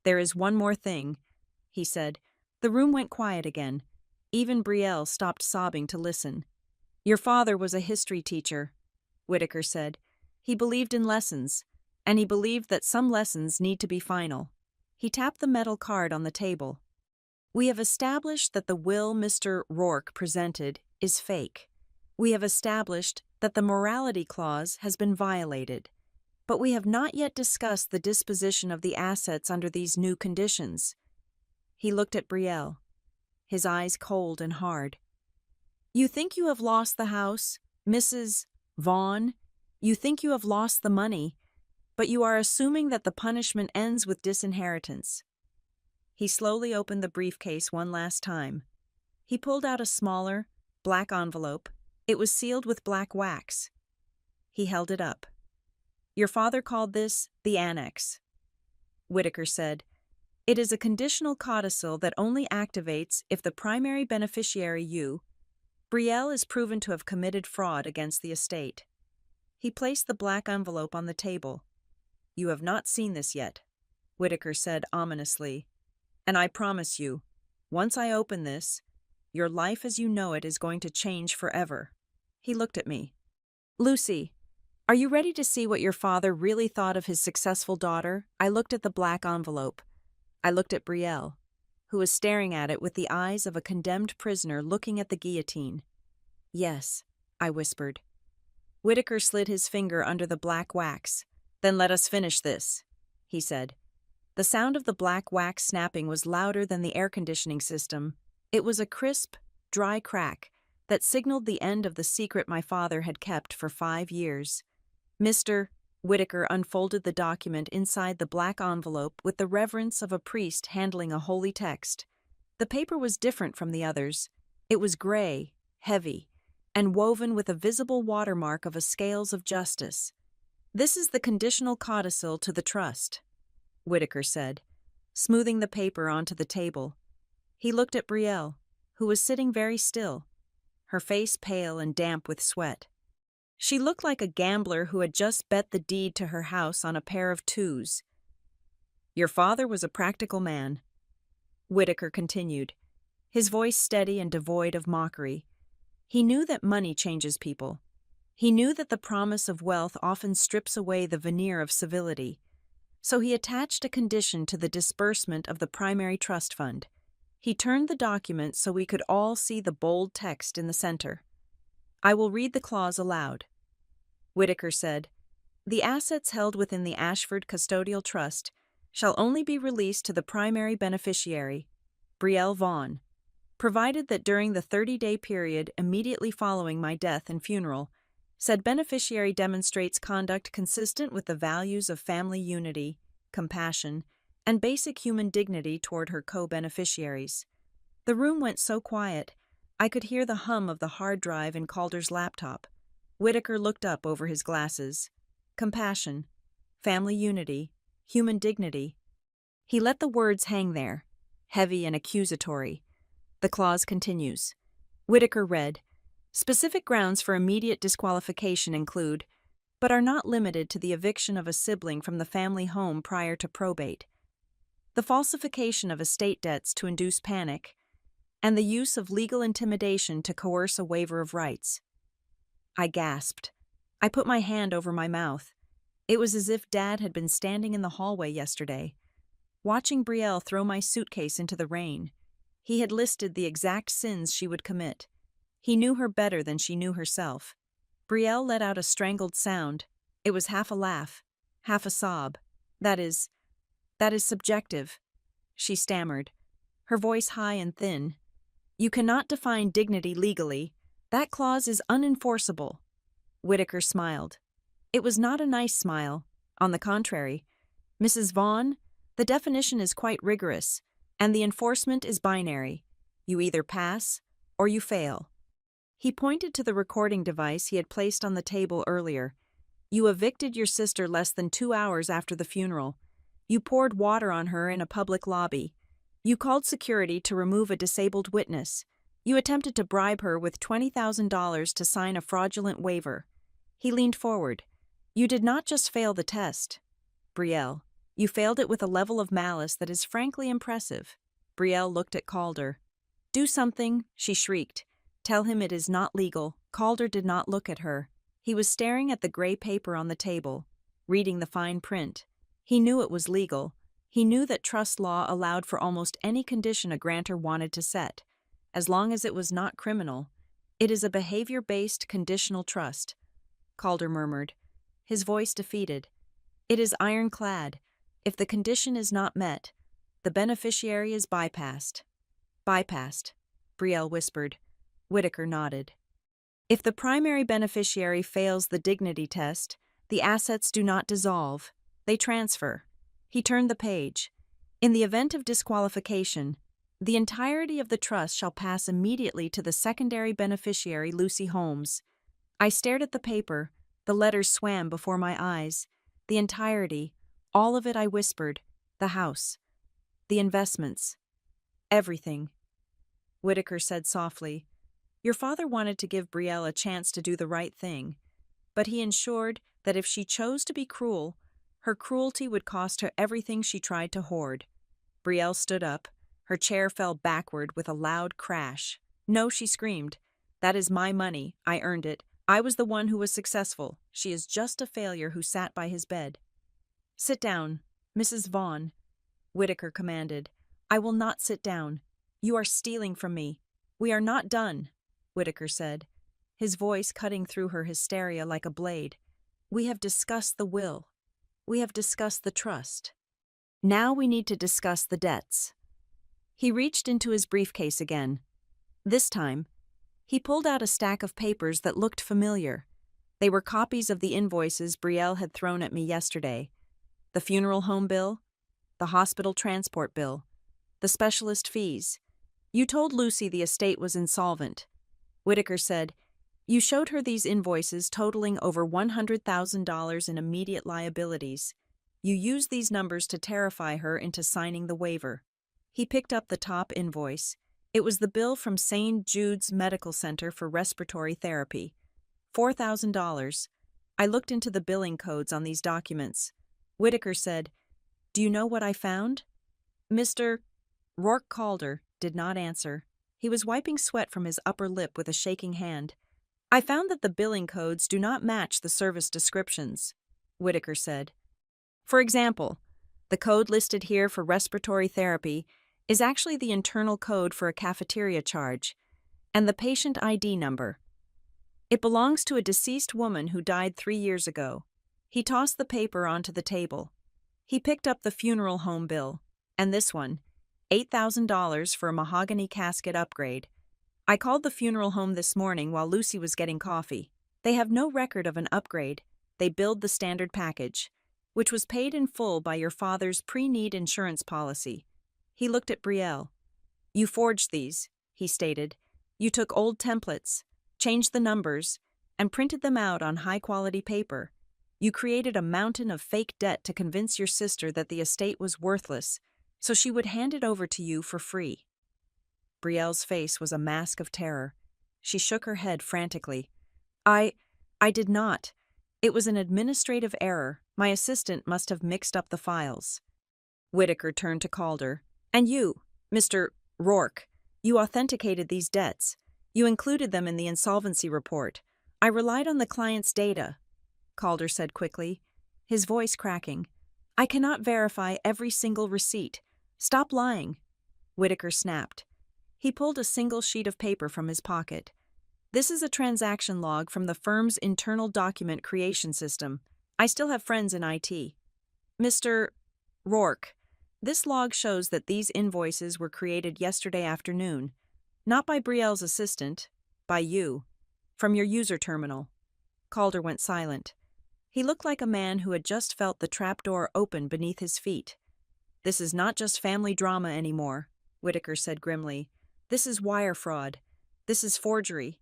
There is one more thing, he said. The room went quiet again. Even Brielle stopped sobbing to listen. Your father was a history teacher, Whitaker said. He believed in lessons, and he believed that some lessons need to be final. He tapped the metal card on the table. We have established that the will Mr. Rourke presented is fake. We have established that the morality clause has been violated. But we have not yet discussed the disposition of the assets under these new conditions. He looked at Brielle, his eyes cold and hard. You think you have lost the house, Mrs. Vaughn? You think you have lost the money, but you are assuming that the punishment ends with disinheritance. He slowly opened the briefcase one last time. He pulled out a smaller, black envelope. It was sealed with black wax. He held it up. Your father called this the annex. Whitaker said, it is a conditional codicil that only activates if the primary beneficiary Brielle is proven to have committed fraud against the estate. He placed the black envelope on the table. You have not seen this yet, Whitaker said ominously. And I promise you, once I open this, your life as you know it is going to change forever. He looked at me. Lucy, are you ready to see what your father really thought of his successful daughter? I looked at the black envelope. I looked at Brielle, who was staring at it with the eyes of a condemned prisoner looking at the guillotine. Yes, I whispered. Whitaker slid his finger under the black wax. Then let us finish this, he said. The sound of the black wax snapping was louder than the air conditioning system. It was a crisp, dry crack that signaled the end of the secret my father had kept for 5 years. Mr. Whitaker unfolded the document inside the black envelope with the reverence of a priest handling a holy text. The paper was different from the others. It was gray, heavy, and woven with a visible watermark of a scales of justice. This is the conditional codicil to the trust, Whitaker said, smoothing the paper onto the table. He looked at Brielle, who was sitting very still, her face pale and damp with sweat. She looked like a gambler who had just bet the deed to her house on a pair of twos. Your father was a practical man, Whitaker continued, his voice steady and devoid of mockery. He knew that money changes people. He knew that the promise of wealth often strips away the veneer of civility. So he attached a condition to the disbursement of the primary trust fund. He turned the document so we could all see the bold text in the center. I will read the clause aloud. Whitaker said, the assets held within the Ashford Custodial Trust shall only be released to the primary beneficiary, Brielle Vaughn, provided that during the 30-day period immediately following my death and funeral, said beneficiary demonstrates conduct consistent with the values of family unity, compassion, and basic human dignity toward her co-beneficiaries. The room went so quiet, I could hear the hum of the hard drive in Calder's laptop. Whitaker looked up over his glasses. Compassion, family unity, human dignity. He let the words hang there, heavy and accusatory. The clause continues. Whitaker read, specific grounds for immediate disqualification include, but are not limited to the eviction of a sibling from the family home prior to probate, the falsification of estate debts to induce panic, and the use of legal intimidation to coerce a waiver of rights. I gasped. I put my hand over my mouth. It was as if Dad had been standing in the hallway yesterday, watching Brielle throw my suitcase into the rain. He had listed the exact sins she would commit. He knew her better than she knew herself. Brielle let out a strangled sound. It was half a laugh, half a sob. That is subjective, she stammered, her voice high and thin. You cannot define dignity legally. That clause is unenforceable. Whitaker smiled. It was not a nice smile. On the contrary, Mrs. Vaughn, the definition is quite rigorous, and the enforcement is binary. You either pass or you fail. He pointed to the recording device he had placed on the table earlier. You evicted your sister less than 2 hours after the funeral. You poured water on her in a public lobby. You called security to remove a disabled witness. You attempted to bribe her with $20,000 to sign a fraudulent waiver. He leaned forward. You did not just fail the test, Brielle. You failed it with a level of malice that is frankly impressive. Brielle looked at Calder. Do something, she shrieked. Tell him it is not legal. Calder did not look at her. He was staring at the gray paper on the table, reading the fine print. He knew it was legal. He knew that trust law allowed for almost any condition a grantor wanted to set, as long as it was not criminal. It is a behavior-based conditional trust, Calder murmured, his voice defeated. It is ironclad. If the condition is not met, the beneficiary is bypassed. Bypassed, Brielle whispered. Whitaker nodded. If the primary beneficiary fails the dignity test, the assets do not dissolve, they transfer. He turned the page. In the event of disqualification, the entirety of the trust shall pass immediately to the secondary beneficiary, Lucy Holmes. I stared at the paper. The letters swam before my eyes. The entirety, all of it, I whispered. The house. The investments. Everything. Whitaker said softly, Your father wanted to give Brielle a chance to do the right thing, but he ensured that if she chose to be cruel, her cruelty would cost her everything she tried to hoard. Brielle stood up. Her chair fell backward with a loud crash. No, she screamed. That is my money. I earned it. I was the one who was successful. She is just a failure who sat by his bed. Sit down, Mrs. Vaughn, Whitaker commanded. I will not sit down. You are stealing from me. We are not done, Whitaker said, his voice cutting through her hysteria like a blade. We have discussed the will. We have discussed the trust. Now we need to discuss the debts. He reached into his briefcase again. This time, he pulled out a stack of papers that looked familiar. They were copies of the invoices Brielle had thrown at me yesterday. The funeral home bill, the hospital transport bill, the specialist fees. You told Lucy the estate was insolvent. Whitaker said, You showed her these invoices totaling over $100,000 in immediate liabilities. You used these numbers to terrify her into signing the waiver. He picked up the top invoice. It was the bill from St. Jude's Medical Center for respiratory therapy. $4,000. I looked into the billing codes on these documents. Whitaker said, Do you know what I found? Mr. Rourke Calder did not answer. He was wiping sweat from his upper lip with a shaking hand. I found that the billing codes do not match the service descriptions, Whitaker said. For example, the code listed here for respiratory therapy is actually the internal code for a cafeteria charge, and the patient ID number. It belongs to a deceased woman who died 3 years ago. He tossed the paper onto the table. He picked up the funeral home bill, and this one, $8,000 for a mahogany casket upgrade. I called the funeral home this morning while Lucy was getting coffee. They have no record of an upgrade. They billed the standard package, which was paid in full by your father's pre-need insurance policy. He looked at Brielle. You forged these, he stated. You took old templates, changed the numbers, and printed them out on high-quality paper. You created a mountain of fake debt to convince your sister that the estate was worthless, so she would hand it over to you for free. Brielle's face was a mask of terror. She shook her head frantically. I did not. It was an administrative error. My assistant must have mixed up the files. Whitaker turned to Calder. And you, Mr. Rourke, you authenticated these debts. You included them in the insolvency report. I relied on the client's data, Calder said quickly, his voice cracking. I cannot verify every single receipt. Stop lying, Whitaker snapped. He pulled a single sheet of paper from his pocket. This is a transaction log from the firm's internal document creation system. I still have friends in IT. Mr. Rourke, this log shows that these invoices were created yesterday afternoon, not by Brielle's assistant, by you, from your user terminal. Calder went silent. He looked like a man who had just felt the trapdoor open beneath his feet. This is not just family drama anymore, Whitaker said grimly. This is wire fraud. This is forgery.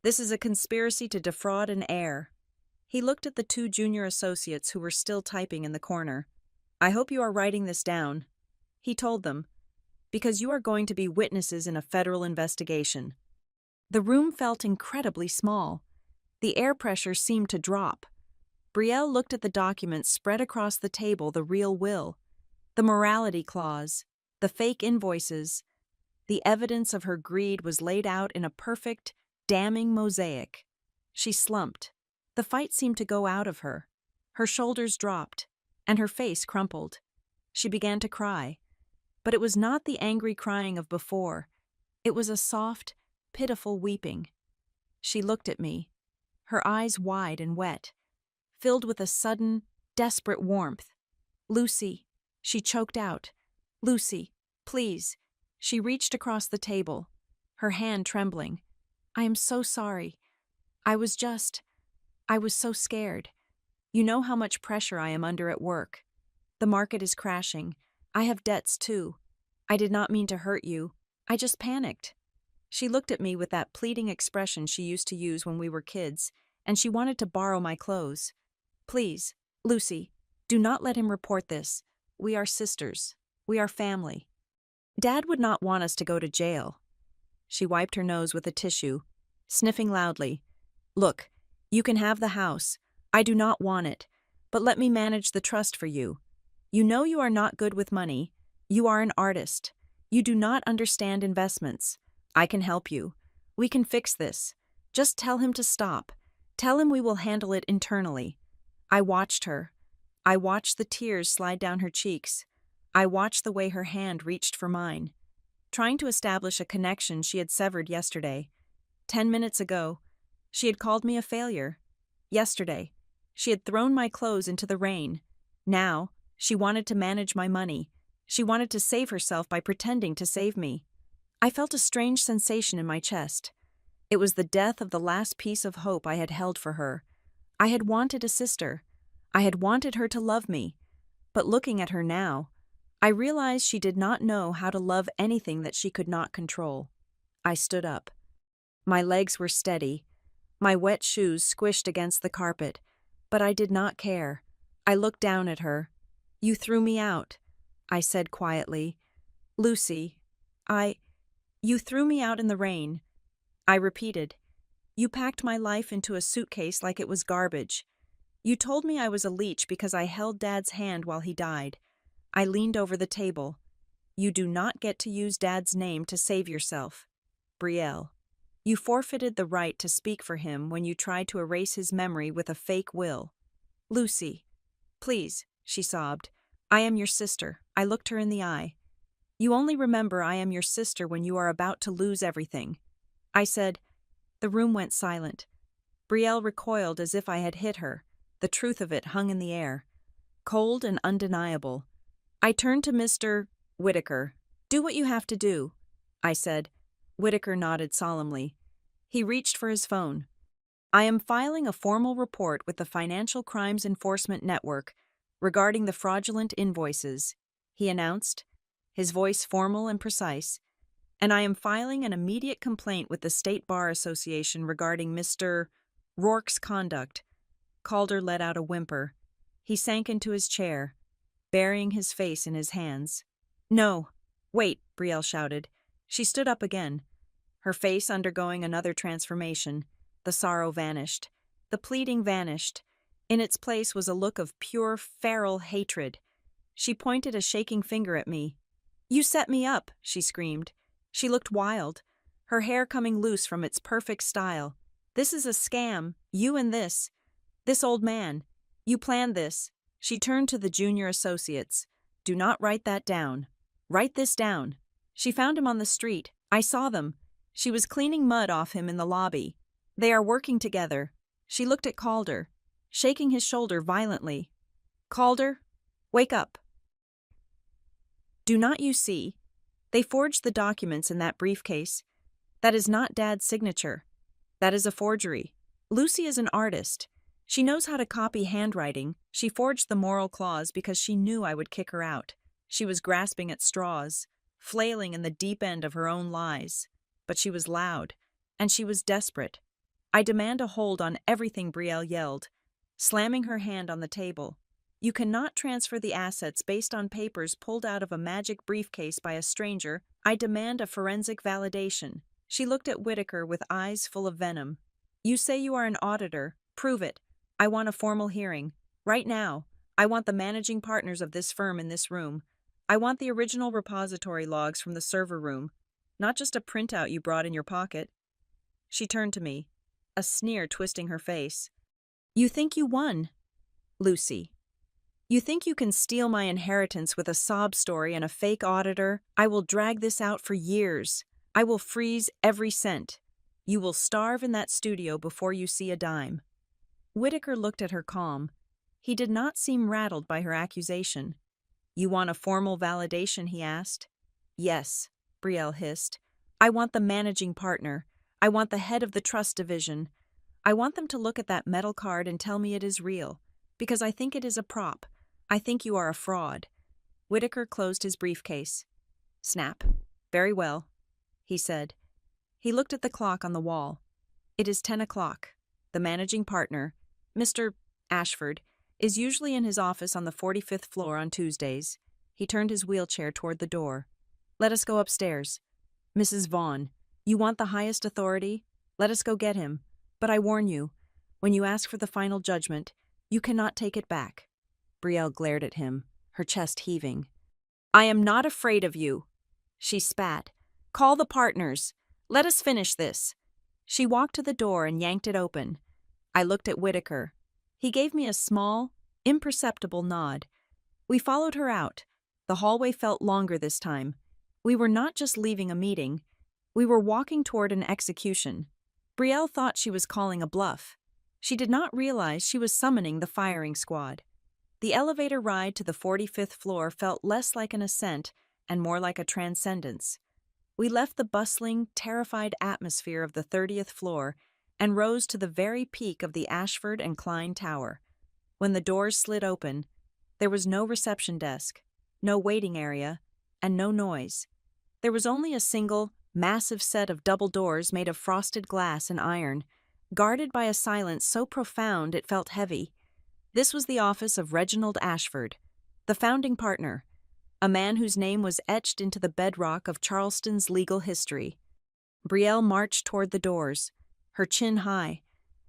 This is a conspiracy to defraud an heir. He looked at the two junior associates who were still typing in the corner. I hope you are writing this down, he told them, because you are going to be witnesses in a federal investigation. The room felt incredibly small. The air pressure seemed to drop. Brielle looked at the documents spread across the table, the real will, the morality clause, the fake invoices. The evidence of her greed was laid out in a perfect, damning mosaic. She slumped. The fight seemed to go out of her. Her shoulders dropped, and her face crumpled. She began to cry. But it was not the angry crying of before. It was a soft, pitiful weeping. She looked at me, her eyes wide and wet, filled with a sudden, desperate warmth. Lucy, she choked out. Lucy, please. She reached across the table, her hand trembling. I am so sorry. I was so scared. You know how much pressure I am under at work. The market is crashing. I have debts too. I did not mean to hurt you. I just panicked. She looked at me with that pleading expression she used to use when we were kids, and she wanted to borrow my clothes. Please, Lucy, do not let him report this. We are sisters. We are family. Dad would not want us to go to jail. She wiped her nose with a tissue, sniffing loudly. Look, you can have the house. I do not want it, but let me manage the trust for you. You know you are not good with money. You are an artist. You do not understand investments. I can help you. We can fix this. Just tell him to stop. Tell him we will handle it internally. I watched her. I watched the tears slide down her cheeks. I watched the way her hand reached for mine, trying to establish a connection she had severed yesterday. 10 minutes ago, she had called me a failure. Yesterday, she had thrown my clothes into the rain. Now, she wanted to manage my money. She wanted to save herself by pretending to save me. I felt a strange sensation in my chest. It was the death of the last piece of hope I had held for her. I had wanted a sister. I had wanted her to love me. But looking at her now, I realized she did not know how to love anything that she could not control. I stood up. My legs were steady. My wet shoes squished against the carpet, but I did not care. I looked down at her. You threw me out, I said quietly. Lucy, you threw me out in the rain. I repeated. You packed my life into a suitcase like it was garbage. You told me I was a leech because I held Dad's hand while he died. I leaned over the table. You do not get to use Dad's name to save yourself. Brielle. You forfeited the right to speak for him when you tried to erase his memory with a fake will. Lucy. Please, she sobbed. I am your sister. I looked her in the eye. You only remember I am your sister when you are about to lose everything. I said. The room went silent. Brielle recoiled as if I had hit her. The truth of it hung in the air. Cold and undeniable. I turned to Mr. Whitaker. Do what you have to do, I said. Whitaker nodded solemnly. He reached for his phone. I am filing a formal report with the Financial Crimes Enforcement Network regarding the fraudulent invoices, he announced, his voice formal and precise, and I am filing an immediate complaint with the State Bar Association regarding Mr. Rourke's conduct. Calder let out a whimper. He sank into his chair, burying his face in his hands. No. Wait, Brielle shouted. She stood up again, her face undergoing another transformation. The sorrow vanished. The pleading vanished. In its place was a look of pure, feral hatred. She pointed a shaking finger at me. "You set me up," she screamed. She looked wild, her hair coming loose from its perfect style. "This is a scam, you and this old man. You planned this." She turned to the junior associates. "Do not write that down. Write this down. She found him on the street. I saw them. She was cleaning mud off him in the lobby. They are working together." She looked at Calder, shaking his shoulder violently. "Calder, wake up. Do not you see? They forged the documents in that briefcase. That is not Dad's signature. That is a forgery. Lucy is an artist. She knows how to copy handwriting. She forged the moral clause because she knew I would kick her out. She was grasping at straws, flailing in the deep end of her own lies. But she was loud, and she was desperate. I demand a hold on everything," Brielle yelled, slamming her hand on the table. "You cannot transfer the assets based on papers pulled out of a magic briefcase by a stranger. I demand a forensic validation." She looked at Whitaker with eyes full of venom. "You say you are an auditor. Prove it. I want a formal hearing. Right now. I want the managing partners of this firm in this room. I want the original repository logs from the server room, not just a printout you brought in your pocket." She turned to me, a sneer twisting her face. "You think you won, Lucy. You think you can steal my inheritance with a sob story and a fake auditor? I will drag this out for years. I will freeze every cent. You will starve in that studio before you see a dime." Whitaker looked at her calm. He did not seem rattled by her accusation. "You want a formal validation?" he asked. "Yes," Brielle hissed. "I want the managing partner. I want the head of the trust division. I want them to look at that metal card and tell me it is real, because I think it is a prop. I think you are a fraud." Whitaker closed his briefcase. "Snap. Very well," he said. He looked at the clock on the wall. "It is 10 o'clock. The managing partner, Mr. Ashford, is usually in his office on the 45th floor on Tuesdays." He turned his wheelchair toward the door. "Let us go upstairs. Mrs. Vaughn, you want the highest authority? Let us go get him. But I warn you, when you ask for the final judgment, you cannot take it back." Brielle glared at him, her chest heaving. "I am not afraid of you." She spat. "Call the partners. Let us finish this." She walked to the door and yanked it open. I looked at Whitaker. He gave me a small, imperceptible nod. We followed her out. The hallway felt longer this time. We were not just leaving a meeting. We were walking toward an execution. Brielle thought she was calling a bluff. She did not realize she was summoning the firing squad. The elevator ride to the 45th floor felt less like an ascent and more like a transcendence. We left the bustling, terrified atmosphere of the 30th floor and rose to the very peak of the Ashford and Klein Tower. When the doors slid open, there was no reception desk, no waiting area, and no noise. There was only a single, massive set of double doors made of frosted glass and iron, guarded by a silence so profound it felt heavy. This was the office of Reginald Ashford, the founding partner, a man whose name was etched into the bedrock of Charleston's legal history. Brielle marched toward the doors, her chin high,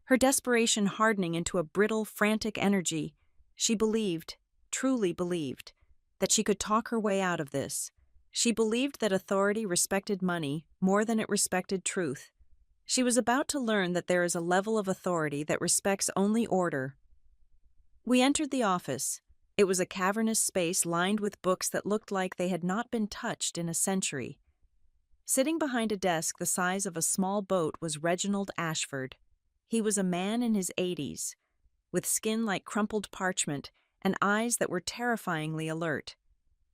her desperation hardening into a brittle, frantic energy. She believed, truly believed, that she could talk her way out of this. She believed that authority respected money more than it respected truth. She was about to learn that there is a level of authority that respects only order. We entered the office. It was a cavernous space lined with books that looked like they had not been touched in a century. Sitting behind a desk the size of a small boat was Reginald Ashford. He was a man in his 80s, with skin like crumpled parchment and eyes that were terrifyingly alert.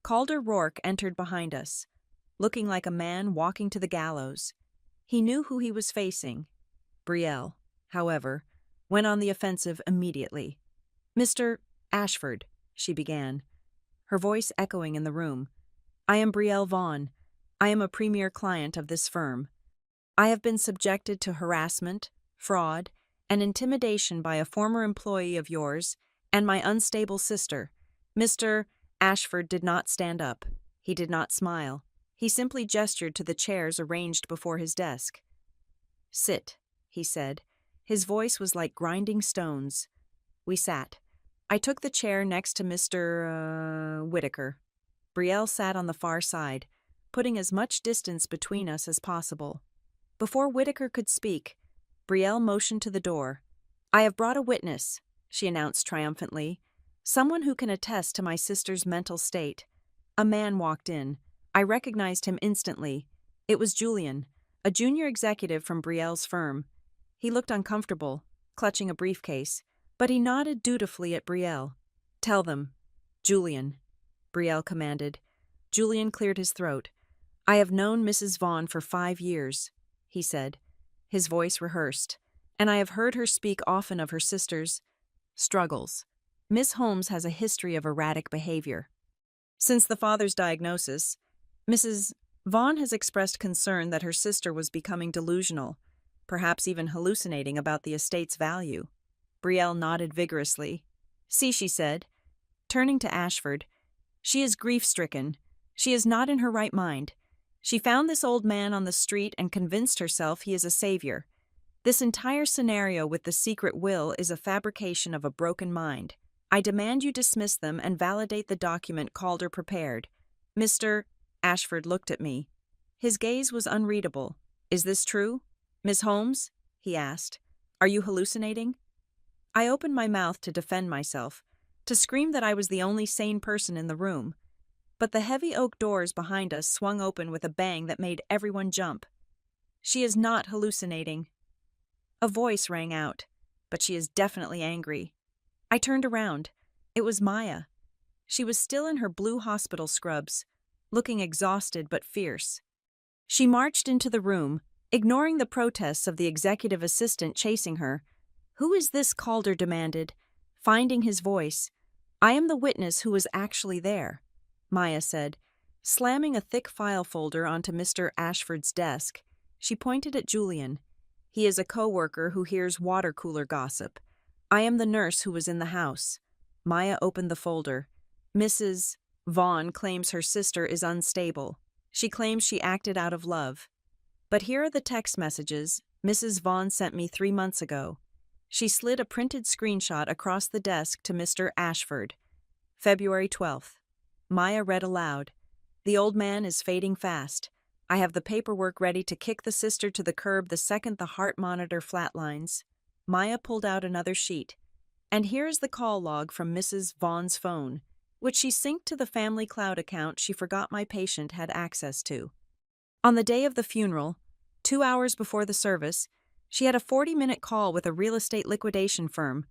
Calder Rourke entered behind us, looking like a man walking to the gallows. He knew who he was facing. Brielle, however, went on the offensive immediately. "Mr. Ashford," she began, her voice echoing in the room, "I am Brielle Vaughn. I am a premier client of this firm. I have been subjected to harassment, fraud, and intimidation by a former employee of yours and my unstable sister." Mr. Ashford did not stand up. He did not smile. He simply gestured to the chairs arranged before his desk. "Sit," he said. His voice was like grinding stones. We sat. I took the chair next to Mr. Whitaker. Brielle sat on the far side, putting as much distance between us as possible. Before Whitaker could speak, Brielle motioned to the door. "I have brought a witness," she announced triumphantly. "Someone who can attest to my sister's mental state." A man walked in. I recognized him instantly. It was Julian, a junior executive from Brielle's firm. He looked uncomfortable, clutching a briefcase, but he nodded dutifully at Brielle. "Tell them." "Julian," Brielle commanded. Julian cleared his throat. "I have known Mrs. Vaughn for 5 years," he said. His voice rehearsed. "And I have heard her speak often of her sister's struggles. Miss Holmes has a history of erratic behavior. Since the father's diagnosis, Mrs. Vaughn has expressed concern that her sister was becoming delusional, perhaps even hallucinating about the estate's value." Brielle nodded vigorously. "See," she said, turning to Ashford, "she is grief-stricken. She is not in her right mind. She found this old man on the street and convinced herself he is a savior. This entire scenario with the secret will is a fabrication of a broken mind. I demand you dismiss them and validate the document Calder prepared." Mr. Ashford looked at me. His gaze was unreadable. "Is this true? Miss Holmes?" he asked. "Are you hallucinating?" I opened my mouth to defend myself, to scream that I was the only sane person in the room. But the heavy oak doors behind us swung open with a bang that made everyone jump. "She is not hallucinating." A voice rang out, "But she is definitely angry." I turned around. It was Maya. She was still in her blue hospital scrubs, looking exhausted but fierce. She marched into the room, ignoring the protests of the executive assistant chasing her. "Who is this?" Calder demanded, finding his voice. "I am the witness who was actually there," Maya said, slamming a thick file folder onto Mr. Ashford's desk. She pointed at Julian. "He is a co-worker who hears water cooler gossip. I am the nurse who was in the house." Maya opened the folder. "Mrs. Vaughn claims her sister is unstable. She claims she acted out of love. But here are the text messages Mrs. Vaughn sent me 3 months ago." She slid a printed screenshot across the desk to Mr. Ashford. "February 12th. Maya read aloud. "The old man is fading fast. I have the paperwork ready to kick the sister to the curb the second the heart monitor flatlines." Maya pulled out another sheet. "And here is the call log from Mrs. Vaughn's phone, which she synced to the family cloud account she forgot my patient had access to. On the day of the funeral, 2 hours before the service, she had a 40-minute call with a real estate liquidation firm."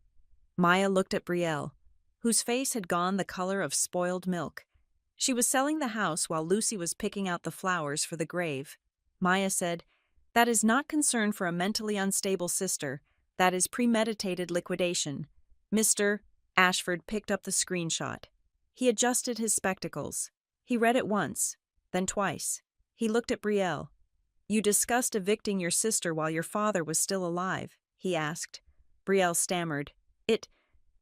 Maya looked at Brielle, whose face had gone the color of spoiled milk. She was selling the house while Lucy was picking out the flowers for the grave. Maya said, "That is not concern for a mentally unstable sister. That is premeditated liquidation." Mr. Ashford picked up the screenshot. He adjusted his spectacles. He read it once, then twice. He looked at Brielle. "You discussed evicting your sister while your father was still alive," he asked. Brielle stammered.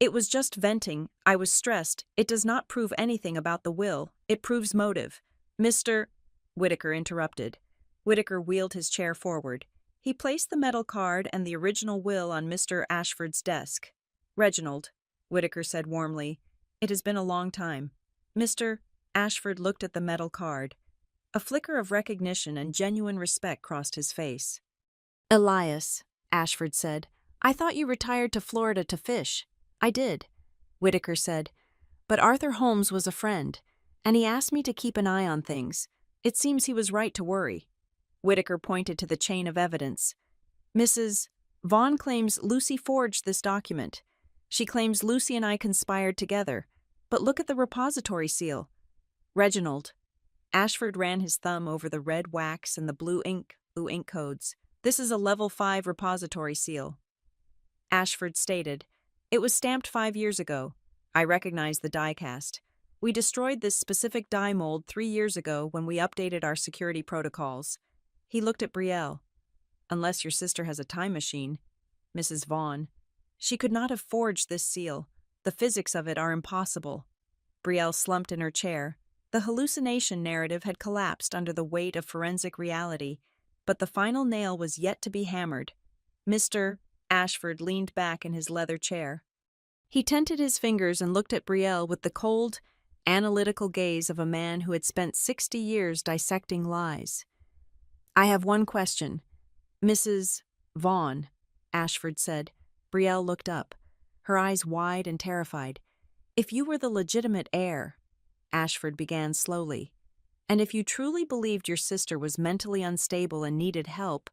It was just venting. I was stressed. It does not prove anything about the will. It proves motive." Mr. Whitaker interrupted. Whitaker wheeled his chair forward. He placed the metal card and the original will on Mr. Ashford's desk. "Reginald," Whitaker said warmly, "it has been a long time." Mr. Ashford looked at the metal card. A flicker of recognition and genuine respect crossed his face. "Elias," Ashford said, "I thought you retired to Florida to fish." "I did," Whitaker said, "but Arthur Holmes was a friend, and he asked me to keep an eye on things. It seems he was right to worry." Whitaker pointed to the chain of evidence. "Mrs. Vaughn claims Lucy forged this document. She claims Lucy and I conspired together. But look at the repository seal." "Reginald." Ashford ran his thumb over the red wax and the blue ink codes. "This is a level 5 repository seal." Ashford stated, "It was stamped 5 years ago. I recognize the die cast. We destroyed this specific die mold 3 years ago when we updated our security protocols." He looked at Brielle. "Unless your sister has a time machine, Mrs. Vaughn. She could not have forged this seal. The physics of it are impossible." Brielle slumped in her chair. The hallucination narrative had collapsed under the weight of forensic reality, but the final nail was yet to be hammered. Mr. Ashford leaned back in his leather chair. He tented his fingers and looked at Brielle with the cold, analytical gaze of a man who had spent 60 years dissecting lies. "I have one question. Mrs. Vaughn," Ashford said. Brielle looked up, her eyes wide and terrified. "If you were the legitimate heir," Ashford began slowly, "and if you truly believed your sister was mentally unstable and needed help,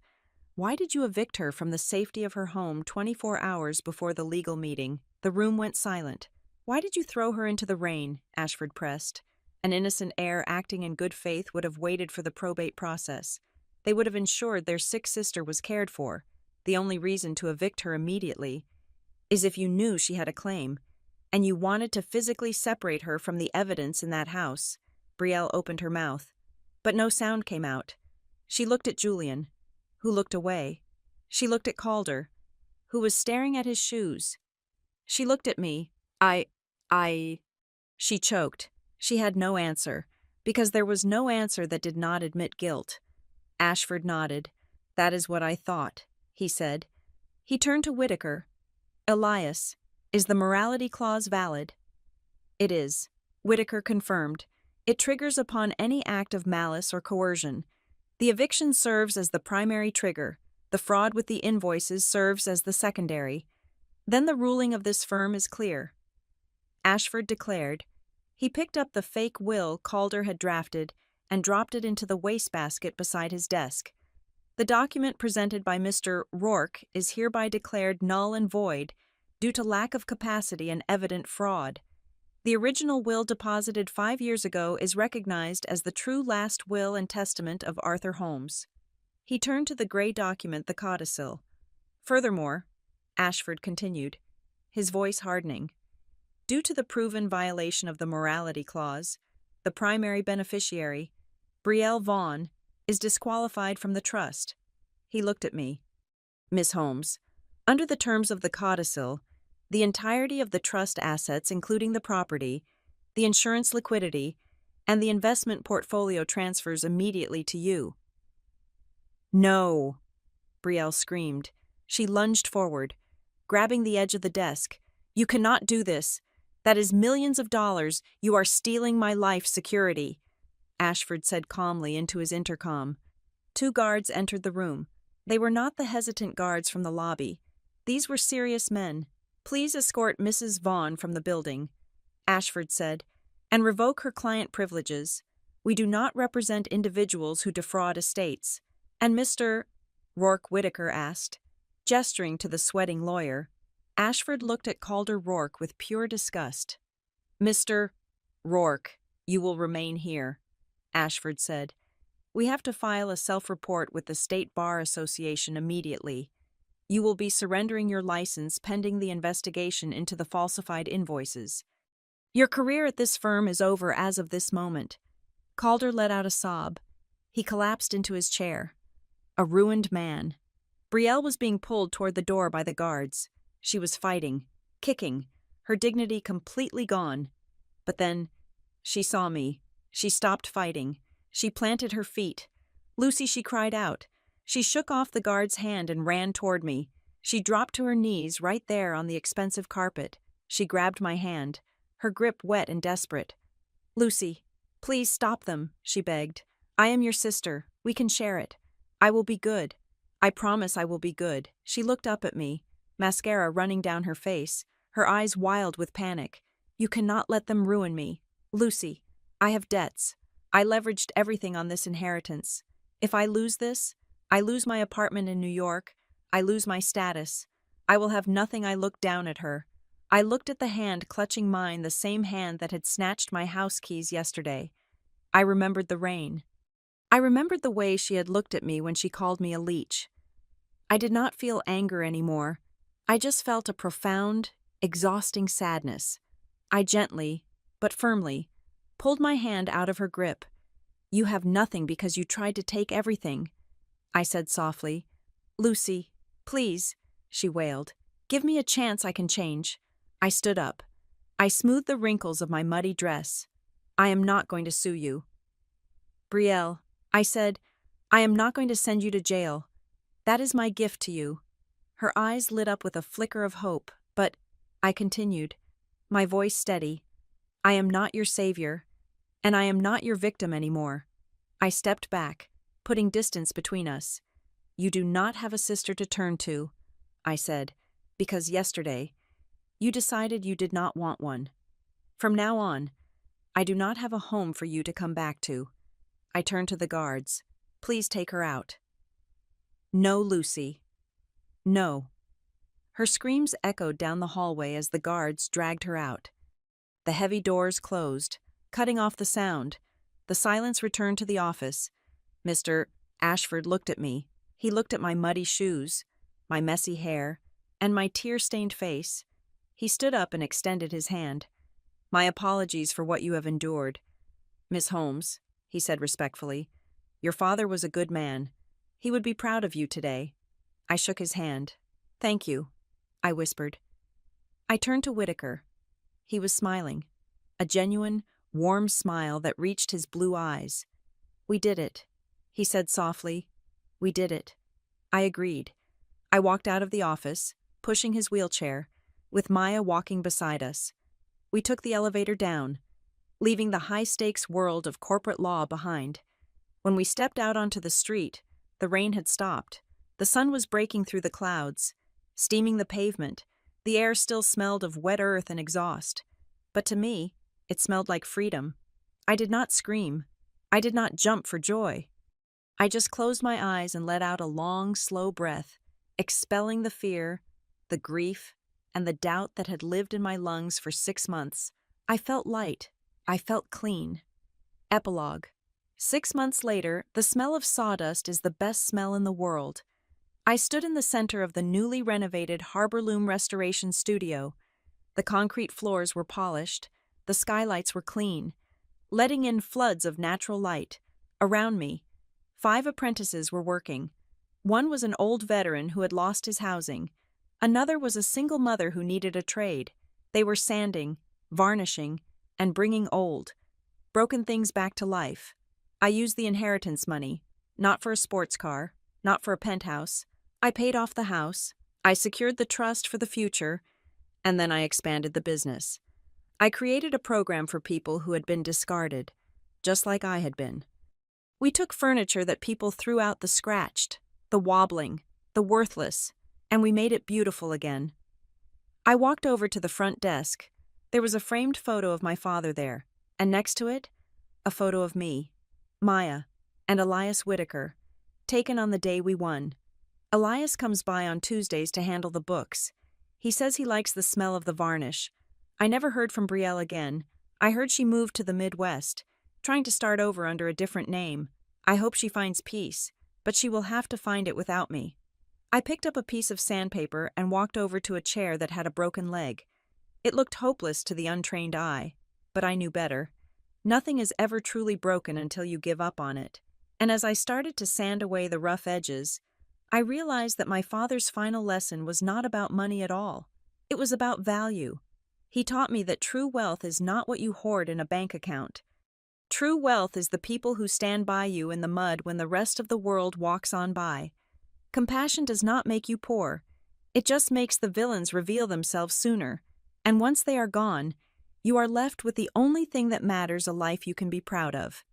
why did you evict her from the safety of her home 24 hours before the legal meeting?" The room went silent. "Why did you throw her into the rain?" Ashford pressed. An innocent heir acting in good faith would have waited for the probate process. They would have ensured their sick sister was cared for. The only reason to evict her immediately is if you knew she had a claim, and you wanted to physically separate her from the evidence in that house. Brielle opened her mouth, but no sound came out. She looked at Julian, who looked away. She looked at Calder, who was staring at his shoes. She looked at me. She choked. She had no answer, because there was no answer that did not admit guilt. Ashford nodded. "That is what I thought," he said. He turned to Whitaker. "Elias, is the morality clause valid?" "It is," Whitaker confirmed. "It triggers upon any act of malice or coercion. The eviction serves as the primary trigger. The fraud with the invoices serves as the secondary. Then the ruling of this firm is clear," Ashford declared. He picked up the fake will Calder had drafted and dropped it into the wastebasket beside his desk. "The document presented by Mr. Rourke is hereby declared null and void due to lack of capacity and evident fraud. The original will deposited 5 years ago is recognized as the true last will and testament of Arthur Holmes." He turned to the gray document, the codicil. "Furthermore," Ashford continued, his voice hardening, "due to the proven violation of the morality clause, the primary beneficiary, Brielle Vaughn, is disqualified from the trust." He looked at me. "Miss Holmes, under the terms of the codicil, the entirety of the trust assets, including the property, the insurance liquidity, and the investment portfolio transfers immediately to you." "No!" Brielle screamed. She lunged forward, grabbing the edge of the desk. "You cannot do this. That is millions of dollars. You are stealing my life security," Ashford said calmly into his intercom. 2 guards entered the room. They were not the hesitant guards from the lobby. These were serious men. "Please escort Mrs. Vaughn from the building," Ashford said, "and revoke her client privileges. We do not represent individuals who defraud estates." "And Mr. Rourke?" Whitaker asked, gesturing to the sweating lawyer. Ashford looked at Calder Rourke with pure disgust. "Mr. Rourke, you will remain here," Ashford said. "We have to file a self-report with the State Bar Association immediately. You will be surrendering your license pending the investigation into the falsified invoices. Your career at this firm is over as of this moment." Calder let out a sob. He collapsed into his chair. A ruined man. Brielle was being pulled toward the door by the guards. She was fighting, kicking, her dignity completely gone. But then, she saw me. She stopped fighting. She planted her feet. "Lucy," she cried out. She shook off the guard's hand and ran toward me. She dropped to her knees right there on the expensive carpet. She grabbed my hand, her grip wet and desperate. "Lucy, please stop them," she begged. "I am your sister. We can share it. I will be good. I promise I will be good." She looked up at me, mascara running down her face, her eyes wild with panic. "You cannot let them ruin me. Lucy, I have debts. I leveraged everything on this inheritance. If I lose this, I lose my apartment in New York. I lose my status. I will have nothing." I looked down at her. I looked at the hand clutching mine, the same hand that had snatched my house keys yesterday. I remembered the rain. I remembered the way she had looked at me when she called me a leech. I did not feel anger anymore. I just felt a profound, exhausting sadness. I gently, but firmly, pulled my hand out of her grip. "You have nothing because you tried to take everything," I said softly. "Lucy, please," she wailed. "Give me a chance I can change." I stood up. I smoothed the wrinkles of my muddy dress. I am not going to sue you. Brielle, I said, I am not going to send you to jail. That is my gift to you. Her eyes lit up with a flicker of hope, but, I continued, my voice steady, I am not your savior, and I am not your victim anymore. I stepped back, putting distance between us. You do not have a sister to turn to, I said, because yesterday, you decided you did not want one. From now on, I do not have a home for you to come back to. I turned to the guards. Please take her out. No, Lucy. No. Her screams echoed down the hallway as the guards dragged her out. The heavy doors closed, cutting off the sound. The silence returned to the office. Mr. Ashford looked at me. He looked at my muddy shoes, my messy hair, and my tear-stained face. He stood up and extended his hand. My apologies for what you have endured. Miss Holmes, he said respectfully, your father was a good man. He would be proud of you today. I shook his hand. Thank you, I whispered. I turned to Whitaker. He was smiling, a genuine, warm smile that reached his blue eyes. We did it, he said softly. We did it. I agreed. I walked out of the office, pushing his wheelchair, with Maya walking beside us. We took the elevator down, leaving the high-stakes world of corporate law behind. When we stepped out onto the street, the rain had stopped. The sun was breaking through the clouds, steaming the pavement. The air still smelled of wet earth and exhaust. But to me, it smelled like freedom. I did not scream. I did not jump for joy. I just closed my eyes and let out a long, slow breath, expelling the fear, the grief, and the doubt that had lived in my lungs for 6 months. I felt light. I felt clean. Epilogue. 6 months later, the smell of sawdust is the best smell in the world. I stood in the center of the newly renovated Harbor Loom Restoration Studio. The concrete floors were polished. The skylights were clean, letting in floods of natural light. Around me, 5 apprentices were working. One was an old veteran who had lost his housing. Another was a single mother who needed a trade. They were sanding, varnishing, and bringing broken things back to life. I used the inheritance money, not for a sports car, not for a penthouse. I paid off the house, I secured the trust for the future, and then I expanded the business. I created a program for people who had been discarded, just like I had been. We took furniture that people threw out, the scratched, the wobbling, the worthless, and we made it beautiful again. I walked over to the front desk. There was a framed photo of my father there, and next to it, a photo of me, Maya, and Elias Whitaker, taken on the day we won. Elias comes by on Tuesdays to handle the books. He says he likes the smell of the varnish. I never heard from Brielle again. I heard she moved to the Midwest, trying to start over under a different name. I hope she finds peace, but she will have to find it without me. I picked up a piece of sandpaper and walked over to a chair that had a broken leg. It looked hopeless to the untrained eye, but I knew better. Nothing is ever truly broken until you give up on it. And as I started to sand away the rough edges, I realized that my father's final lesson was not about money at all. It was about value. He taught me that true wealth is not what you hoard in a bank account. True wealth is the people who stand by you in the mud when the rest of the world walks on by. Compassion does not make you poor. It just makes the villains reveal themselves sooner. And once they are gone, you are left with the only thing that matters, a life you can be proud of.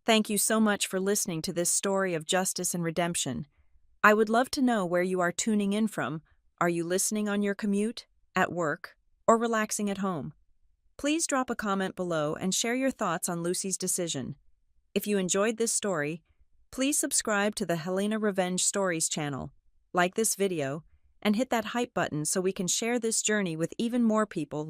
Thank you so much for listening to this story of justice and redemption. I would love to know where you are tuning in from. Are you listening on your commute, at work, or relaxing at home? Please drop a comment below and share your thoughts on Lucy's decision. If you enjoyed this story, please subscribe to the Helena Revenge Stories channel, like this video, and hit that hype button so we can share this journey with even more people.